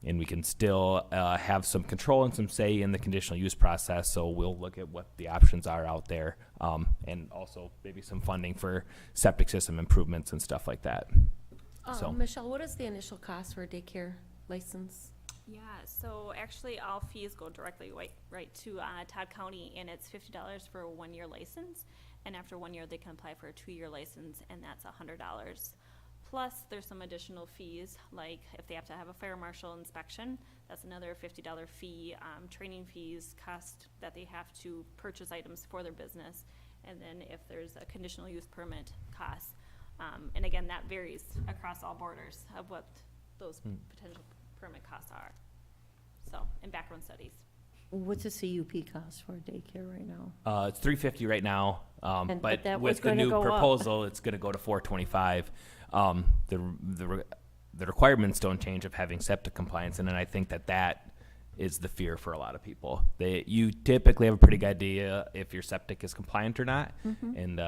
And we can still have some control and some say in the conditional use process, so we'll look at what the options are out there, and also maybe some funding for septic system improvements and stuff like that. So. Michelle, what is the initial cost for a daycare license? Yeah, so actually all fees go directly right to Todd County, and it's $50 for a 1-year license, and after 1 year they can apply for a 2-year license, and that's $100. Plus there's some additional fees, like if they have to have a fire marshal inspection, that's another $50 fee, training fees, cost that they have to purchase items for their business, and then if there's a conditional use permit cost. And again, that varies across all borders of what those potential permit costs are. So, and background studies. What's a CUP cost for a daycare right now? It's $350 right now, but that was with the gonna new go up. proposal, it's gonna go to $425. The requirements don't change of having septic compliance, and then I think that is the fear for a lot of people. You typically have a pretty good idea if your septic is compliant or not, and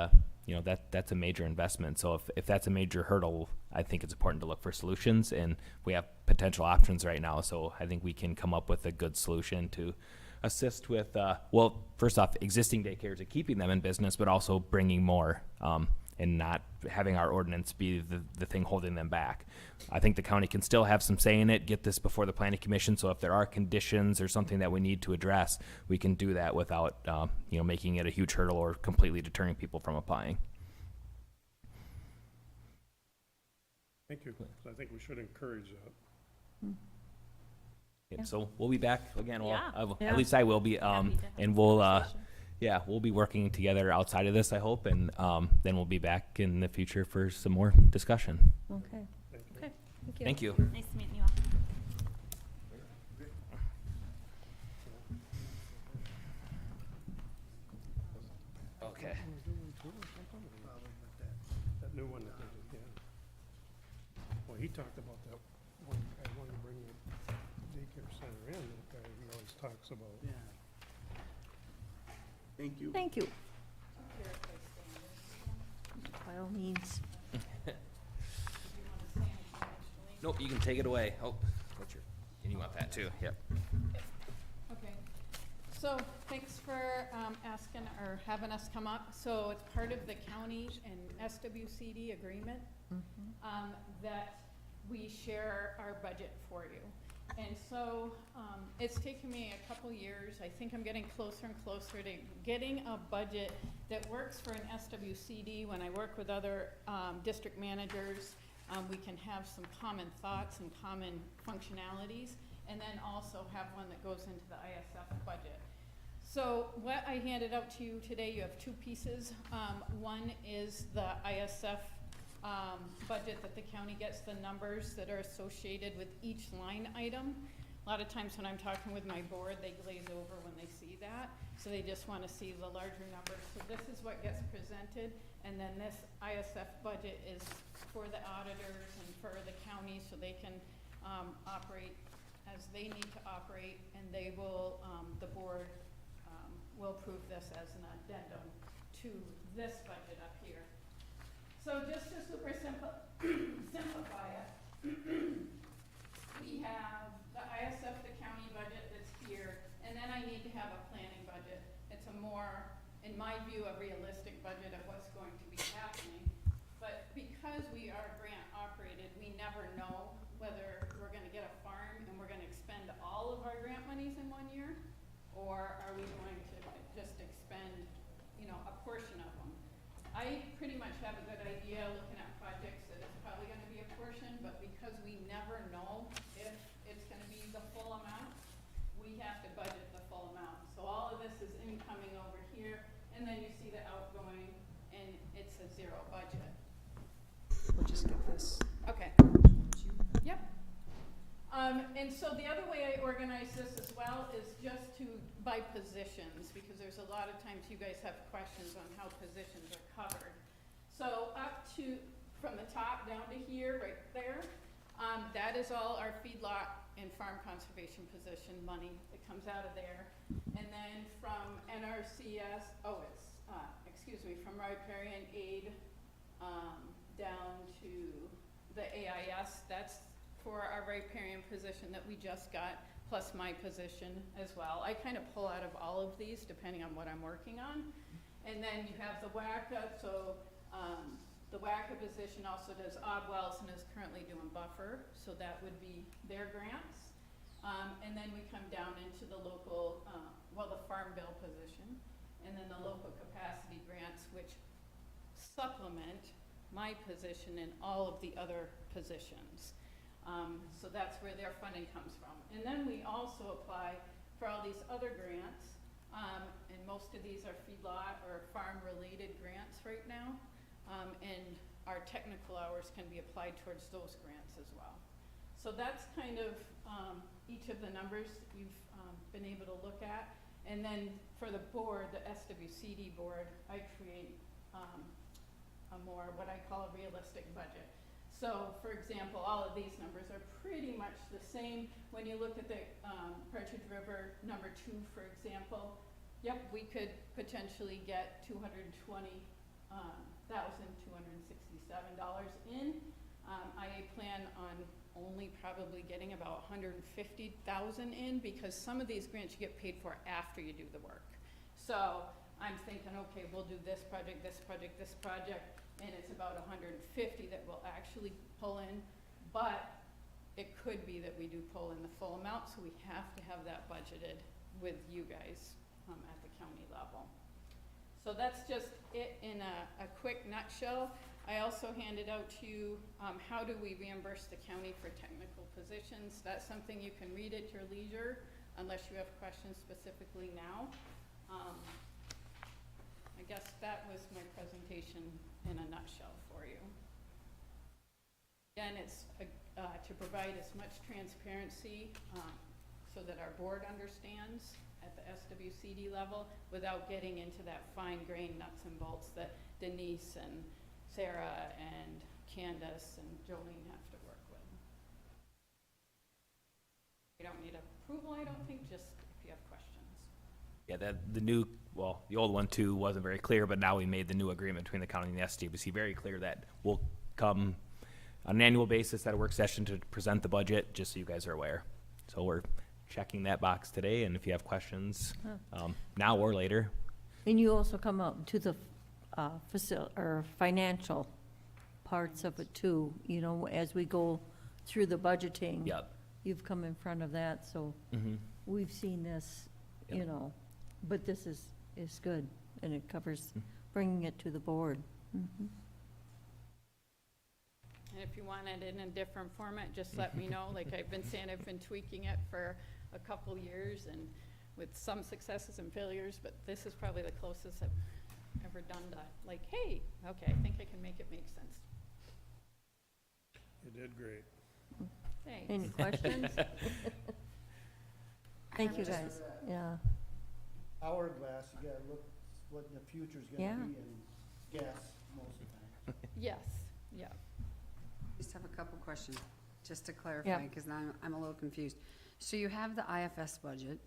that's a major investment. So if that's a major hurdle, I think it's important to look for solutions, and we have potential options right now. So I think we can come up with a good solution to assist with, first off, existing daycares and keeping them in business, but also bringing more, and not having our ordinance be the thing holding them back. I think the county can still have some say in it, get this before the planning commission, so if there are conditions or something that we need to address, we can do that without, making it a huge hurdle or completely deterring people from applying. Thank you. So I think we should encourage that. Yeah. So we'll be back again. Well, Yeah. at least I will be, Happy to have and this we'll, conversation. we'll be working together outside of this, I hope, and then we'll be back in the future for some more discussion. Okay. Okay, thank you. Thank you. Nice to meet you all. Okay. That new one that they did, yeah. Well, he talked about that one guy wanted to bring the daycare center in, that guy he always talks about. Yeah. Thank you. Thank you. By all means. Nope, you can take it away. Oh, and you want that too, yep. Okay, so thanks for asking or having us come up. So it's part of the county and SWCD agreement that we share our budget for you. And so, it's taken me a couple years. I think I'm getting closer and closer to getting a budget that works for an SWCD. When I work with other district managers, we can have some common thoughts and common functionalities, and then also have one that goes into the ISF budget. So what I handed out to you today, you have two pieces. One is the ISF budget that the county gets, the numbers that are associated with each line item. A lot of times when I'm talking with my board, they glaze over when they see that. So they just want to see the larger numbers. So this is what gets presented. And then this ISF budget is for the auditors and for the county, so they can operate as they need to operate. And they will, the board will approve this as an addendum to this budget up here. So just to super simplify it, we have the ISF, the county budget that's here, and then I need to have a planning budget. It's a more, in my view, a realistic budget of what's going to be happening. But because we are grant operated, we never know whether we're gonna get a farm and we're gonna expend all of our grant monies in 1 year, or are we going to just expend, you know, a portion of them. I pretty much have a good idea looking at projects that it's probably gonna be a portion, but because we never know if it's gonna be the full amount, we have to budget the full amount. So all of this is incoming over here, and then you see the outgoing, and it's a zero budget. We'll just get this. Okay. Yep. And so the other way I organize this as well is just to, by positions, because there's a lot of times you guys have questions on how positions are covered. So up to, from the top down to here, right there, that is all our feedlot and farm conservation position money that comes out of there. And then from NRCS, from riparian aid, down to the AIS, that's for our riparian position that we just got, plus my position as well. I kind of pull out of all of these depending on what I'm working on. And then you have the WACA, so the WACA position also does odd wells and is currently doing buffer, so that would be their grants. And then we come down into the local, the farm bill position, and then the local capacity grants, which supplement my position and all of the other positions. So that's where their funding comes from. And then we also apply for all these other grants, and most of these are feedlot or farm-related grants right now, and our technical hours can be applied towards those grants as well. So that's kind of each of the numbers you've been able to look at. And then for the board, the SWCD board, I create a more, what I call a realistic budget. So, for example, all of these numbers are pretty much the same. When you look at the Partridge River number 2, for example, yep, we could potentially get $220,267 in. I plan on only probably getting about $150,000 in, because some of these grants you get paid for after you do the work. So I'm thinking, okay, we'll do this project, this project, this project, and it's about 150 that we'll actually pull in, but it could be that we do pull in the full amount, so we have to have that budgeted with you guys at the county level. So that's just it in a quick nutshell. I also handed out to you how do we reimburse the county for technical positions. That's something you can read at your leisure, unless you have questions specifically now. I guess that was my presentation in a nutshell for you. Again, it's to provide as much transparency so that our board understands at the SWCD level without getting into that fine-grained nuts and bolts that Denise and Sarah and Candace and Jolene have to work with. You don't need approval, I don't think, just if you have questions. Yeah, the old one too wasn't very clear, but now we made the new agreement between the county and the SWC very clear that we'll come on an annual basis at a work session to present the budget, just so you guys are aware. So we're checking that box today, and if you have questions, now or later. And you also come up to the financial parts of it too, you know, as we go through the budgeting. Yep. You've come in front of that, so Mm-hmm. we've seen this, you Yep. know, but this is good, and it covers Mm. bringing it to the board. Mhm. And if you want it in a different format, just let me know. Like I've been saying, I've been tweaking it for a couple years and with some successes and failures, but this is probably the closest I've ever done to, like, hey, okay, I think I can make it make sense. You did great. Thanks. Any questions? Thank you, Just for guys. that Yeah. Hourglass, you gotta look what the future's Yeah. gonna be and guess most of the time. Yes, yeah. Just have a couple questions, just to clarify, because now I'm a little confused. So you have the IFS budget,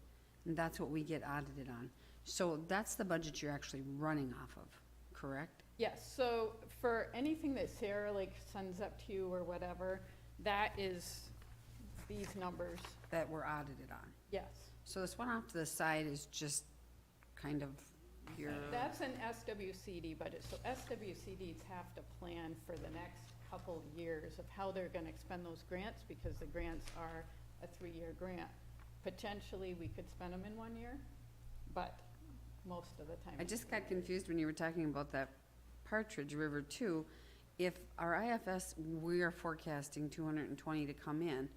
and that's what we get audited on. So that's the budget you're actually running off of, correct? Yes, so for anything that Sarah like sends up to you or whatever, that is these numbers, That we're audited on. yes. So this one off to the side is just kind of your, That's an SWCD budget, so SWCDs have to plan for the next couple of years of how they're gonna expend those grants, because the grants are a 3-year grant. Potentially, we could spend them in 1 year, but most of the time. I just got confused when you were talking about that Partridge River too. If our IFS, we are forecasting 220 to come in,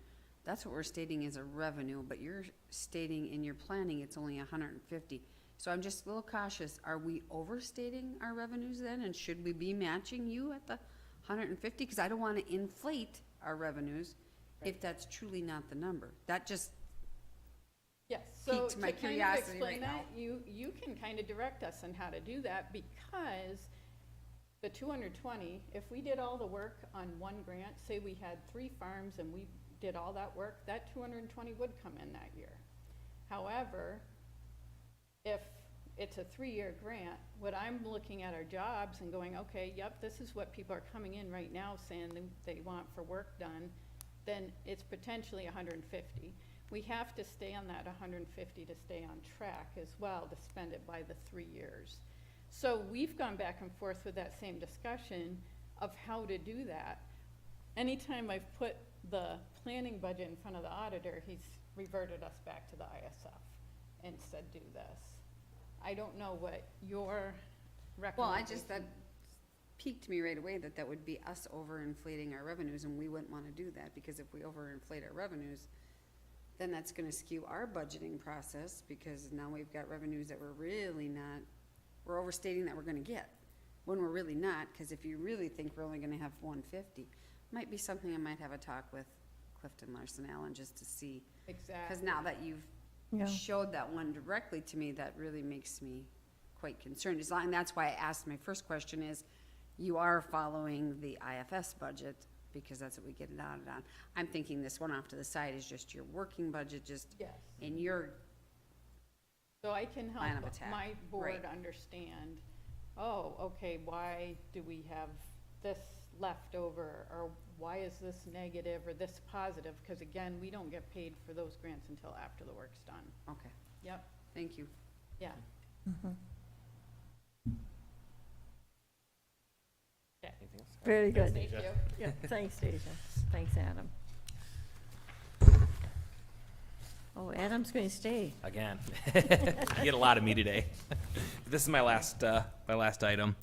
that's what we're stating as a revenue, but you're stating in your planning it's only 150. So I'm just a little cautious, are we overstating our revenues then, and should we be matching you at the 150? Because I don't want to inflate our revenues if that's truly not the number. That just, Yes, so piqued to my kind of curiosity explain right that, you can kind of direct us on how to do that, because the 220, if we did all the work on one grant, say we had 3 farms and we did all that work, that 220 would come in that year. However, if it's a 3-year grant, what I'm looking at our jobs and going, okay, yep, this is what people are coming in right now saying they want for work done, then it's potentially 150. We have to stay on that 150 to stay on track as well, to spend it by the 3 years. So we've gone back and forth with that same discussion of how to do that. Anytime I've put the planning budget in front of the auditor, he's reverted us back to the ISF and said, do this. I don't know what your well, recommendation. that piqued me right away that would be us overinflating our revenues, and we wouldn't want to do that, because if we overinflate our revenues, then that's going to skew our budgeting process, because now we've got revenues that we're really not, we're overstating that we're going to get, when we're really not, because if you really think we're only going to have 150, might be something I might have a talk with Clifton Larson Allen just to see. Exactly. Because now that you've Yeah. showed that one directly to me, that really makes me quite concerned. And that's why I asked, my first question is, you are following the IFS budget, because that's what we get it audited on. I'm thinking this one off to the side is just your working budget, just Yes. in your, So I can help Plan of attack. my board Right. understand, oh, okay, why do we have this left over, or why is this negative or this positive? Because again, we don't get paid for those grants until after the work's done. okay, Yep, thank you. yeah. Mhm. Okay. Anything else? Very good. Thank you. Yeah, thanks, Deja. Thanks, Adam. Oh, Adam's going to stay. Again. You get a lot of me today. This is my last item.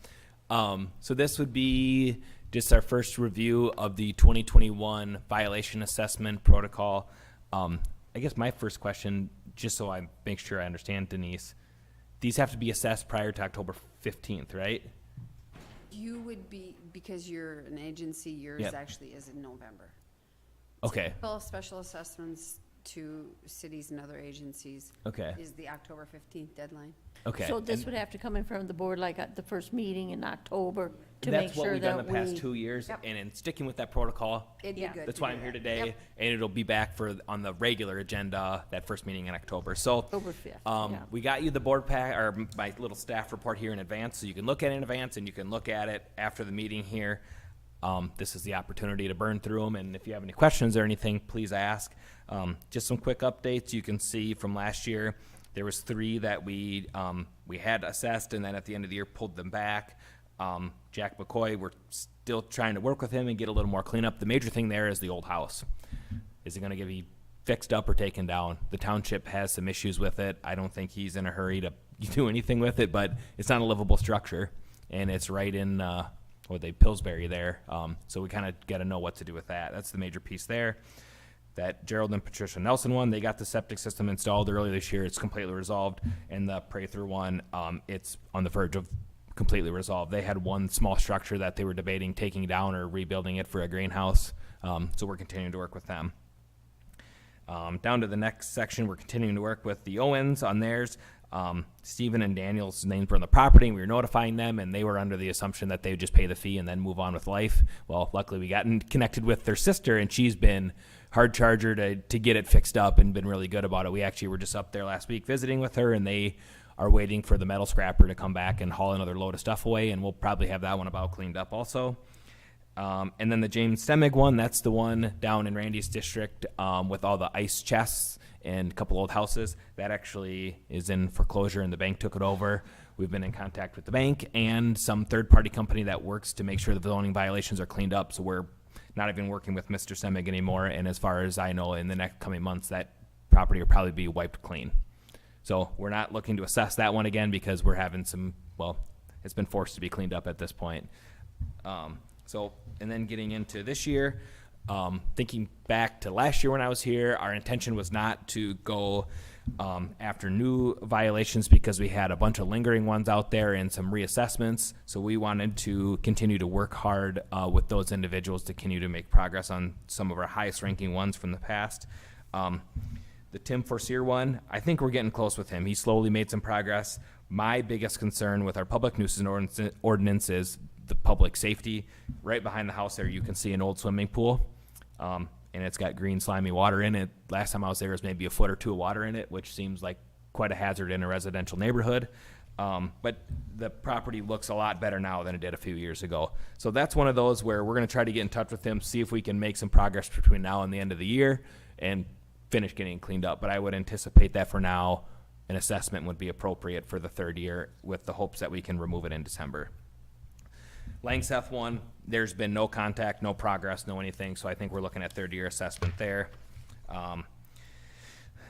So this would be just our first review of the 2021 violation assessment protocol. I guess my first question, just so I make sure I understand, Denise, these have to be assessed prior to October 15th, right? You would be, because you're an agency, yours Yep. actually is in November. Okay. Typical special assessments to cities and other agencies Okay. is the October 15th deadline. Okay. So this And would have to come in front of the board like at the first meeting in October to make that's what sure we've done that the past we. 2 years, Yep. and in sticking with that protocol, It'd be Yeah. good that's to why do I'm here that. today, Yep. and it'll be back on the regular agenda, that first meeting in October. So, October 5th, yeah. we got you the board pack, or my little staff report here in advance, so you can look at it in advance, and you can look at it after the meeting here. This is the opportunity to burn through them, and if you have any questions or anything, please ask. Just some quick updates. You can see from last year, there was 3 that we had assessed, and then at the end of the year pulled them back. Jack McCoy, we're still trying to work with him and get a little more cleanup. The major thing there is the old house. Is it gonna be fixed up or taken down? The township has some issues with it. I don't think he's in a hurry to do anything with it, but it's not a livable structure, and it's right in, Pillsbury there. So we kind of got to know what to do with that. That's the major piece there. That Gerald and Patricia Nelson one, they got the septic system installed earlier this year. It's completely resolved. And the Prather one, it's on the verge of completely resolved. They had one small structure that they were debating taking down or rebuilding it for a greenhouse. So we're continuing to work with them. Down to the next section, we're continuing to work with the Owens on theirs. Stephen and Daniel's names were on the property, and we were notifying them, and they were under the assumption that they would just pay the fee and then move on with life. Well, luckily we got connected with their sister, and she's been hard charger to get it fixed up and been really good about it. We actually were just up there last week visiting with her, and they are waiting for the metal scrapper to come back and haul another load of stuff away, and we'll probably have that one about cleaned up also. And then the James Stemig one, that's the one down in Randy's district with all the ice chests and a couple old houses. That actually is in foreclosure, and the bank took it over. We've been in contact with the bank and some third-party company that works to make sure the zoning violations are cleaned up, so we're not even working with Mr. Stemig anymore, and as far as I know, in the next coming months, that property will probably be wiped clean. So we're not looking to assess that one again because we're having some, it's been forced to be cleaned up at this point. And then getting into this year, thinking back to last year when I was here, our intention was not to go after new violations because we had a bunch of lingering ones out there and some reassessments. So we wanted to continue to work hard with those individuals to continue to make progress on some of our highest ranking ones from the past. The Tim Forcier one, I think we're getting close with him. He slowly made some progress. My biggest concern with our public nuisance ordinance is the public safety. Right behind the house there, you can see an old swimming pool, and it's got green slimy water in it. Last time I was there, was maybe a foot or two of water in it, which seems like quite a hazard in a residential neighborhood. But the property looks a lot better now than it did a few years ago. So that's one of those where we're going to try to get in touch with him, see if we can make some progress between now and the end of the year and finish getting cleaned up. But I would anticipate that for now, an assessment would be appropriate for the third year with the hopes that we can remove it in December. Langseth one, there's been no contact, no progress, no anything, so I think we're looking at third year assessment there.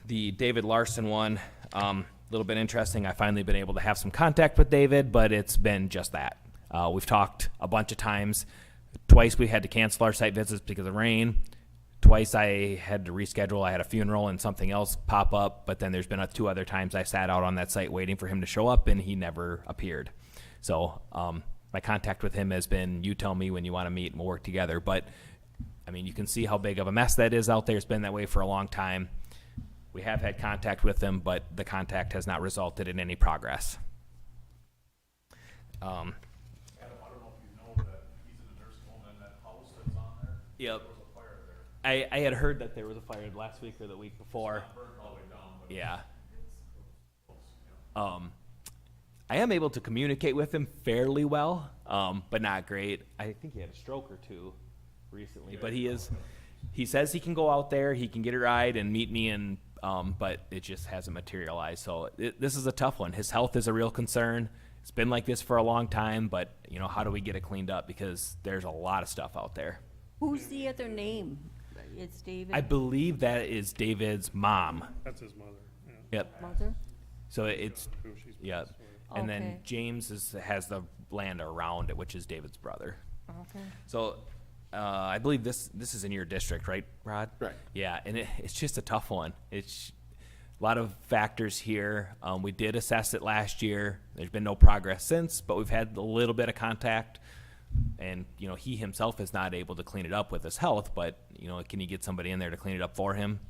The David Larson one, a little bit interesting. I finally been able to have some contact with David, but it's been just that. We've talked a bunch of times. Twice we had to cancel our site visits because of rain. Twice I had to reschedule. I had a funeral and something else pop up, but then there's been 2 other times I sat out on that site waiting for him to show up, and he never appeared. So my contact with him has been, you tell me when you want to meet and we'll work together. But, I mean, you can see how big of a mess that is out there. It's been that way for a long time. We have had contact with him, but the contact has not resulted in any progress. Adam, I don't know if you know that he's in a nursing home and that house that's on there. Yep. There was a fire there. I had heard that there was a fire last week or the week before. It's not burned all the way down, but Yeah. it's close, yeah. I am able to communicate with him fairly well, but not great. I think he had a stroke or two recently, but he says he can go out there, he can get a ride and meet me, and but it just hasn't materialized. So this is a tough one. His health is a real concern. It's been like this for a long time, but how do we get it cleaned up? Because there's a lot of stuff out there. Who's the other name? It's David? I believe that is David's mom. That's his mother, yeah. Yep. Mother? So it's, Who she's yep. passed away. And then Okay. James has the land around it, which is David's brother. Okay. So I believe this is in your district, right, Rod? Right. Yeah, and it's just a tough one. It's a lot of factors here. We did assess it last year. There's been no progress since, but we've had a little bit of contact. And, he himself is not able to clean it up with his health, but, can you get somebody in there to clean it up for him?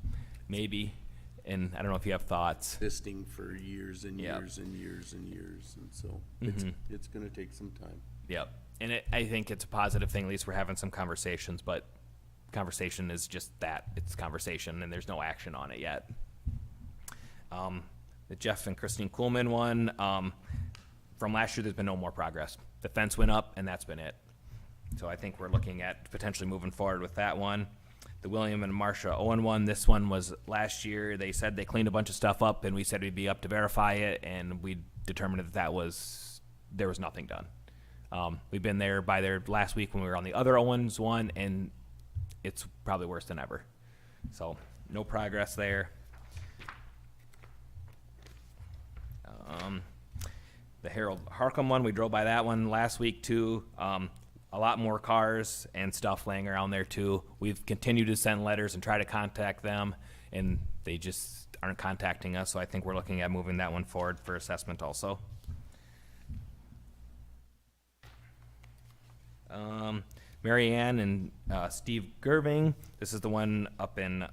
Maybe. And I don't know if you have thoughts. Existing for years and Yep. years and years and years, and so Mhm. it's gonna take some time. Yep. And I think it's a positive thing. At least we're having some conversations, but conversation is just that. It's conversation, and there's no action on it yet. The Jeff and Christine Kuhlman one, from last year, there's been no more progress. The fence went up, and that's been it. So I think we're looking at potentially moving forward with that one. The William and Marcia Owen one, this one was last year. They said they cleaned a bunch of stuff up, and we said we'd be up to verify it, and we determined that there was nothing done. We've been there by there last week when we were on the other Owens one, and it's probably worse than ever. So no progress there. The Harold Harcum one, we drove by that one last week too. A lot more cars and stuff laying around there too. We've continued to send letters and try to contact them, and they just aren't contacting us. So I think we're looking at moving that one forward for assessment also. Mary Ann and Steve Gerving. This is the one up in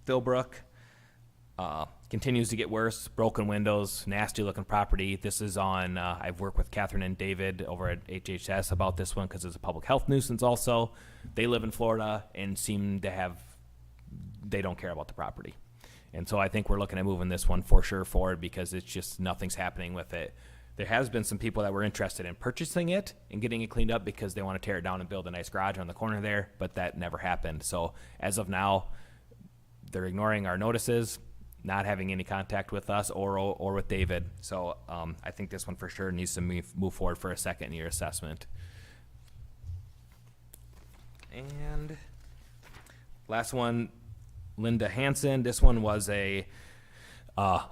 Philbrook. Continues to get worse. Broken windows, nasty looking property. This is on, I've worked with Catherine and David over at HHS about this one because it's a public health nuisance also. They live in Florida and seem to have, they don't care about the property. And so I think we're looking at moving this one for sure forward because it's just nothing's happening with it. There has been some people that were interested in purchasing it and getting it cleaned up because they want to tear it down and build a nice garage on the corner there, but that never happened. So as of now, they're ignoring our notices, not having any contact with us or with David. So I think this one for sure needs to move forward for a second year assessment. And last one, Linda Hansen. This one was a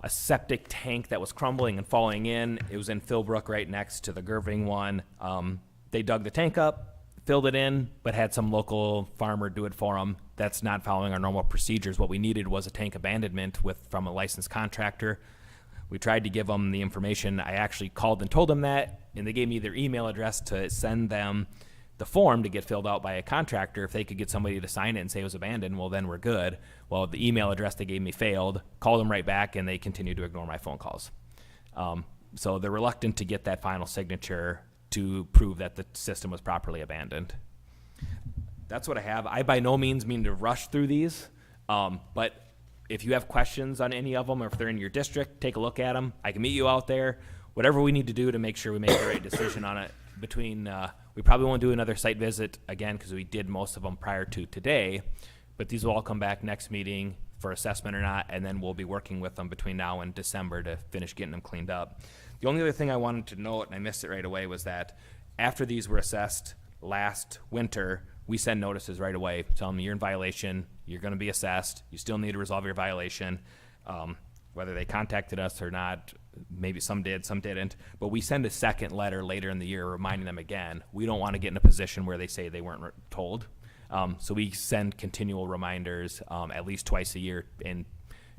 septic tank that was crumbling and falling in. It was in Philbrook right next to the Gerving one. They dug the tank up, filled it in, but had some local farmer do it for them. That's not following our normal procedures. What we needed was a tank abandonment from a licensed contractor. We tried to give them the information. I actually called and told them that, and they gave me their email address to send them the form to get filled out by a contractor. If they could get somebody to sign it and say it was abandoned, well, then we're good. Well, the email address they gave me failed. Called them right back, and they continued to ignore my phone calls. So they're reluctant to get that final signature to prove that the system was properly abandoned. That's what I have. I by no means mean to rush through these, but if you have questions on any of them, or if they're in your district, take a look at them. I can meet you out there. Whatever we need to do to make sure we make the right decision on it. We probably won't do another site visit again because we did most of them prior to today, but these will all come back next meeting for assessment or not, and then we'll be working with them between now and December to finish getting them cleaned up. The only other thing I wanted to note, and I missed it right away, was that after these were assessed last winter, we send notices right away, tell them you're in violation, you're going to be assessed, you still need to resolve your violation. Whether they contacted us or not, maybe some did, some didn't, but we send a second letter later in the year reminding them again. We don't want to get in a position where they say they weren't told. So we send continual reminders at least twice a year and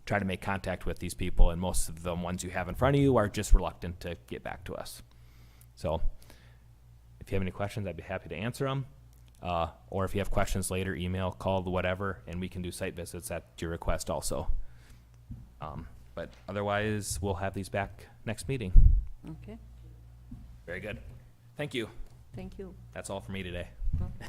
try to make contact with these people, and most of the ones you have in front of you are just reluctant to get back to us. So if you have any questions, I'd be happy to answer them. Or if you have questions later, email, call, whatever, and we can do site visits at your request also. But otherwise, we'll have these back next meeting. Okay, Very good. Thank you. thank you. That's all for me today. Well, it's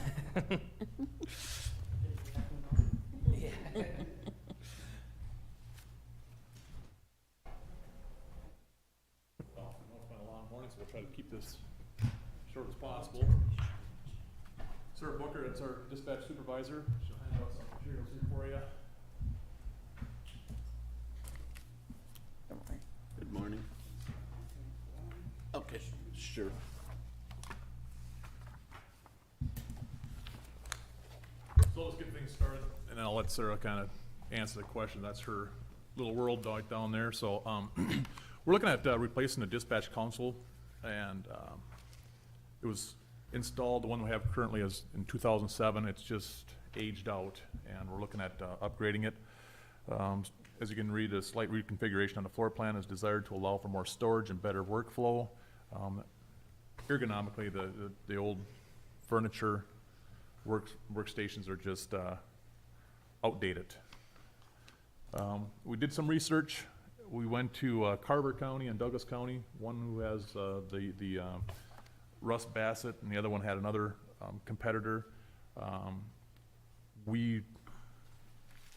been a long morning, so we'll try to keep this short as possible. Sarah Booker, that's our dispatch supervisor. She'll hand out some materials here for you. Good morning. Okay, sure. So let's get things started, and then I'll let Sarah kind of answer the question. That's her little world right down there. So we're looking at replacing the dispatch console, and it was installed. The one we have currently is in 2007. It's just aged out, and we're looking at upgrading it. As you can read, a slight reconfiguration on the floor plan is desired to allow for more storage and better workflow. Ergonomically, the old furniture workstations are just outdated. We did some research. We went to Carver County and Douglas County, one who has the Russ Bassett, and the other one had another competitor. We,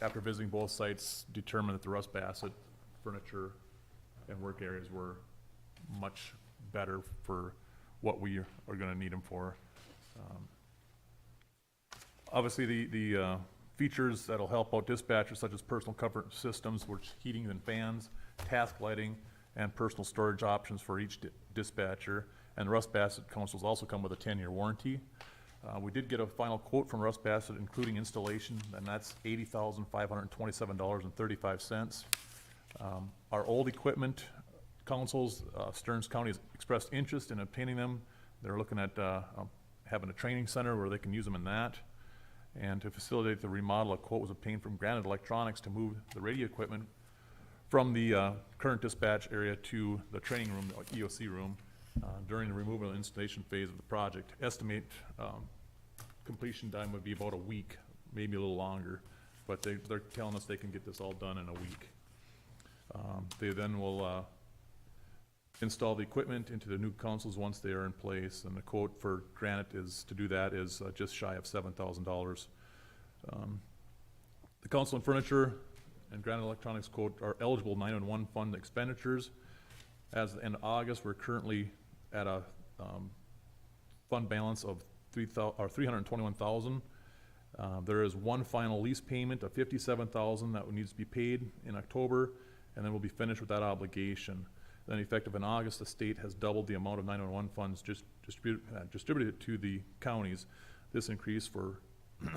after visiting both sites, determined that the Russ Bassett furniture and work areas were much better for what we are going to need them for. Obviously, the features that'll help out dispatchers, such as personal comfort systems, which heating and fans, task lighting, and personal storage options for each dispatcher, And Russ Bassett consoles also come with a 10-year warranty. We did get a final quote from Russ Bassett, including installation, and that's $80,527.35. Our old equipment consoles, Stearns County has expressed interest in obtaining them. They're looking at having a training center where they can use them in that. And to facilitate the remodel, a quote was obtained from Granite Electronics to move the radio equipment from the current dispatch area to the training room, the EOC room, during the removal and installation phase of the project. Estimate completion time would be about a week, maybe a little longer, but they're telling us they can get this all done in a week. They then will install the equipment into the new consoles once they are in place, and the quote for Granite is, to do that, is just shy of $7,000. The console and furniture and Granite Electronics quote are eligible 911 fund expenditures. As of the end of August, we're currently at a fund balance of $321,000. There is one final lease payment of $57,000 that needs to be paid in October, and then we'll be finished with that obligation. Then effective in August, the state has doubled the amount of 911 funds distributed to the counties. This increase for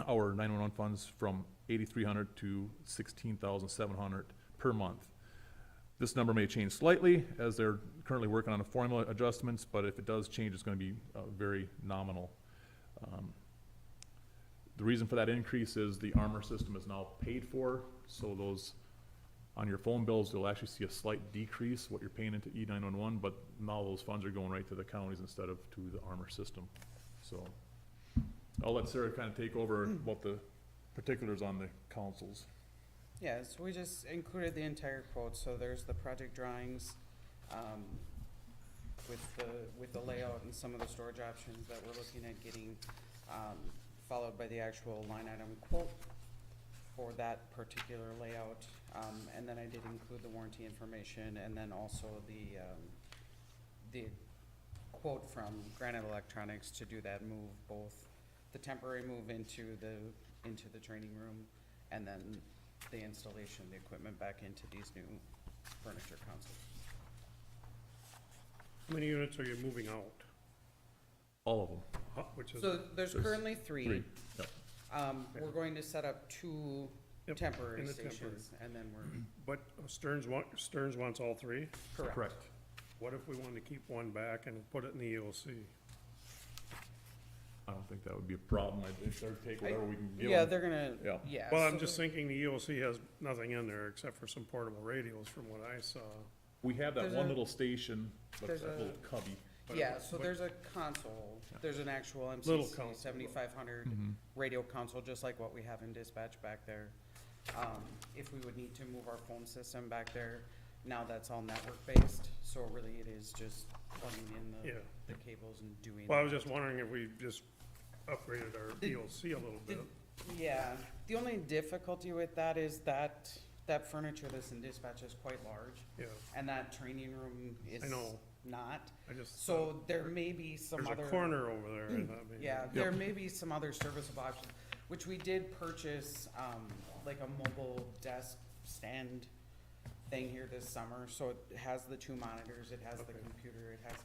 our 911 funds from $8,300 to $16,700 per month. This number may change slightly as they're currently working on the formula adjustments, but if it does change, it's going to be very nominal. The reason for that increase is the armor system is now paid for, so those on your phone bills, you'll actually see a slight decrease what you're paying into E911, but now those funds are going right to the counties instead of to the armor system. So I'll let Sarah kind of take over about the particulars on the consoles. Yes, we just included the entire quote, so there's the project drawings, with the layout and some of the storage options that we're looking at getting, followed by the actual line item quote for that particular layout. And then I did include the warranty information, and then also the quote from Granite Electronics to do that move, both the temporary move into the training room, and then the installation of the equipment back into these new furniture consoles. How many units are you moving out? All of them. Which is, So there's currently three. Yep. We're going to set up two Yep, temporary in the stations, and then we're, but Stearns wants all three? correct. What if we wanted to keep one back and put it in the EOC? I don't think that would be a problem. If they're take whatever we can give Yeah, them. they're gonna, Yeah. yeah. Well, I'm so just thinking the EOC has nothing in there except for some portable radios from what I saw. We have that There's one a- little station, but there's that a- little cubby. Yeah, so but- there's a console, there's an actual Little MCC console. 7500 radio console, just like what we have in dispatch back there. If we would need to move our phone system back there, now that's all network-based, so really it is just plugging in Yeah. the cables and doing. Well, I was that. just wondering if we just upgraded our EOC a little bit. Yeah, the only difficulty with that is that furniture that's in dispatch is quite large, Yeah, and that training room is I know. not. I just. So there may be some There's other. a corner over there. I thought maybe- Yeah, there may be some other serviceable options, which we did purchase, like a mobile desk stand thing here this summer. So it has the two monitors, it has the Okay. computer, it has,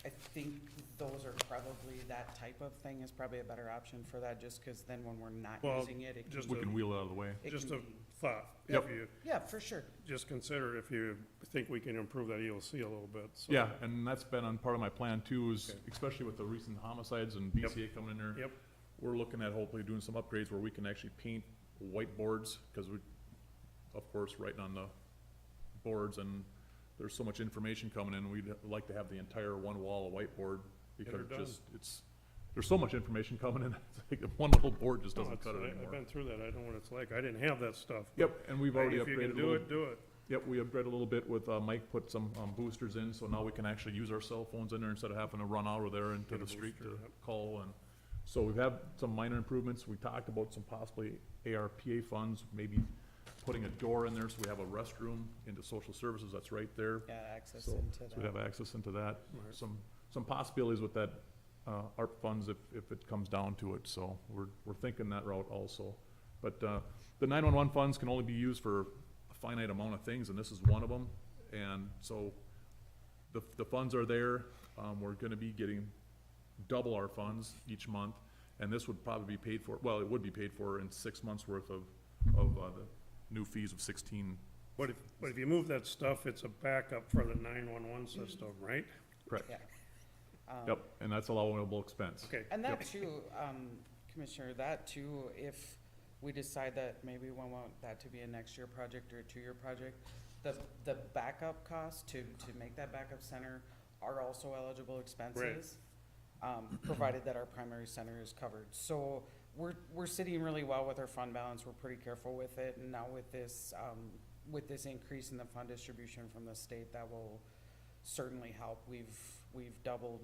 I think those are probably, that type of thing is probably a better option for that, just cause then when we're not Well, using it, it can just We be. can wheel it out of the way. it Just can a be- thought. Yep. If you, Yeah, for sure. just consider if you think we can improve that EOC a little bit, so. Yeah, and that's been on part of my plan too, is Okay. especially with the recent homicides and BCA coming in there. Yep. We're looking at hopefully doing some upgrades where we can actually paint whiteboards, cause we, of course, writing on the boards, and there's so much information coming in, we'd like to have the entire one wall a whiteboard, because her it done. just, there's so much information coming in, it's like one little board just No, doesn't cut it I've anymore. been through that. I know what it's like. I didn't have that stuff. Yep, and we've already If you upgraded can a do little. it, do it. Yep, we upgraded a little bit with, Mike put some, boosters in, so now we can actually use our cell phones in there instead of having to run out of there into Get a the street to booster, yep. call, and so we've had some minor improvements. We talked about some possibly ARPA funds, maybe putting a door in there so we have a restroom into social services, that's right there. Yeah, access So, into so we that. have access into that. Right. Some possibilities with that, ARP funds if it comes down to it, so we're thinking that route also. But, the 911 funds can only be used for a finite amount of things, and this is one of them. And so the funds are there. we're gonna be getting double our funds each month, and this would probably be paid for, well, it would be paid for in 6 months' worth of the new fees of 16. But if you move that stuff, it's a backup for the 911 system, right? Correct. Yeah. Yep, and that's allowable expense. Okay. And Yep. that too, Commissioner, that too, if we decide that maybe we want that to be a next year project or a 2-year project, the backup costs to make that backup center are also eligible expenses. Provided that our primary center is covered. So we're sitting really well with our fund balance, we're pretty careful with it, and now with this increase in the fund distribution from the state, that will certainly help. We've doubled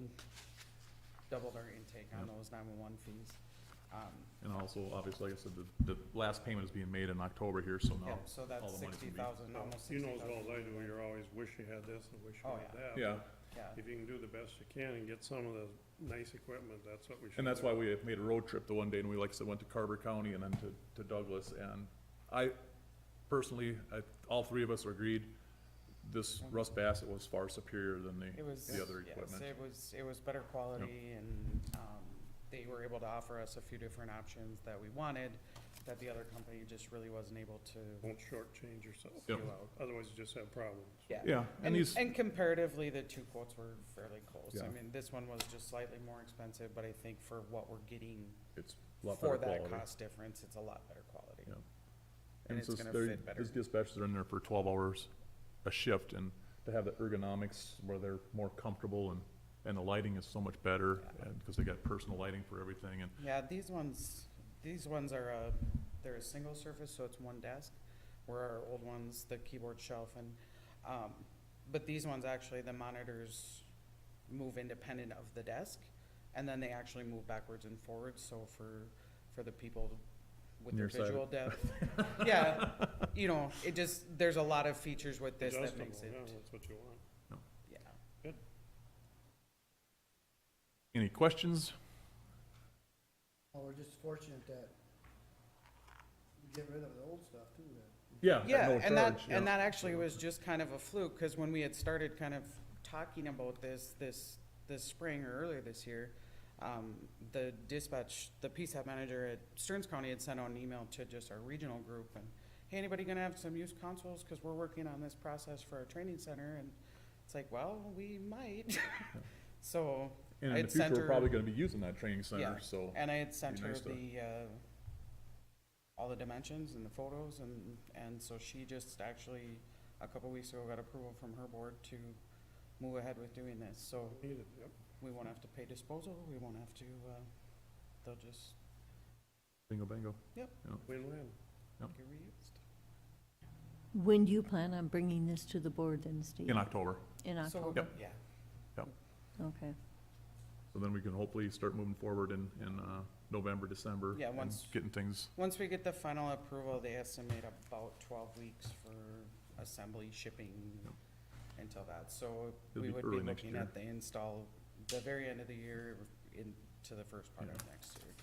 our intake on those 911 fees. And also, obviously, like I said, the last payment is being made in October here, so now Yeah, so all that's the money's gonna be. 60,000, almost You know 60,000. as well as I do, you're always wish you had this and wish you Oh, had yeah. that. Yeah, Yeah. If you can do the best you can and get some of the nice equipment, that's what we should do. and that's why we made a road trip the one day, and we, like I said, went to Carver County and then to Douglas, and I personally, all three of us agreed, this Rust Bassett was far superior than It was, the other yes, equipment. it was better quality, and, they were able to offer us a few different options that we wanted, that the other company just really wasn't able to. Won't shortchange yourself, Yep. otherwise you just have problems. Yeah, and these, And comparatively, the two quotes were fairly close. I Yeah. mean, this one was just slightly more expensive, but I think for what we're getting it's a lot for better that quality. cost difference, it's a lot better quality. Yeah. And it's it's just gonna they're- fit better. These dispatchers are in there for 12 hours a shift, and to have the ergonomics where they're more comfortable, and the lighting is so much better, and, because they got personal lighting for everything, and Yeah, these ones are, they're a single surface, so it's one desk, where our old ones, the keyboard shelf, and, but these ones actually, the monitors move independent of the desk, and then they actually move backwards and forwards, so for the people with their visual Nearsighted. depth. Yeah, you know, it just, there's a lot of features with this that makes Adjustable, it, yeah, that's what you want. yeah. any questions? Well, we're just fortunate that we get rid of the old stuff too, then. Yeah, at Yeah, no and that, charge, and yeah. that actually was just kind of a fluke, cause when we had started kind of talking about this spring or earlier this year, the dispatch, the PSAP manager at Stearns County had sent out an email to just our regional group, and, hey, anybody gonna have some used consoles, cause we're working on this process for our training center, and it's like, well, we might. So, And I in had the future, sent we're her- probably gonna be using that training center, Yeah, so. and I had sent be her nice to- all the dimensions and the photos, and so she just actually, a couple weeks ago, got approval from her board to move ahead with doing this, so Needed, yep. we won't have to pay disposal, we won't have to, they'll just Bingo, bingo. Win-win. get reused. When do you plan on bringing this to the board then, Steve? In October, In So, October? yeah, Okay. so then we can hopefully start moving forward in November, December. Yeah, and once- Getting things, once we get the final approval, they estimate about 12 weeks for assembly, shipping, until that, so It'll we be would be early next looking year. at the install, the very end of the year into the first part of next year.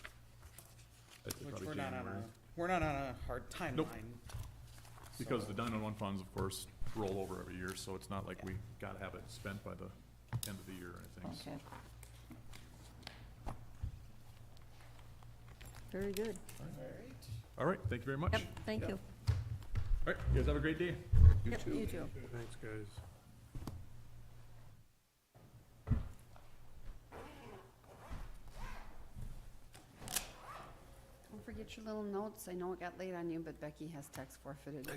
I'd say Which probably we're not on January. we're not on a hard timeline. Because so- the 911 funds, of course, roll over every year, so it's not like we gotta have it spent by the end of the year, I think. so. Okay. Very good. All right, thank you very much. Yep, thank you. All right, you guys have a great day. Yep, you too. Thanks, guys. Don't forget your little notes. I know it got late on you, but Becky has tax forfeited.